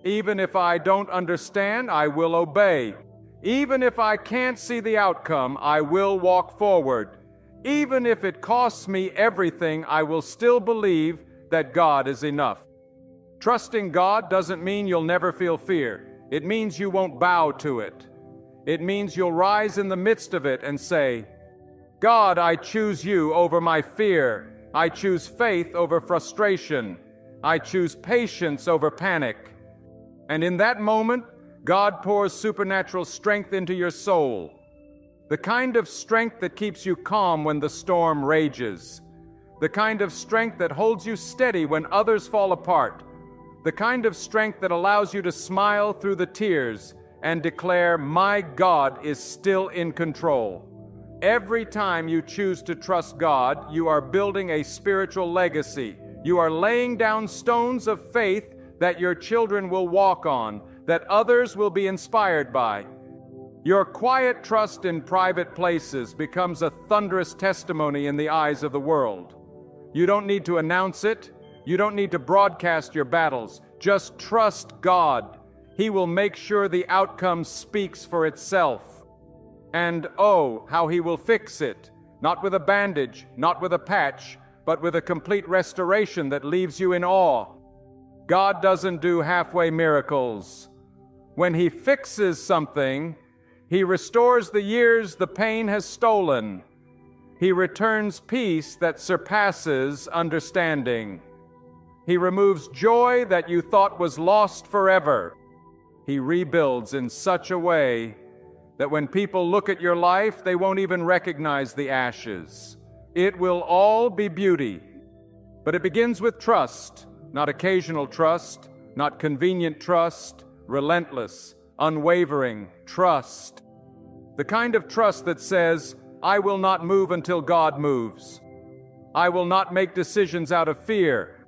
even if I don't understand, I will obey. Even if I can't see the outcome, I will walk forward. Even if it costs me everything, I will still believe that God is enough. Trusting God doesn't mean you'll never feel fear. It means you won't bow to it. It means you'll rise in the midst of it and say, God, I choose you over my fear. I choose faith over frustration. I choose patience over panic. And in that moment, God pours supernatural strength into your soul. The kind of strength that keeps you calm when the storm rages. The kind of strength that holds you steady when others fall apart. The kind of strength that allows you to smile through the tears and declare, my God is still in control. Every time you choose to trust God, you are building a spiritual legacy. You are laying down stones of faith that your children will walk on, that others will be inspired by. Your quiet trust in private places becomes a thunderous testimony in the eyes of the world. You don't need to announce it. You don't need to broadcast your battles. Just trust God. He will make sure the outcome speaks for itself. And oh, how He will fix it. Not with a bandage, not with a patch, but with a complete restoration that leaves you in awe. God doesn't do halfway miracles. When He fixes something, He restores the years the pain has stolen. He returns peace that surpasses understanding. He removes joy that you thought was lost forever. He rebuilds in such a way that when people look at your life, they won't even recognize the ashes. It will all be beauty. But it begins with trust, not occasional trust, not convenient trust, relentless, unwavering trust. The kind of trust that says, I will not move until God moves. I will not make decisions out of fear.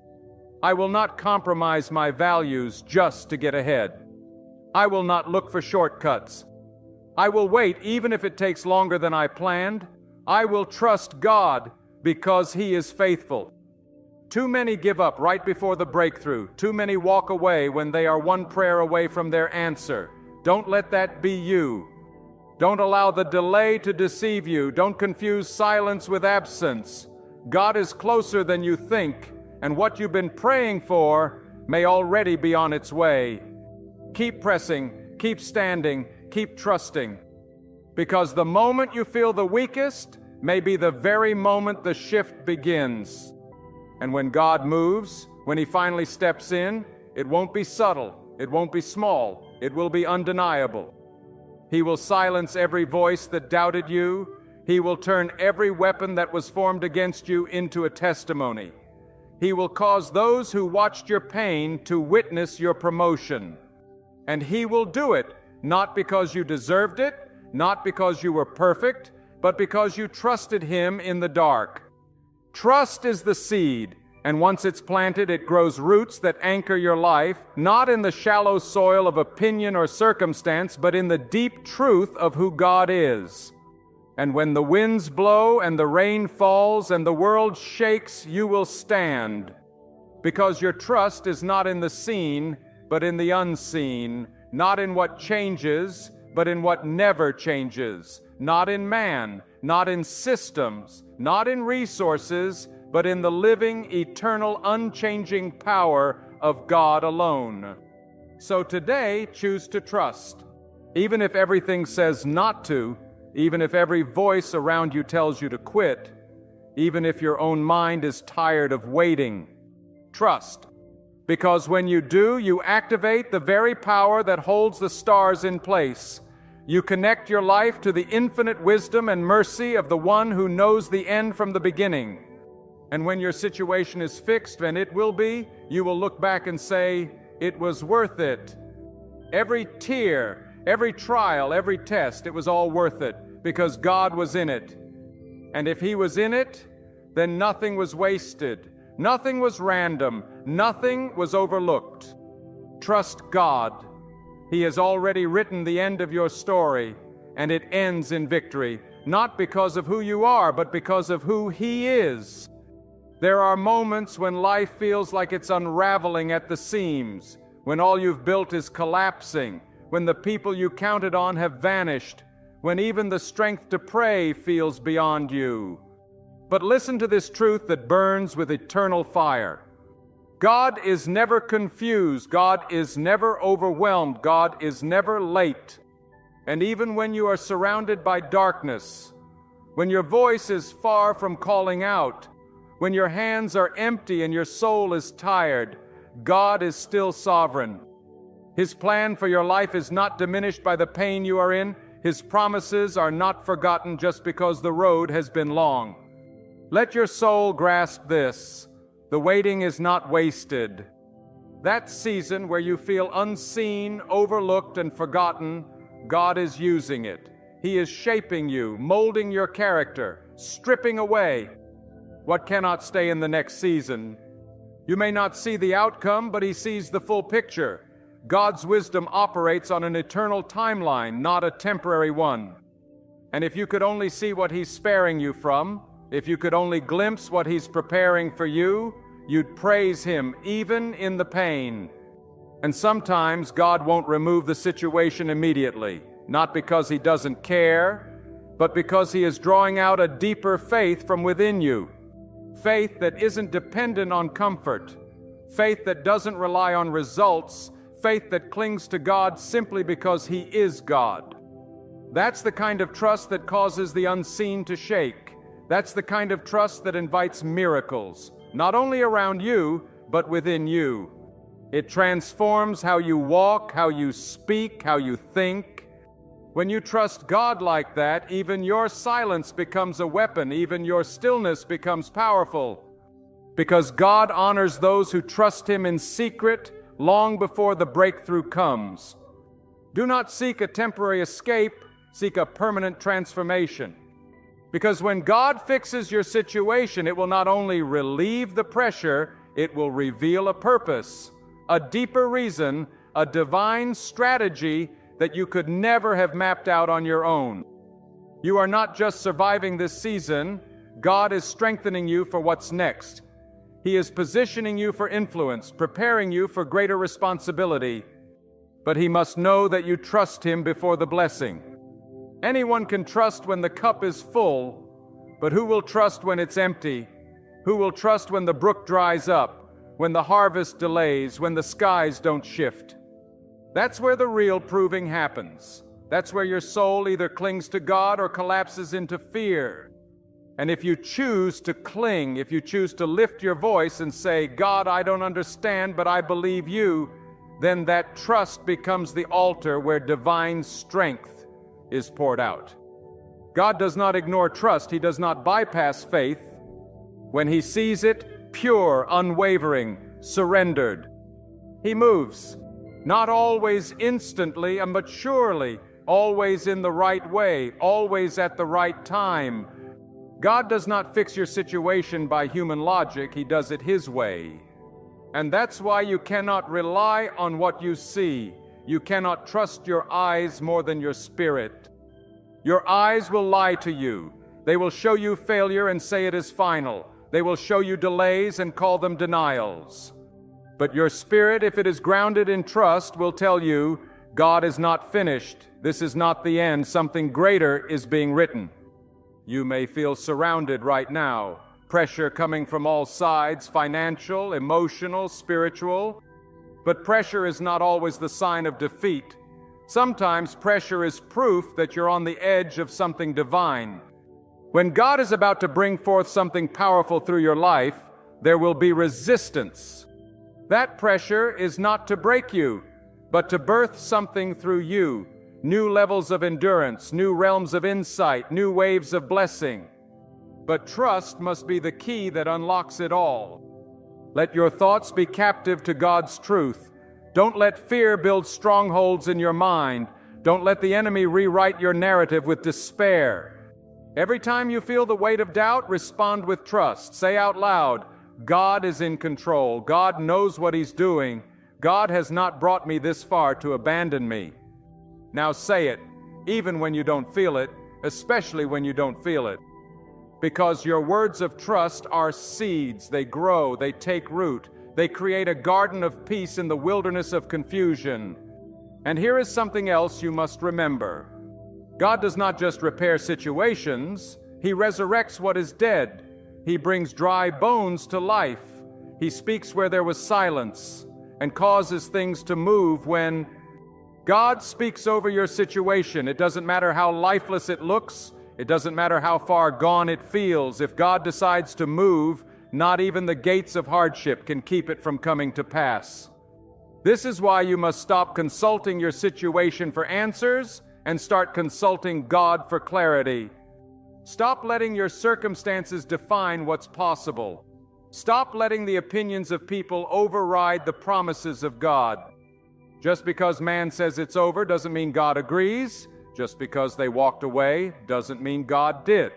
I will not compromise my values just to get ahead. I will not look for shortcuts. I will wait even if it takes longer than I planned. I will trust God because He is faithful. Too many give up right before the breakthrough. Too many walk away when they are one prayer away from their answer. Don't let that be you. Don't allow the delay to deceive you. Don't confuse silence with absence. God is closer than you think, and what you've been praying for may already be on its way. Keep pressing, keep standing, keep trusting. Because the moment you feel the weakest may be the very moment the shift begins. And when God moves, when He finally steps in, it won't be subtle, it won't be small, it will be undeniable. He will silence every voice that doubted you. He will turn every weapon that was formed against you into a testimony. He will cause those who watched your pain to witness your promotion. And He will do it not because you deserved it, not because you were perfect, but because you trusted Him in the dark. Trust is the seed, and once it's planted, it grows roots that anchor your life, not in the shallow soil of opinion or circumstance, but in the deep truth of who God is. And when the winds blow and the rain falls and the world shakes, you will stand, because your trust is not in the seen, but in the unseen, not in what changes, but in what never changes, not in man, not in systems, not in resources, but in the living, eternal, unchanging power of God alone. So today, choose to trust. Even if everything says not to, even if every voice around you tells you to quit, even if your own mind is tired of waiting, trust. Because when you do, you activate the very power that holds the stars in place. You connect your life to the infinite wisdom and mercy of the one who knows the end from the beginning. And when your situation is fixed, and it will be, you will look back and say, it was worth it. Every tear, every trial, every test, it was all worth it, because God was in it. And if He was in it, then nothing was wasted, nothing was random, nothing was overlooked. Trust God. He has already written the end of your story, and it ends in victory, not because of who you are, but because of who He is. There are moments when life feels like it's unraveling at the seams, when all you've built is collapsing, when the people you counted on have vanished, when even the strength to pray feels beyond you. But listen to this truth that burns with eternal fire. God is never confused. God is never overwhelmed. God is never late. And even when you are surrounded by darkness, when your voice is far from calling out, when your hands are empty and your soul is tired, God is still sovereign. His plan for your life is not diminished by the pain you are in. His promises are not forgotten just because the road has been long. Let your soul grasp this. The waiting is not wasted. That season where you feel unseen, overlooked, and forgotten, God is using it. He is shaping you, molding your character, stripping away what cannot stay in the next season. You may not see the outcome, but He sees the full picture. God's wisdom operates on an eternal timeline, not a temporary one. And if you could only see what He's sparing you from, if you could only glimpse what He's preparing for you, you'd praise Him even in the pain. And sometimes God won't remove the situation immediately, not because He doesn't care, but because He is drawing out a deeper faith from within you. Faith that isn't dependent on comfort, faith that doesn't rely on results, faith that clings to God simply because He is God. That's the kind of trust that causes the unseen to shake. That's the kind of trust that invites miracles, not only around you, but within you. It transforms how you walk, how you speak, how you think. When you trust God like that, even your silence becomes a weapon, even your stillness becomes powerful. Because God honors those who trust Him in secret long before the breakthrough comes. Do not seek a temporary escape, seek a permanent transformation. Because when God fixes your situation, it will not only relieve the pressure, it will reveal a purpose, a deeper reason, a divine strategy that you could never have mapped out on your own. You are not just surviving this season, God is strengthening you for what's next. He is positioning you for influence, preparing you for greater responsibility. But He must know that you trust Him before the blessing. Anyone can trust when the cup is full, but who will trust when it's empty? Who will trust when the brook dries up, when the harvest delays, when the skies don't shift? That's where the real proving happens. That's where your soul either clings to God or collapses into fear. And if you choose to cling, if you choose to lift your voice and say, God, I don't understand, but I believe you, then that trust becomes the altar where divine strength is poured out. God does not ignore trust. He does not bypass faith. When He sees it, pure, unwavering, surrendered, He moves. Not always instantly, but surely, always in the right way, always at the right time. God does not fix your situation by human logic. He does it His way. And that's why you cannot rely on what you see. You cannot trust your eyes more than your spirit. Your eyes will lie to you. They will show you failure and say it is final. They will show you delays and call them denials. But your spirit, if it is grounded in trust, will tell you, God is not finished. This is not the end. Something greater is being written. You may feel surrounded right now. Pressure coming from all sides, financial, emotional, spiritual. But pressure is not always the sign of defeat. Sometimes pressure is proof that you're on the edge of something divine. When God is about to bring forth something powerful through your life, there will be resistance. That pressure is not to break you, but to birth something through you. New levels of endurance, new realms of insight, new waves of blessing. But trust must be the key that unlocks it all. Let your thoughts be captive to God's truth. Don't let fear build strongholds in your mind. Don't let the enemy rewrite your narrative with despair. Every time you feel the weight of doubt, respond with trust. Say out loud, God is in control. God knows what He's doing. God has not brought me this far to abandon me. Now say it, even when you don't feel it, especially when you don't feel it. Because your words of trust are seeds. They grow, they take root. They create a garden of peace in the wilderness of confusion. And here is something else you must remember. God does not just repair situations. He resurrects what is dead. He brings dry bones to life. He speaks where there was silence and causes things to move when God speaks over your situation. It doesn't matter how lifeless it looks. It doesn't matter how far gone it feels. If God decides to move, not even the gates of hardship can keep it from coming to pass. This is why you must stop consulting your situation for answers and start consulting God for clarity. Stop letting your circumstances define what's possible. Stop letting the opinions of people override the promises of God. Just because man says it's over doesn't mean God agrees. Just because they walked away doesn't mean God did.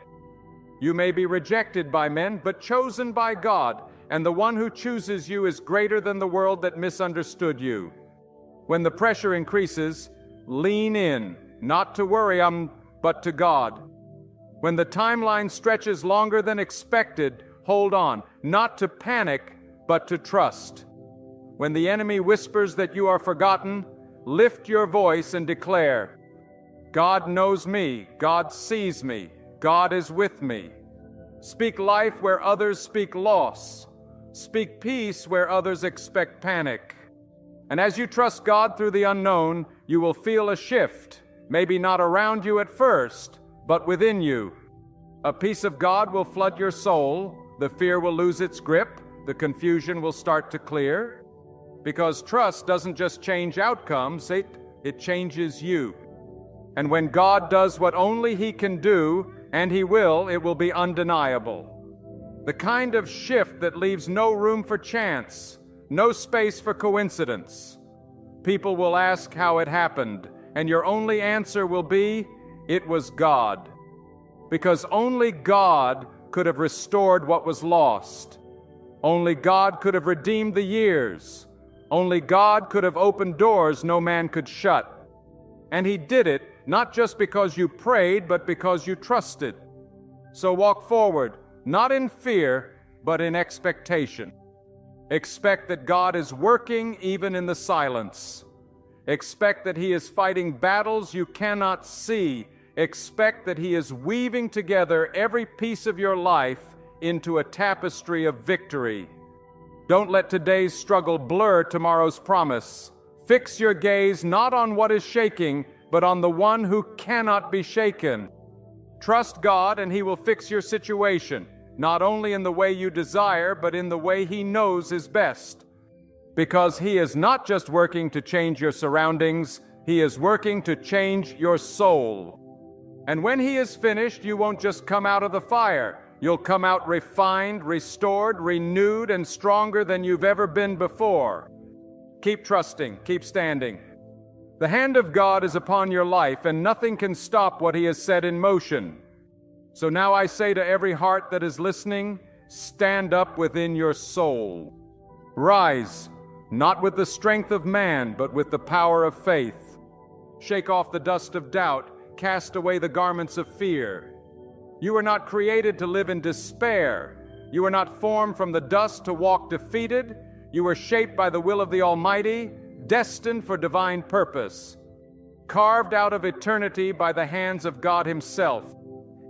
You may be rejected by men, but chosen by God, and the one who chooses you is greater than the world that misunderstood you. When the pressure increases, lean in, not to worry, but to God. When the timeline stretches longer than expected, hold on, not to panic, but to trust. When the enemy whispers that you are forgotten, lift your voice and declare, God knows me, God sees me, God is with me. Speak life where others speak loss. Speak peace where others expect panic. And as you trust God through the unknown, you will feel a shift, maybe not around you at first, but within you. A peace of God will flood your soul, the fear will lose its grip, the confusion will start to clear. Because trust doesn't just change outcomes, it changes you. And when God does what only He can do, and He will, it will be undeniable. The kind of shift that leaves no room for chance, no space for coincidence. People will ask how it happened, and your only answer will be, it was God. Because only God could have restored what was lost. Only God could have redeemed the years. Only God could have opened doors no man could shut. And He did it not just because you prayed, but because you trusted. So walk forward, not in fear, but in expectation. Expect that God is working even in the silence. Expect that He is fighting battles you cannot see. Expect that He is weaving together every piece of your life into a tapestry of victory. Don't let today's struggle blur tomorrow's promise. Fix your gaze not on what is shaking, but on the one who cannot be shaken. Trust God and He will fix your situation, not only in the way you desire, but in the way He knows is best. Because He is not just working to change your surroundings, He is working to change your soul. And when He is finished, you won't just come out of the fire. You'll come out refined, restored, renewed, and stronger than you've ever been before. Keep trusting, keep standing. The hand of God is upon your life, and nothing can stop what He has set in motion. So now I say to every heart that is listening, stand up within your soul. Rise, not with the strength of man, but with the power of faith. Shake off the dust of doubt, cast away the garments of fear. You were not created to live in despair. You were not formed from the dust to walk defeated. You were shaped by the will of the Almighty, destined for divine purpose, carved out of eternity by the hands of God Himself.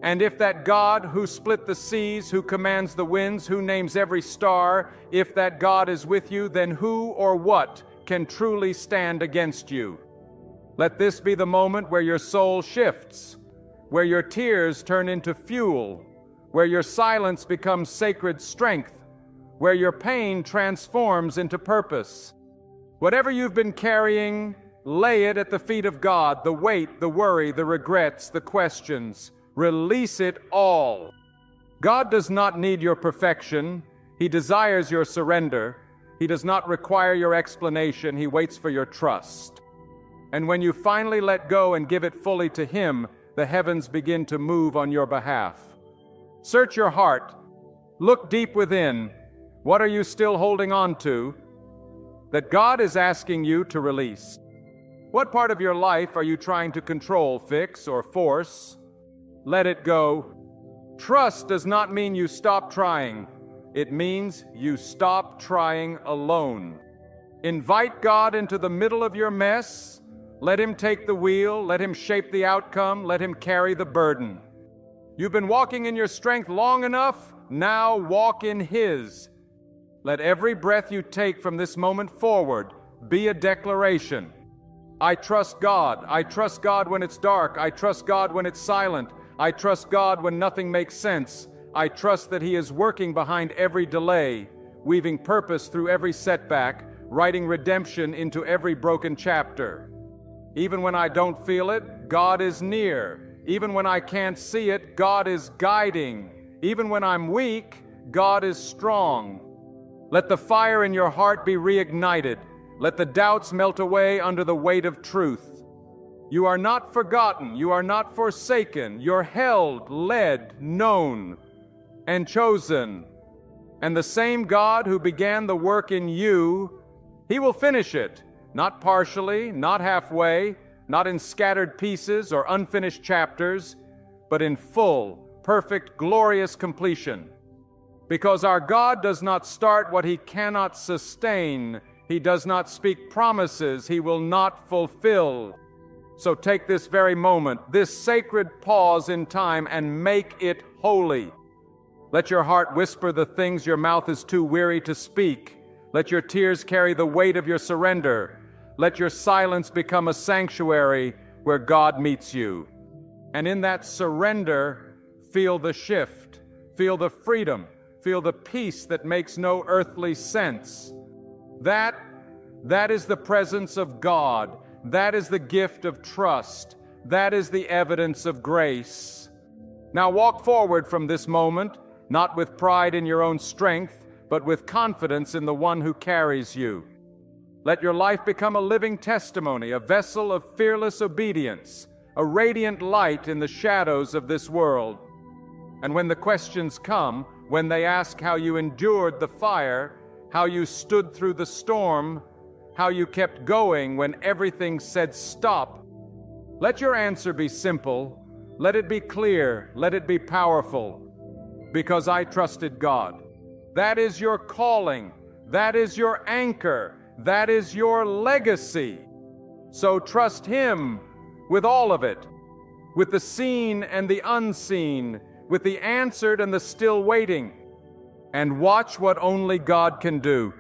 And if that God who split the seas, who commands the winds, who names every star, if that God is with you, then who or what can truly stand against you? Let this be the moment where your soul shifts, where your tears turn into fuel, where your silence becomes sacred strength, where your pain transforms into purpose. Whatever you've been carrying, lay it at the feet of God, the weight, the worry, the regrets, the questions. Release it all. God does not need your perfection. He desires your surrender. He does not require your explanation. He waits for your trust. And when you finally let go and give it fully to Him, the heavens begin to move on your behalf. Search your heart. Look deep within. What are you still holding on to that God is asking you to release? What part of your life are you trying to control, fix, or force? Let it go. Trust does not mean you stop trying. It means you stop trying alone. Invite God into the middle of your mess. Let Him take the wheel. Let Him shape the outcome. Let Him carry the burden. You've been walking in your strength long enough. Now walk in His. Let every breath you take from this moment forward be a declaration. I trust God. I trust God when it's dark. I trust God when it's silent. I trust God when nothing makes sense. I trust that He is working behind every delay, weaving purpose through every setback, writing redemption into every broken chapter. Even when I don't feel it, God is near. Even when I can't see it, God is guiding. Even when I'm weak, God is strong. Let the fire in your heart be reignited. Let the doubts melt away under the weight of truth. You are not forgotten. You are not forsaken. You're held, led, known, and chosen. And the same God who began the work in you, He will finish it, not partially, not halfway, not in scattered pieces or unfinished chapters, but in full, perfect, glorious completion. Because our God does not start what He cannot sustain. He does not speak promises He will not fulfill. So take this very moment, this sacred pause in time, and make it holy. Let your heart whisper the things your mouth is too weary to speak. Let your tears carry the weight of your surrender. Let your silence become a sanctuary where God meets you. And in that surrender, feel the shift, feel the freedom, feel the peace that makes no earthly sense. That is the presence of God. That is the gift of trust. That is the evidence of grace. Now walk forward from this moment, not with pride in your own strength, but with confidence in the one who carries you. Let your life become a living testimony, a vessel of fearless obedience, a radiant light in the shadows of this world. And when the questions come, when they ask how you endured the fire, how you stood through the storm, how you kept going when everything said stop, let your answer be simple. Let it be clear. Let it be powerful. Because I trusted God. That is your calling. That is your anchor. That is your legacy. So trust Him with all of it, with the seen and the unseen, with the answered and the still waiting, and watch what only God can do.